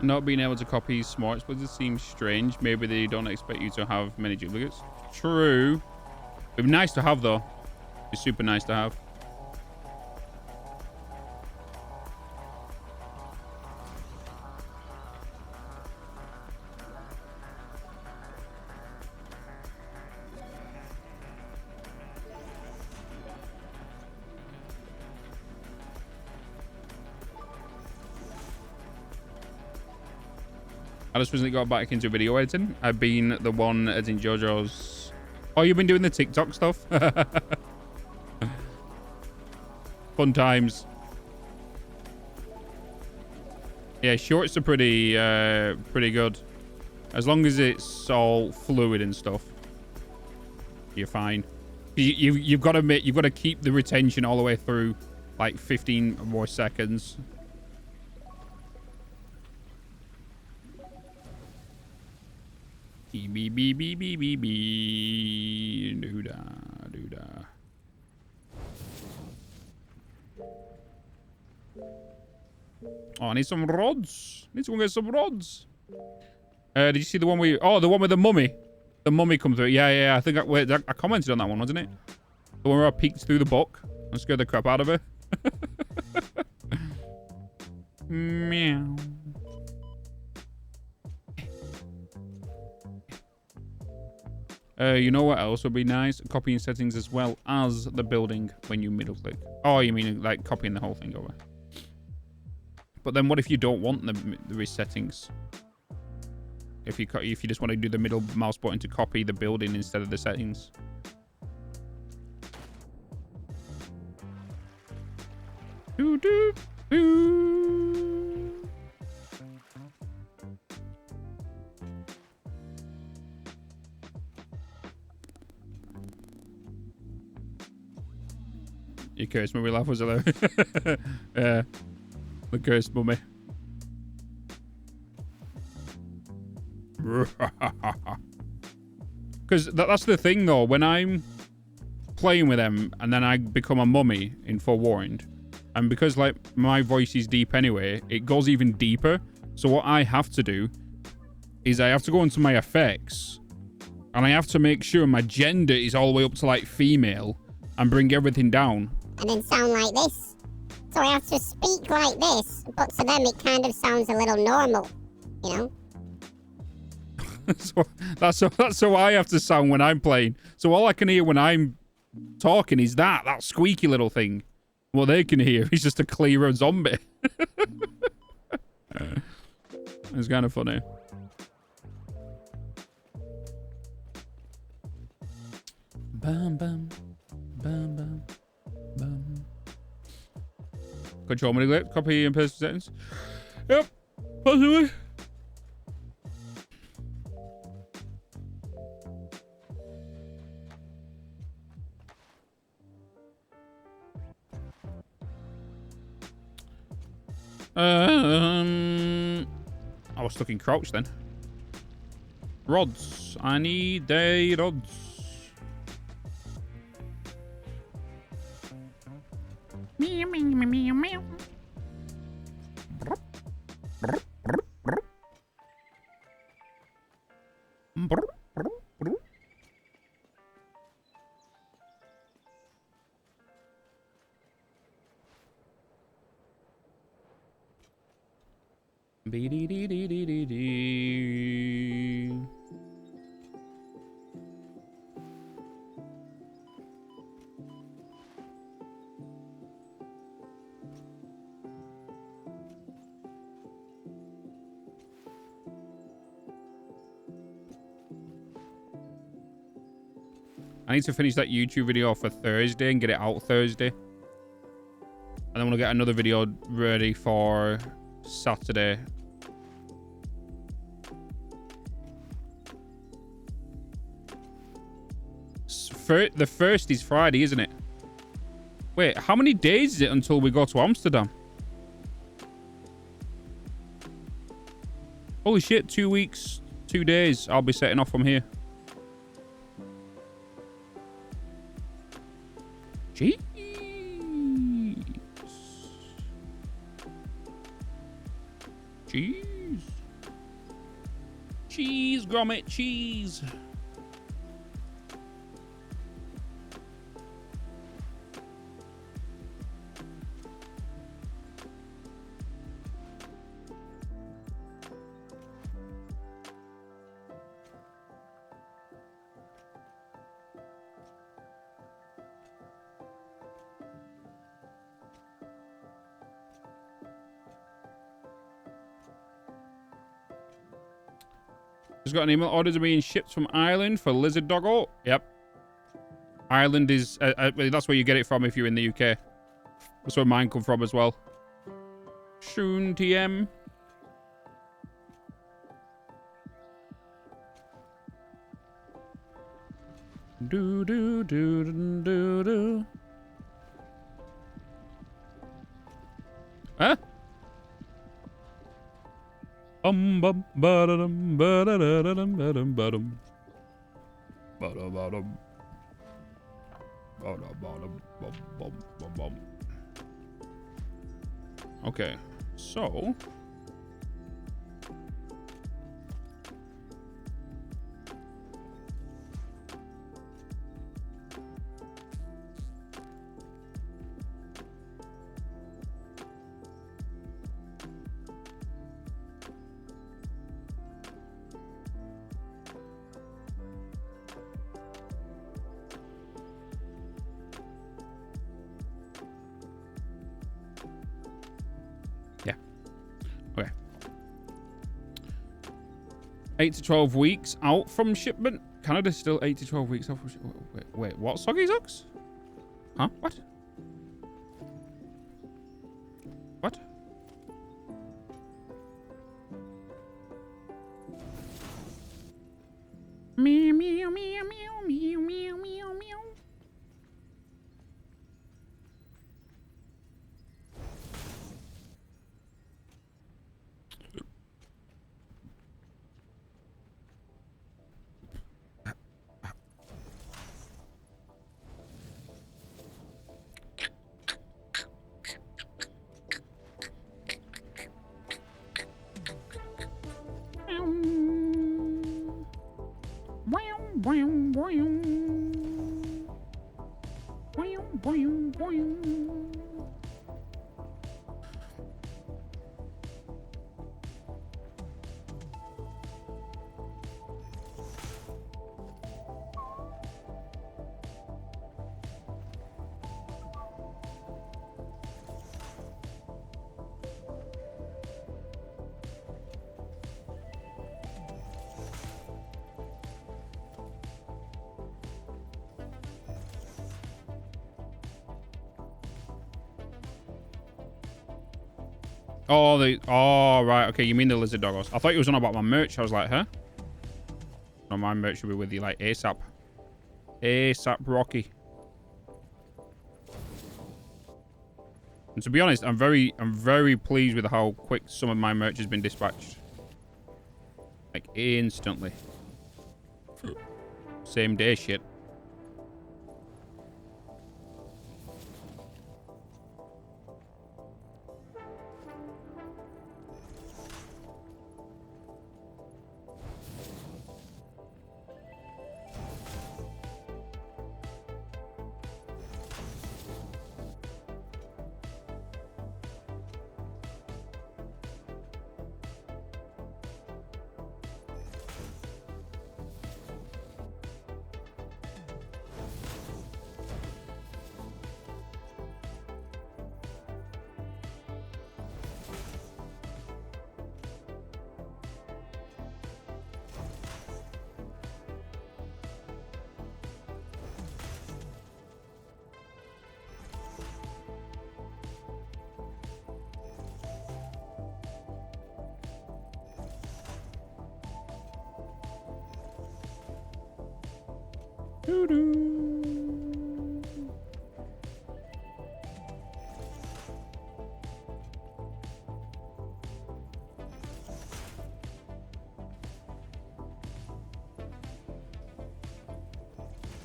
Not being able to copy smart splitters seems strange. Maybe they don't expect you to have many duplicates. True. It'd be nice to have, though. It'd be super nice to have. I just recently got back into video editing. I've been the one editing JoJo's... Oh, you've been doing the TikTok stuff? Fun times. Yeah, shorts are pretty good. As long as it's all fluid and stuff, you're fine. You've got to keep the retention all the way through, like 15 more seconds. Beep, beep, beep, beep, beep, beep. Doo-da, doo-da. Oh, I need some rods. Need to go get some rods. Did you see the one we... Oh, the one with the mummy. The mummy come through. Yeah. I think I commented on that one, wasn't it? The one where I peeked through the book and scared the crap out of her. Meow. You know what else would be nice? Copying settings as well as the building when you middle click. Oh, you mean like copying the whole thing over? But then what if you don't want the settings? If you just want to do the middle mouse button to copy the building instead of the settings. Doo doo doo. Your cursed mummy laugh was hello. Yeah, the cursed mummy. Because that's the thing though, when I'm playing with them and then I become a mummy in Forewarned, and because like my voice is deep anyway, it goes even deeper. So what I have to do is I have to go into my effects and I have to make sure my gender is all the way up to like female and bring everything down. And then sound like this. So I have to speak like this, but to them it kind of sounds a little normal, you know? So that's how I have to sound when I'm playing. So all I can hear when I'm talking is that squeaky little thing. What they can hear is just a clearer zombie. It's kind of funny. Bam, bam, bam, bam, bam. Control manipulate, copy and paste settings. Yep, possibly. I was stuck in crouch then. Rods. I need the rods. Meow, meow, meow, meow, meow. Be-dee-dee-dee-dee-dee. I need to finish that YouTube video for Thursday and get it out Thursday. And then we'll get another video ready for Saturday. The first is Friday, isn't it? Wait, how many days is it until we go to Amsterdam? Holy shit, 2 weeks, 2 days. I'll be setting off from here. Jeez. Cheese. Cheese, grommet, cheese. Just got an email. Orders are being shipped from Ireland for Lizard Doggo. Yep. Ireland is... that's where you get it from if you're in the UK. That's where mine come from as well. Soon, TM. Do, do, do, do, do, do. Huh? Bum ba-da-dum ba-da-da-dum ba-dum ba-dum. Ba-da-ba-dum. Ba-da-ba-dum bum bum bum bum. Okay, so yeah. Okay. 8 to 12 weeks out from shipment. Canada's still 8 to 12 weeks out from shipment. Wait, what? Soggy socks? Huh? What? What? Meow, meow, meow, meow, meow, meow, meow, meow. Oh, oh, right. Okay, you mean the lizard doggos. I thought you was on about my merch. I was like, huh? No, my merch should be with you like ASAP. ASAP Rocky. And to be honest, I'm very pleased with how quick some of my merch has been dispatched. Like instantly. Same day shit.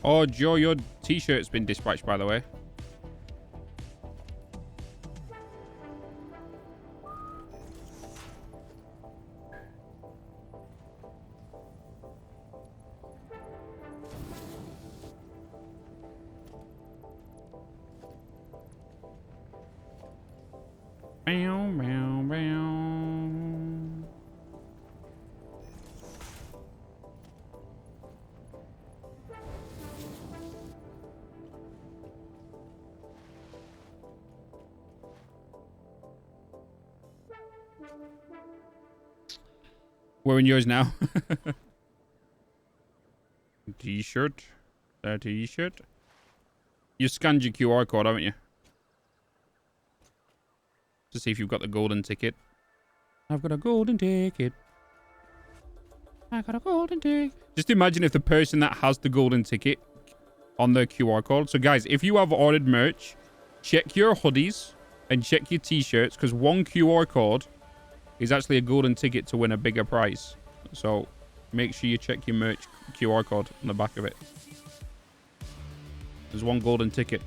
Oh, Joe, your t-shirt's been dispatched, by the way. Bow, bow, bow. Wearing yours now. T-shirt. T-shirt. You scanned your QR code, haven't you? To see if you've got the golden ticket. I've got a golden ticket. I got a golden ticket. Just imagine if the person that has the golden ticket on their QR code. So guys, if you have ordered merch, check your hoodies and check your t-shirts, because one QR code is actually a golden ticket to win a bigger prize. So make sure you check your merch QR code on the back of it. There's one golden ticket.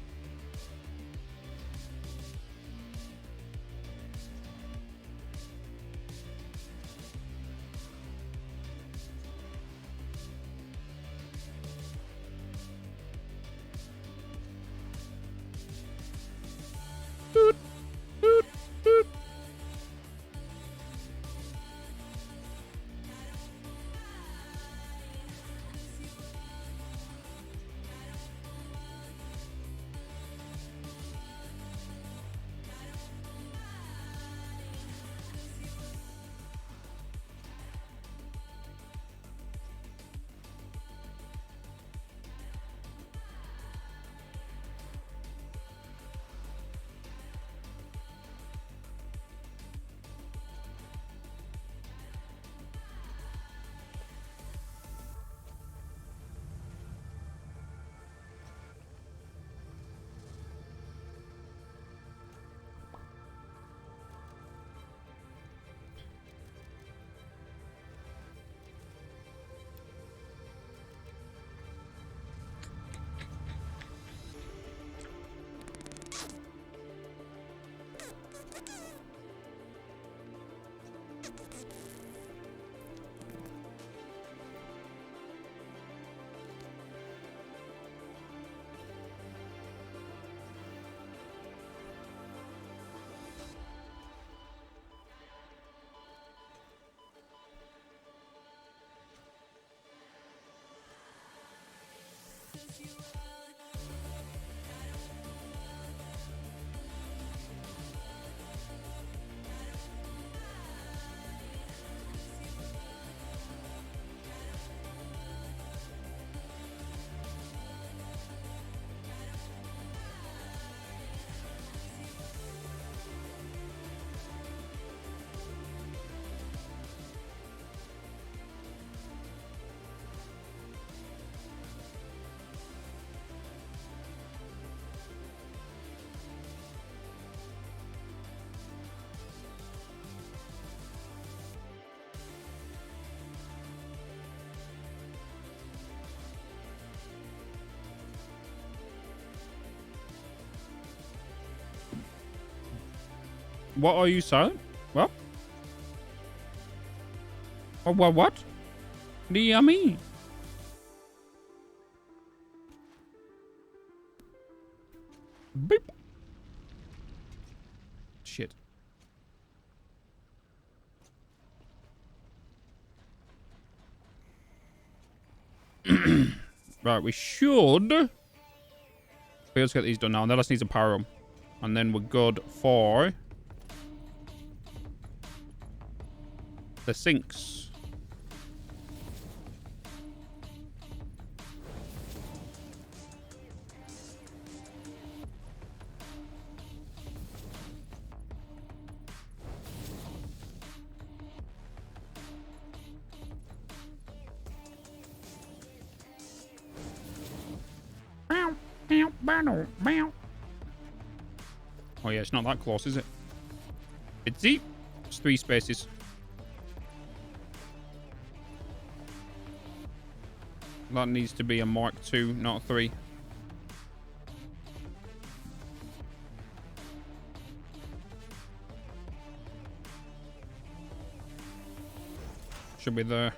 What are you silent? What? What? Do you mean? Beep. Shit. Right, we should be able to get these done now, and then I just need to power them. And then we're good for the sinks. Oh yeah, it's not that close, is it? It's deep. It's 3 spaces. That needs to be a Mark II, not a 3. Should be there.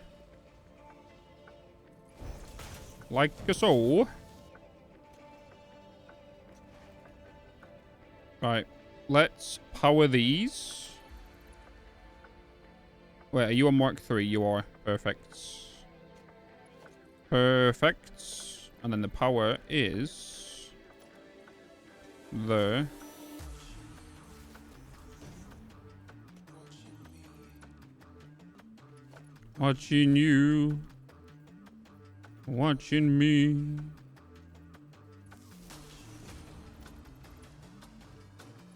Like so. Right, let's power these. Wait, are you on Mark III? You are. Perfect. Perfect. And then the power is there. Watching you. Watching me.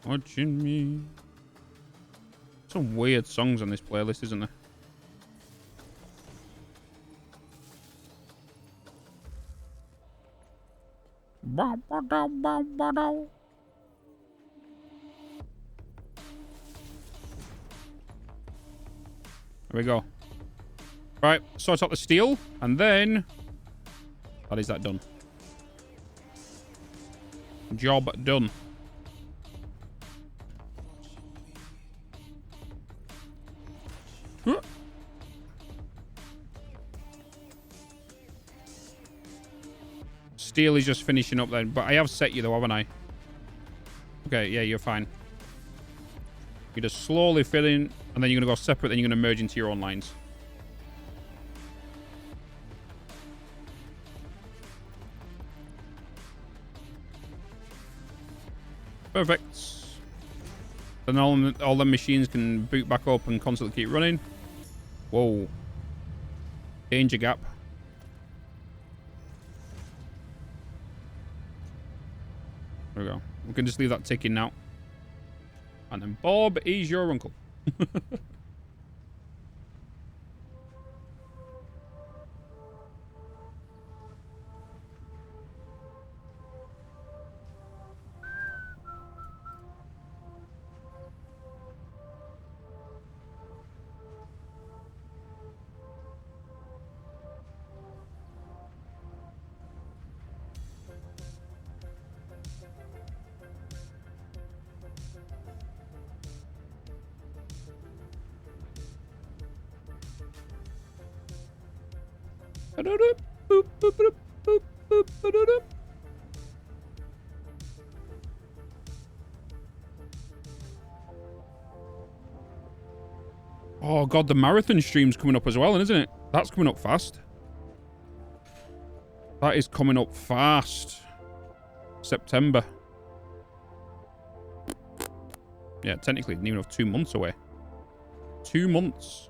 Watching me. Some weird songs on this playlist, isn't there? There we go. Right, sort out the steel, and then that is that done. Job done. Steel is just finishing up then, but I have set you though, haven't I? Okay, yeah, you're fine. You just slowly fill in, and then you're gonna go separate, then you're gonna merge into your own lines. Perfect. Then all the machines can boot back up and constantly keep running. Whoa. Danger gap. There we go. We can just leave that ticking now. And then Bob is your uncle. Oh god, the marathon stream's coming up as well, isn't it? That's coming up fast. That is coming up fast. September. Yeah, technically, near enough 2 months away. 2 months.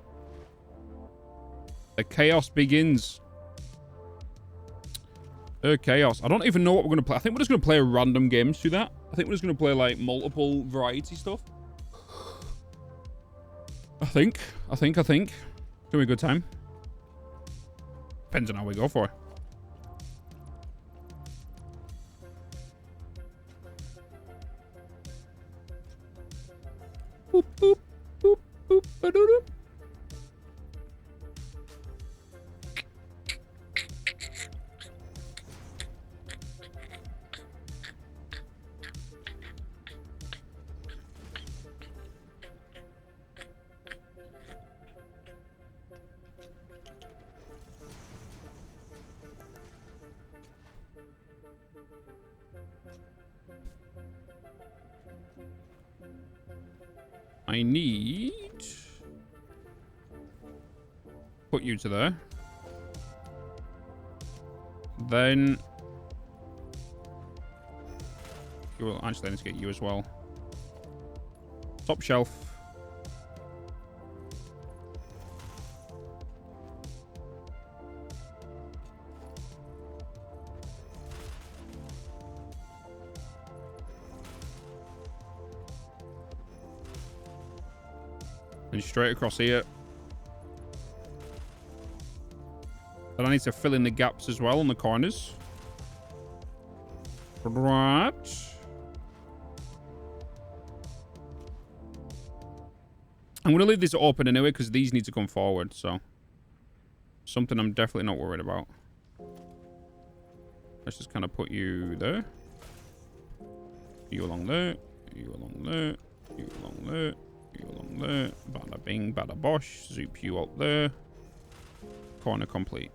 The chaos begins. Chaos. I don't even know what we're going to play. I think we're just going to play random games through that. I think we're just going to play, like, multiple variety stuff. I think. It's going to be a good time. Depends on how we go for it. Boop, boop, boop, boop, ba-doo-doo. I need... Put you to there. Then... Well, actually, I need to get you as well. Top shelf. And straight across here. But I need to fill in the gaps as well on the corners. Right. I'm going to leave this open anyway because these need to come forward. So, something I'm definitely not worried about. Let's just kind of put you there. You along there. You along there. You along there. You along there. Bada bing, bada bosh. Zoop you up there. Corner complete.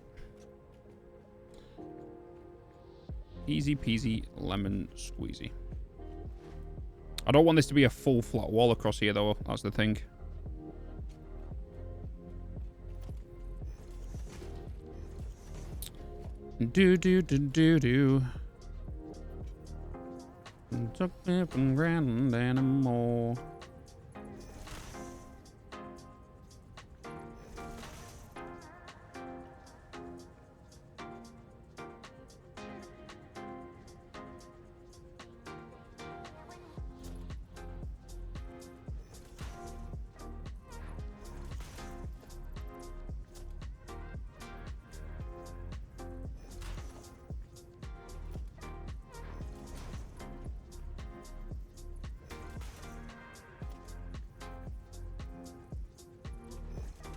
Easy peasy lemon squeezy. I don't want this to be a full flat wall across here though. That's the thing. Do do do do do. Took me from grand animal.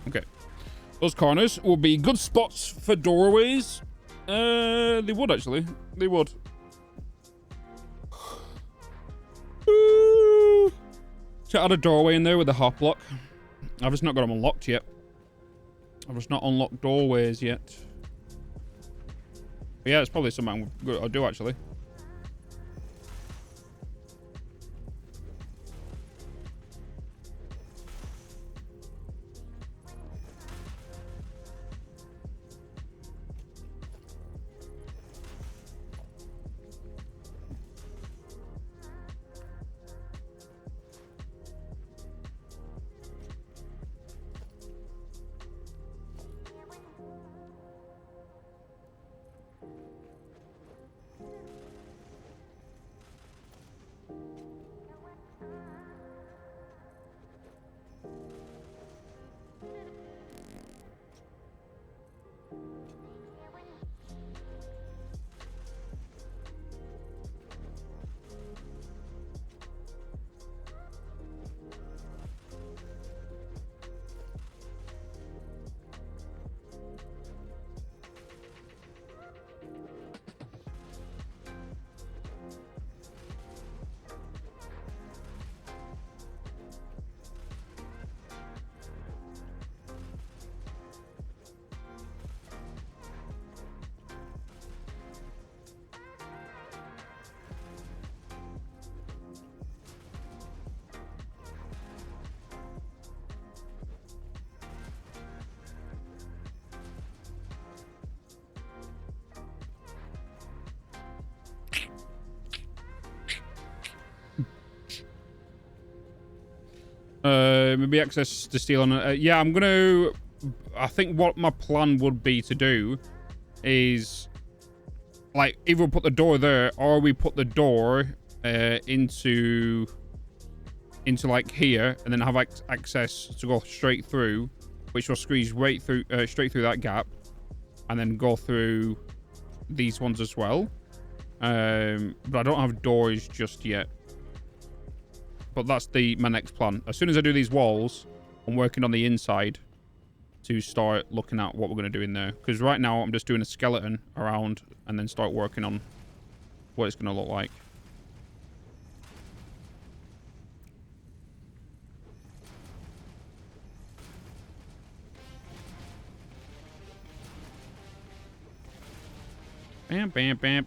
Okay. Those corners will be good spots for doorways. They would actually. They would. Should add a doorway in there with a hop lock. I've just not got them unlocked yet. I've just not unlocked doorways yet. But yeah, it's probably something I'll do actually. Maybe access to steel on yeah, I'm gonna... I think what my plan would be to do is... Like, either we'll put the door there, or we put the door into like here, and then have access to go straight through, which will squeeze right through, straight through that gap, and then go through these ones as well. But I don't have doors just yet. But that's my next plan. As soon as I do these walls, I'm working on the inside to start looking at what we're going to do in there. Because right now, I'm just doing a skeleton around and then start working on what it's going to look like. Bam, bam, bam.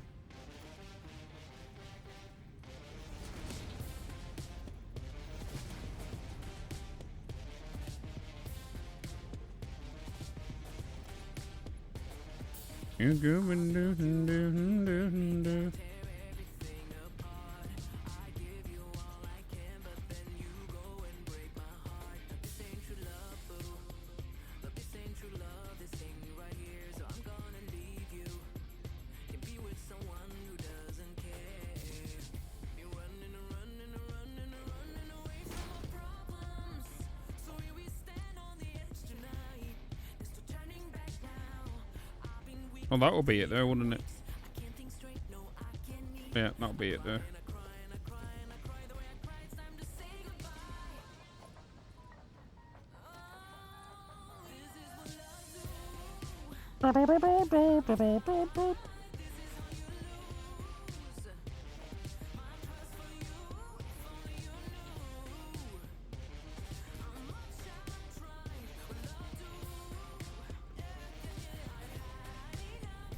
You going Well, that'll be it there, wouldn't it? Yeah, that'll be it there.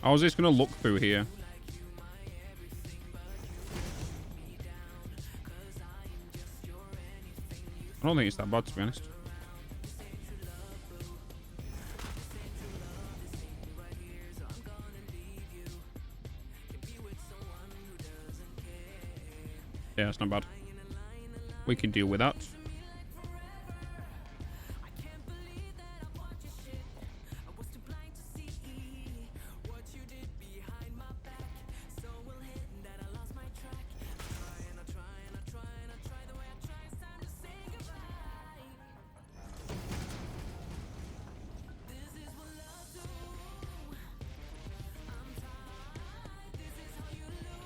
I was just going to look through here. I don't think it's that bad, to be honest. Yeah, it's not bad. We can deal with that.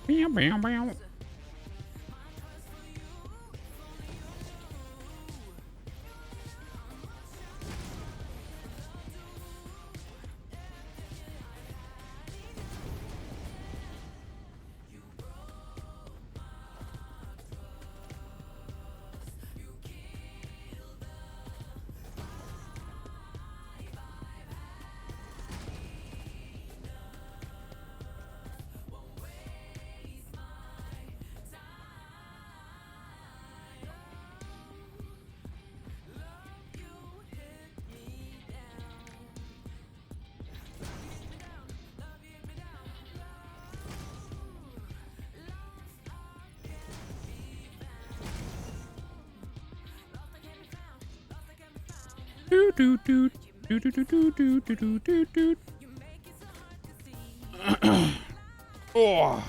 Bam, bam, bam. Do do do do do do do do do do do. Oh.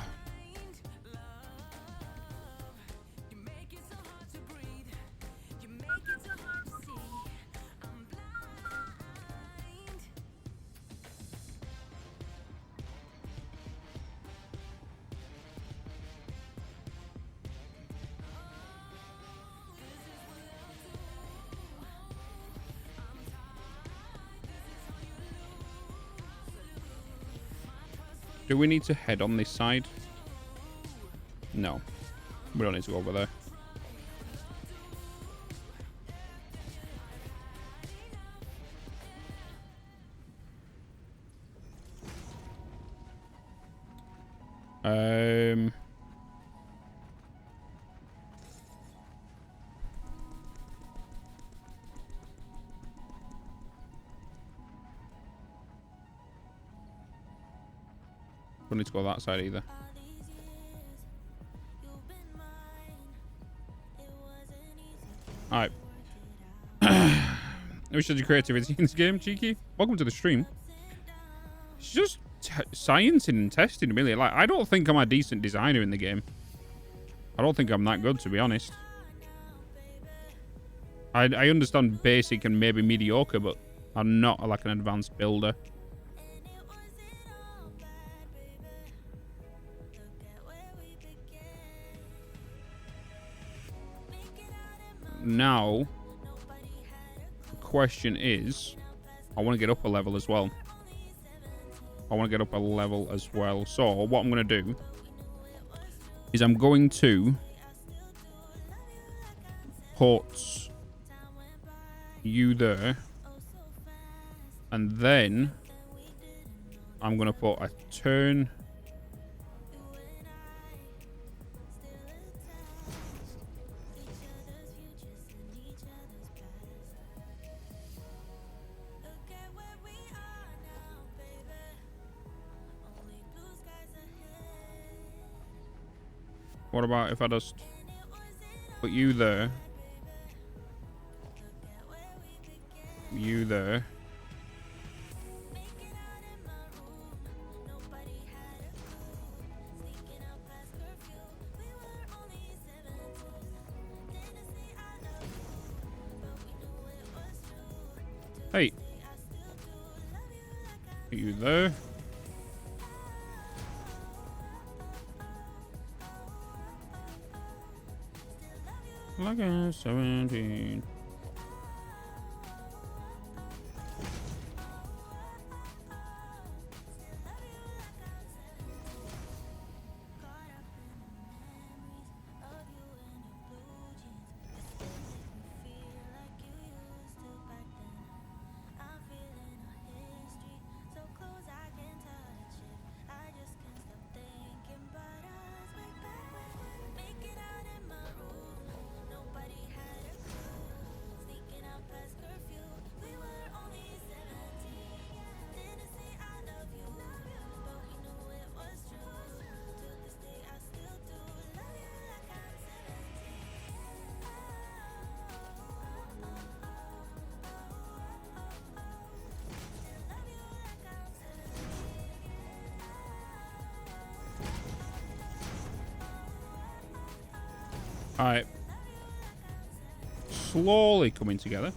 Do we need to head on this side? No. We don't need to go over there. Don't need to go that side either. Alright. We should do creativity in this game, Cheeky. Welcome to the stream. It's just sciencing and testing, really. Like, I don't think I'm a decent designer in the game. I don't think I'm that good, to be honest. I understand basic and maybe mediocre, but I'm not like an advanced builder. Now, the question is, I want to get up a level as well. So what I'm going to do is I'm going to put you there. And then I'm going to put a turn. What about if I just put you there? You there. Hey. Put you there. Like a 17. Alright. Slowly coming together.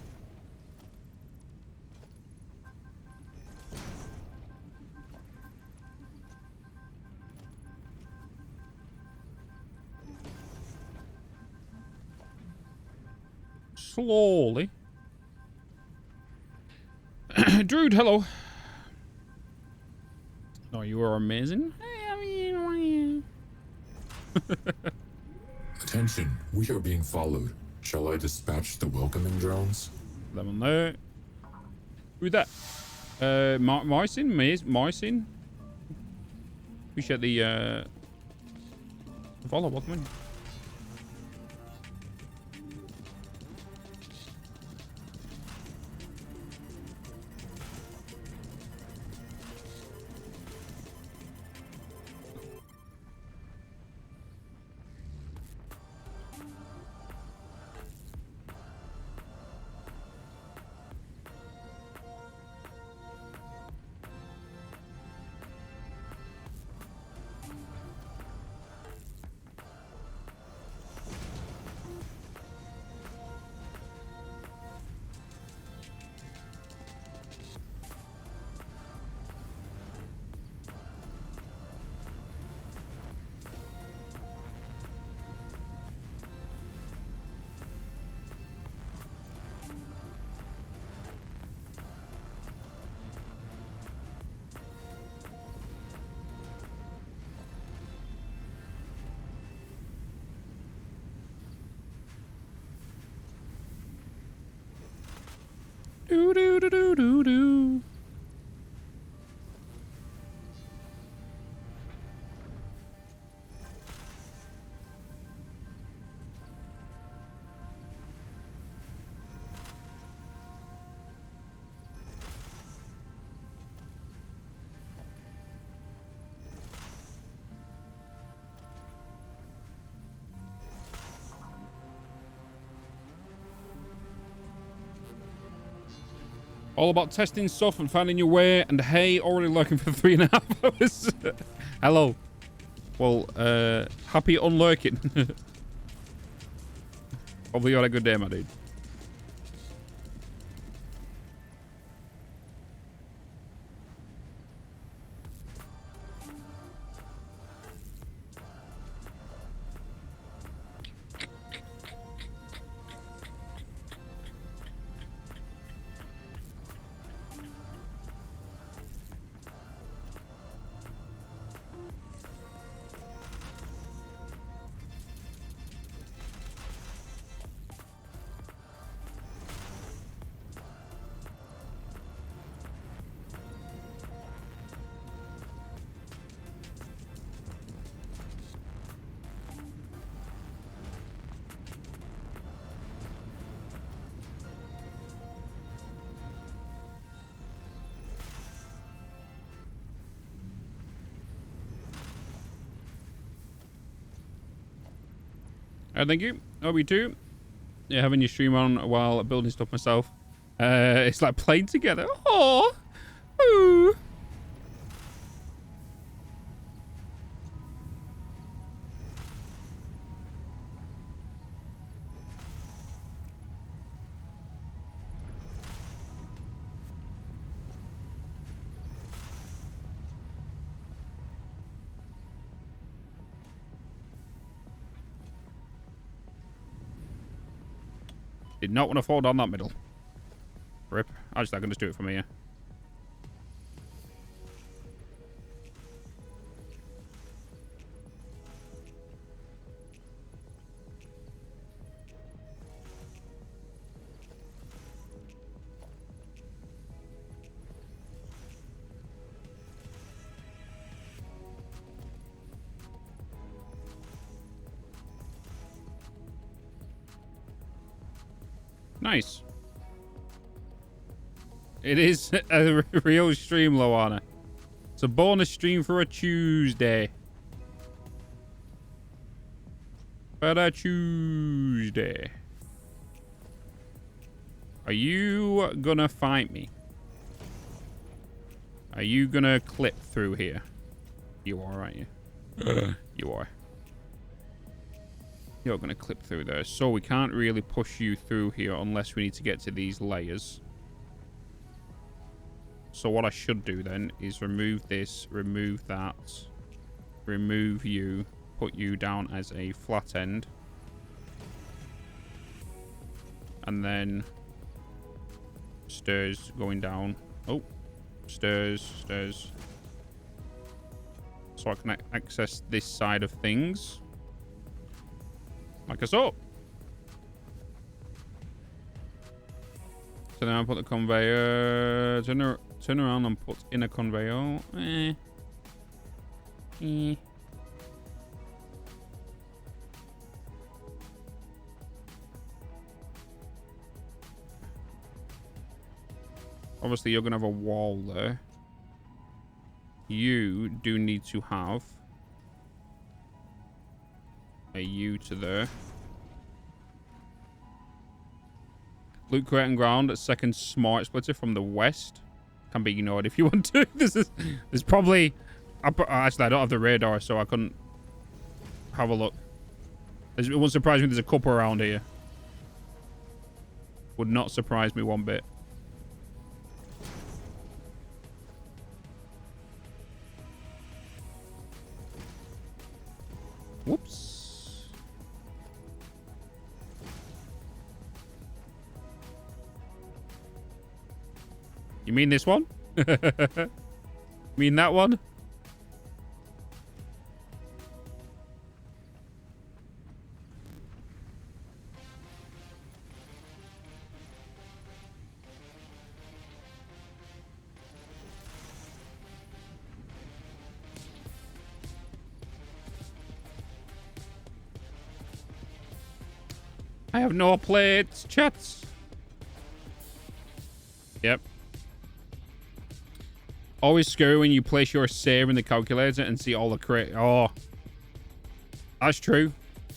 Slowly. Druid, hello. Oh, you are amazing. Attention, we are being followed. Shall I dispatch the welcoming drones? Them on there. Who's that? Marcin? Appreciate the follow. Welcome. Do do do do do do. All about testing stuff and finding your way. And hey, already lurking for 3.5 hours. Hello. Well, happy unlurking. Hopefully you had a good day, my dude. Thank you. OB2. Yeah, having your stream on while building stuff myself. It's like playing together. Oh. Ooh. Did not want to fall down that middle. Rip. Actually, I can just do it from here. Nice. It is a real stream, Loana. It's a bonus stream for a Tuesday. For a Tuesday. Are you gonna fight me? Are you gonna clip through here? You are, aren't you? You are. You're going to clip through there. So we can't really push you through here unless we need to get to these layers. So what I should do then is remove this, remove that, remove you, put you down as a flat end. And then stairs going down. Oh, stairs, stairs. So I can access this side of things. Like so. So now I put the conveyor. Turn around and put in a conveyor. Obviously, you're gonna have a wall there. You do need to have a U to there. Loot crate and ground. Second smart splitter from the west. Can be ignored if you want to. There's probably... Actually, I don't have the radar, so I couldn't have a look. It wouldn't surprise me there's a couple around here. Would not surprise me one bit. Whoops. You mean this one? Mean that one? I have no plates, chats. Yep. Always scary when you place your save in the calculator and see all the crate. Oh, that's true.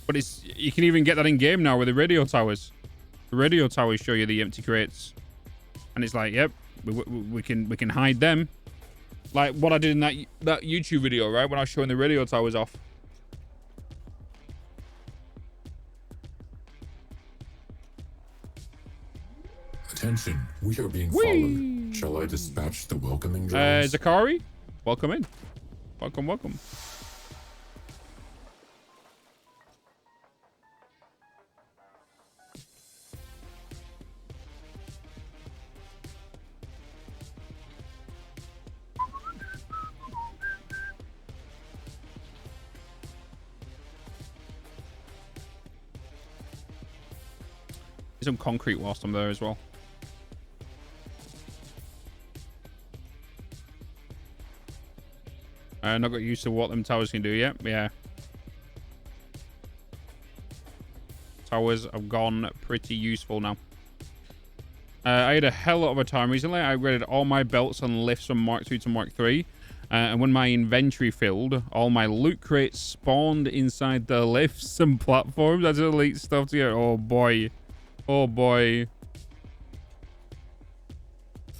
But it's you can even get that in game now with the radio towers. The radio towers show you the empty crates, and it's like, yep, we can hide them. Like what I did in that YouTube video, right? When I was showing the radio towers off. Attention, we are being followed. Shall I dispatch the welcoming drones? Zakari, welcome in. Welcome, welcome. Some concrete whilst I'm there as well. Not got used to what them towers can do yet. Yeah. Towers have gone pretty useful now. I had a hell of a time recently. I upgraded all my belts and lifts from Mark 2 to Mark 3. And when my inventory filled, all my loot crates spawned inside the lifts and platforms. I had to delete stuff to get. Oh boy. Oh boy.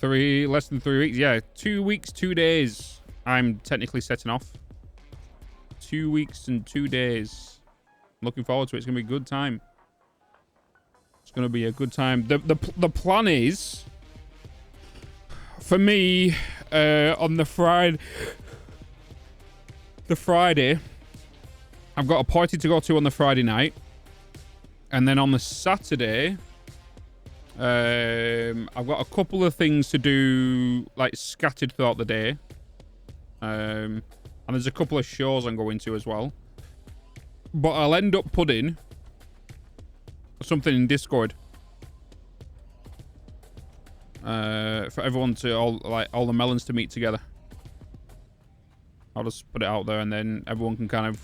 Less than 3 weeks. Yeah, 2 weeks, 2 days. I'm technically setting off. 2 weeks and 2 days. I'm looking forward to it. It's gonna be a good time. It's gonna be a good time. The plan is for me on the Friday. I've got a party to go to on the Friday night, and then on the Saturday. I've got a couple of things to do, like scattered throughout the day. And there's a couple of shows I'm going to as well. But I'll end up putting something in Discord. For everyone to all the melons to meet together. I'll just put it out there and then everyone can kind of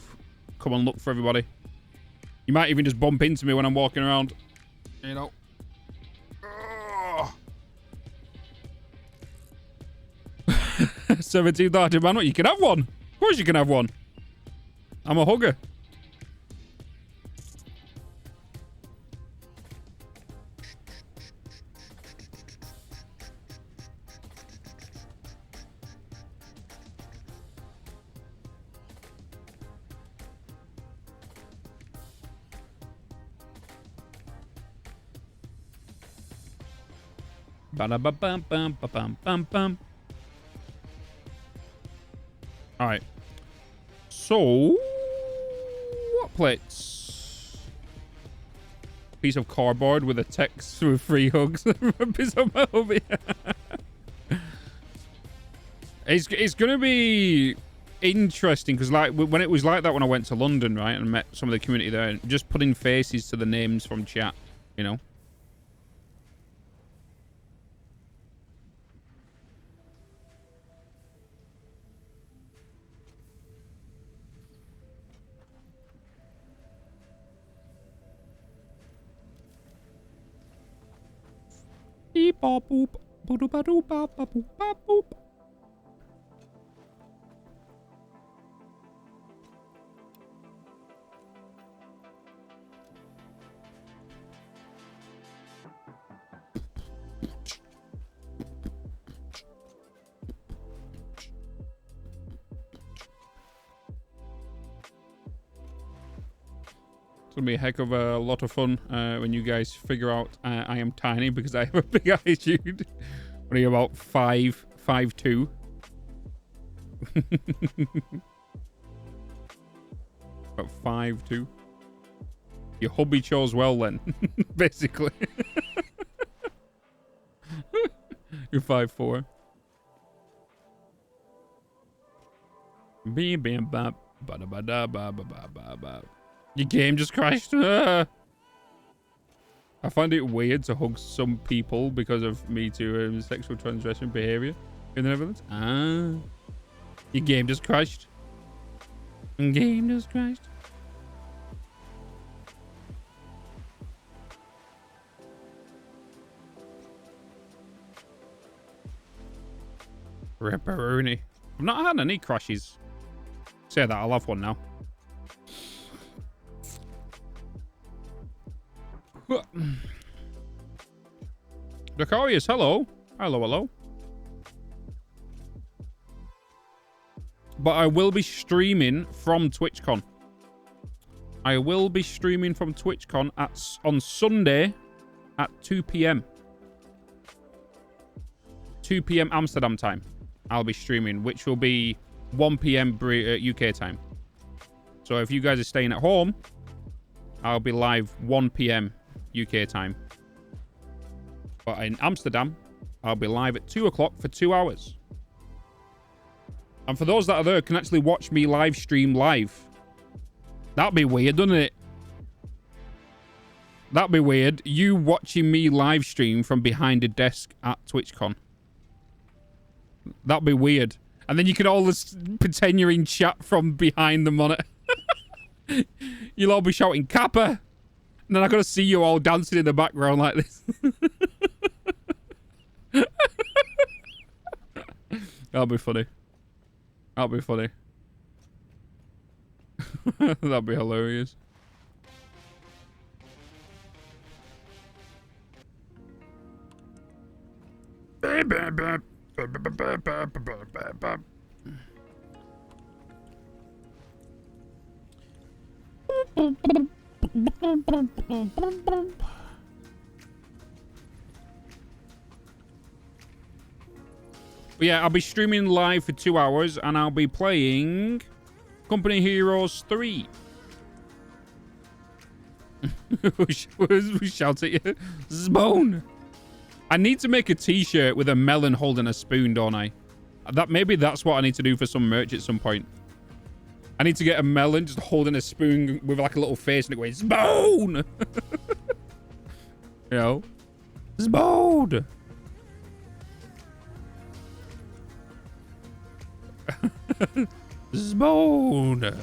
come and look for everybody. You might even just bump into me when I'm walking around. You know. 17,000 man. You can have one. Of course you can have one. I'm a hugger. Ba-da-ba-bum-bum-ba-bum-bum-bum. Alright. So, what plates? Piece of cardboard with a text with 3 hugs. Piece of metal. It's going to be interesting because like when it was like that when I went to London, right, and met some of the community there, and just putting faces to the names from chat, you know. Beep bop boop. Boop ba doop bop ba boop ba boop. It's gonna be a heck of a lot of fun when you guys figure out I am tiny because I have a big attitude. Only about 5'2". About 5'2". Your hubby chose well then, basically. You're 5'4". Bam bam bam ba da ba da ba ba ba ba ba. Your game just crashed. I find it weird to hug some people because of Me Too sexual transgression behavior in the Netherlands. Ah, your game just crashed. Game just crashed. Ripperoonie. I've not had any crashes. Say that, I'll have one now. Dracarius, hello. Hello, hello. But I will be streaming from TwitchCon. I will be streaming from TwitchCon on Sunday at 2 p.m. 2 p.m. Amsterdam time. I'll be streaming, which will be 1 p.m. UK time. So if you guys are staying at home, I'll be live 1 p.m. UK time. But in Amsterdam, I'll be live at 2 o'clock for 2 hours. And for those that are there, can actually watch me live stream live. That'd be weird, doesn't it? That'd be weird. You watching me live stream from behind a desk at TwitchCon. That'd be weird. And then you can all just pretend you're in chat from behind the monitor. You'll all be shouting Kappa. And then I gotta see you all dancing in the background like this. That'll be funny. That'll be funny. That'd be hilarious. But yeah, I'll be streaming live for 2 hours and I'll be playing Company Heroes 3. We shout at you. Zbone! I need to make a t-shirt with a melon holding a spoon, don't I? Maybe that's what I need to do for some merch at some point. I need to get a melon just holding a spoon with like a little face and it goes, Zbone! You know? Zbone! Zbone!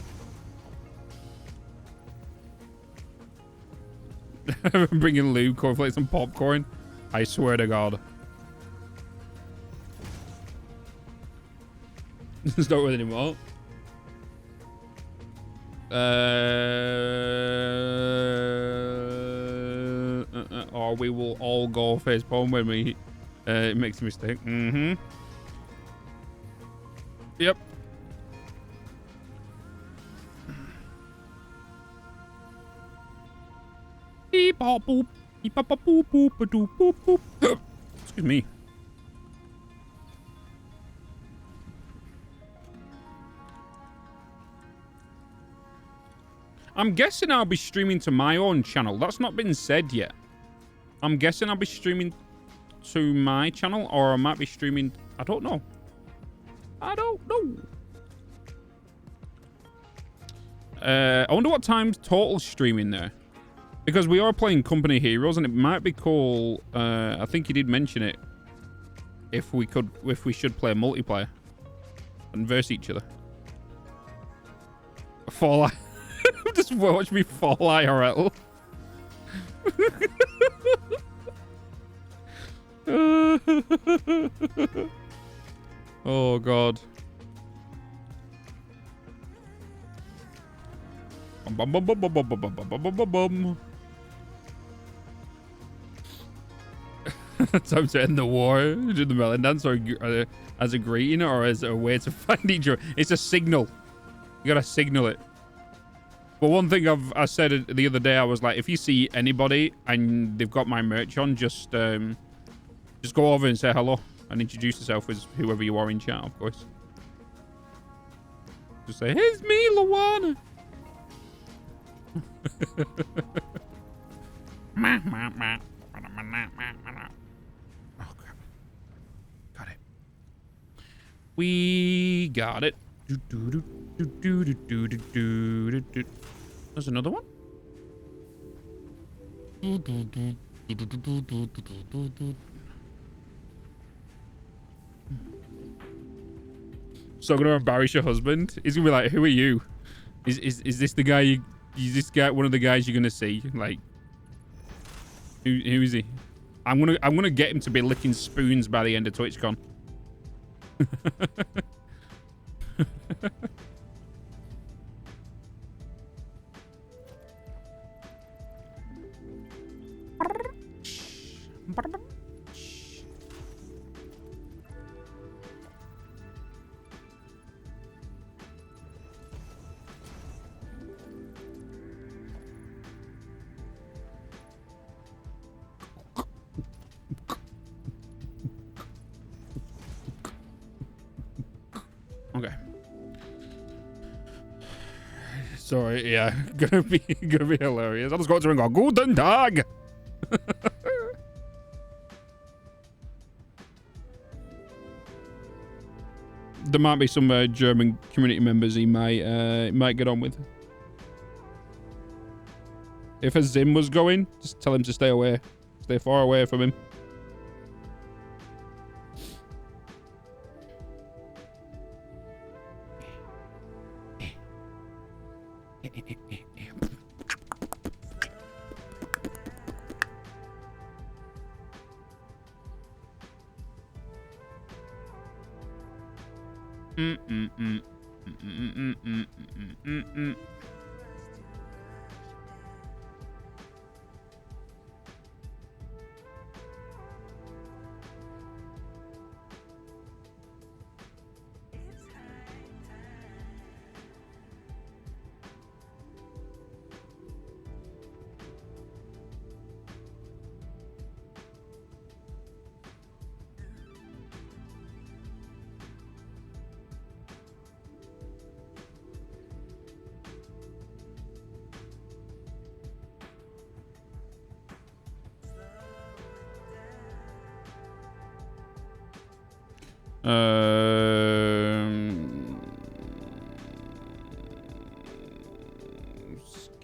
I'm bringing Luke cornflakes and popcorn. I swear to God. It's not really anymore. Or we will all go face palm when we makes a mistake. Yep. Beep bop boop. Beep bop bop boop boop ba doop boop boop. Excuse me. I'm guessing I'll be streaming to my own channel. That's not been said yet. I'm guessing I'll be streaming to my channel, or I might be streaming. I don't know. I don't know. I wonder what time's total streaming there. Because we are playing Company Heroes, and it might be cool. I think he did mention it. If we should play multiplayer and verse each other. Fall. Just watch me fall IRL. Oh God. Bum, bum, bum, bum, bum, bum, bum, bum, bum, bum, bum. Time to end the war. Do the melon dance or as a greeting or as a way to find each other. It's a signal. You gotta signal it. But one thing I said the other day, I was like, if you see anybody and they've got my merch on, just go over and say hello and introduce yourself as whoever you are in chat, of course. Just say, hey, it's me, Luana. Oh, crap. Got it. We got it. There's another one. So gonna embarrass your husband? He's gonna be like, "Who are you? Is this the guy you? Is this guy one of the guys you're gonna see? Like, who is he? I'm gonna get him to be licking spoons by the end of TwitchCon." Okay. Sorry, yeah, gonna be hilarious. I'll just go up to him and go, Guten Tag! There might be some German community members he might get on with. If a Zim was going, just tell him to stay away. Stay far away from him.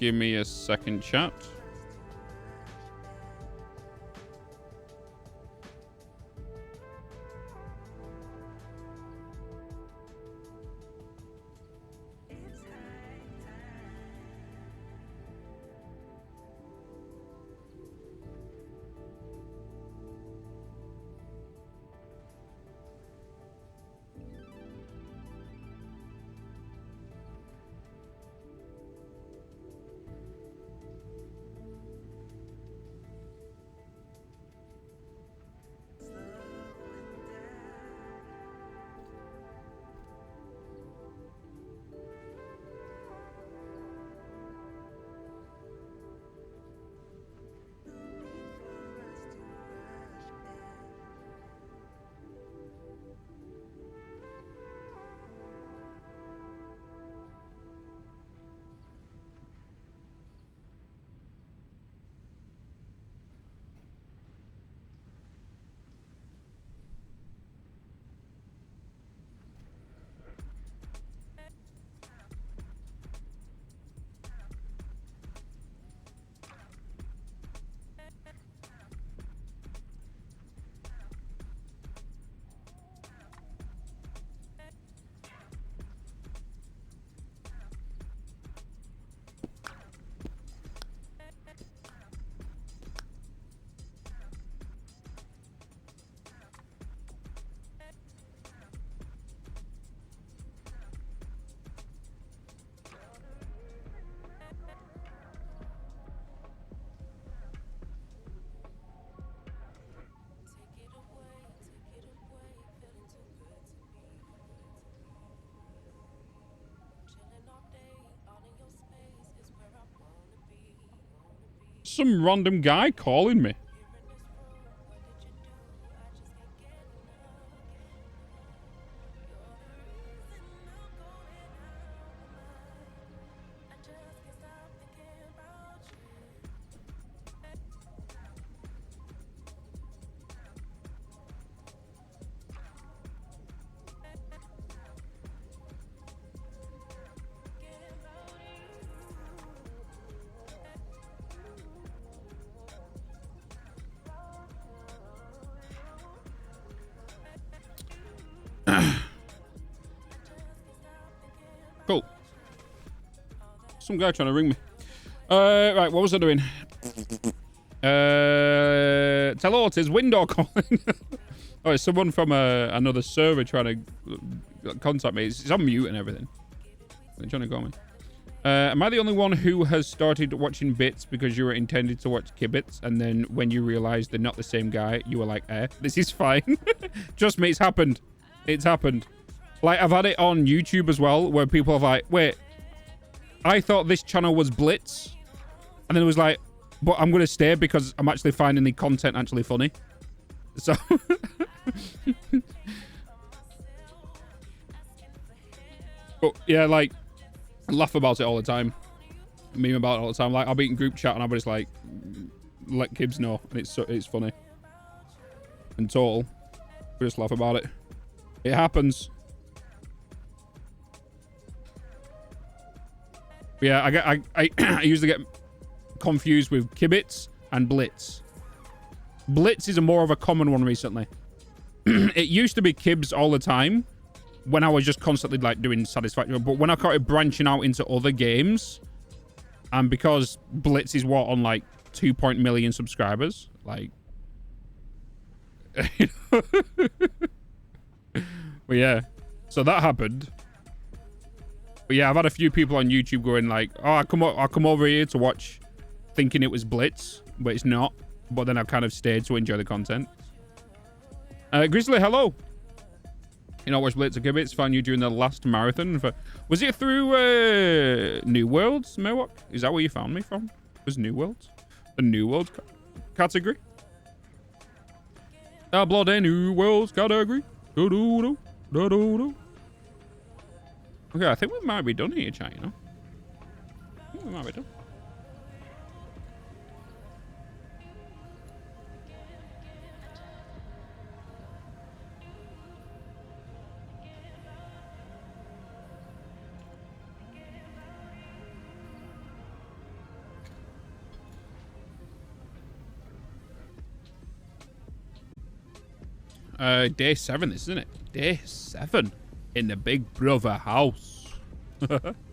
Give me a second, chat. Some random guy calling me. Cool. Some guy trying to ring me. Right, what was I doing? Tell Ortiz, window calling. Oh, it's someone from another server trying to contact me. It's on mute and everything. They're trying to call me. Am I the only one who has started watching Bitz because you were intended to watch Kibitz, and then when you realized they're not the same guy, you were like, this is fine. Trust me, it's happened. It's happened. Like, I've had it on YouTube as well, where people are like, wait, I thought this channel was Blitz. And then it was like, but I'm going to stay because I'm actually finding the content actually funny. So... But, yeah, like, I laugh about it all the time. Meme about it all the time. Like, I'll be in group chat and I'll just, like, let kids know. And it's funny. And total. We just laugh about it. It happens. Yeah, I usually get confused with Kibitz and Blitz. Blitz is a more of a common one recently. It used to be Kibs all the time when I was just constantly like doing Satisfactory, but when I started branching out into other games, and because Blitz is what on like 2 million subscribers, like, you know? But yeah, So that happened. But yeah, I've had a few people on YouTube going like, oh, I'll come over here to watch thinking it was Blitz, but it's not. But then I've kind of stayed to enjoy the content. Grizzly, hello. You know, watch Blitz. Okay, Bitz found you during the last marathon. Was it through New Worlds, Mewok? Is that where you found me from? Was New Worlds? The New Worlds category? Bloody New Worlds category. Do-do-do. Do-do-do. Okay, I think we might be done here, chat, you know? I think we might be done. Day 7, isn't it? Day 7 in the Big Brother house.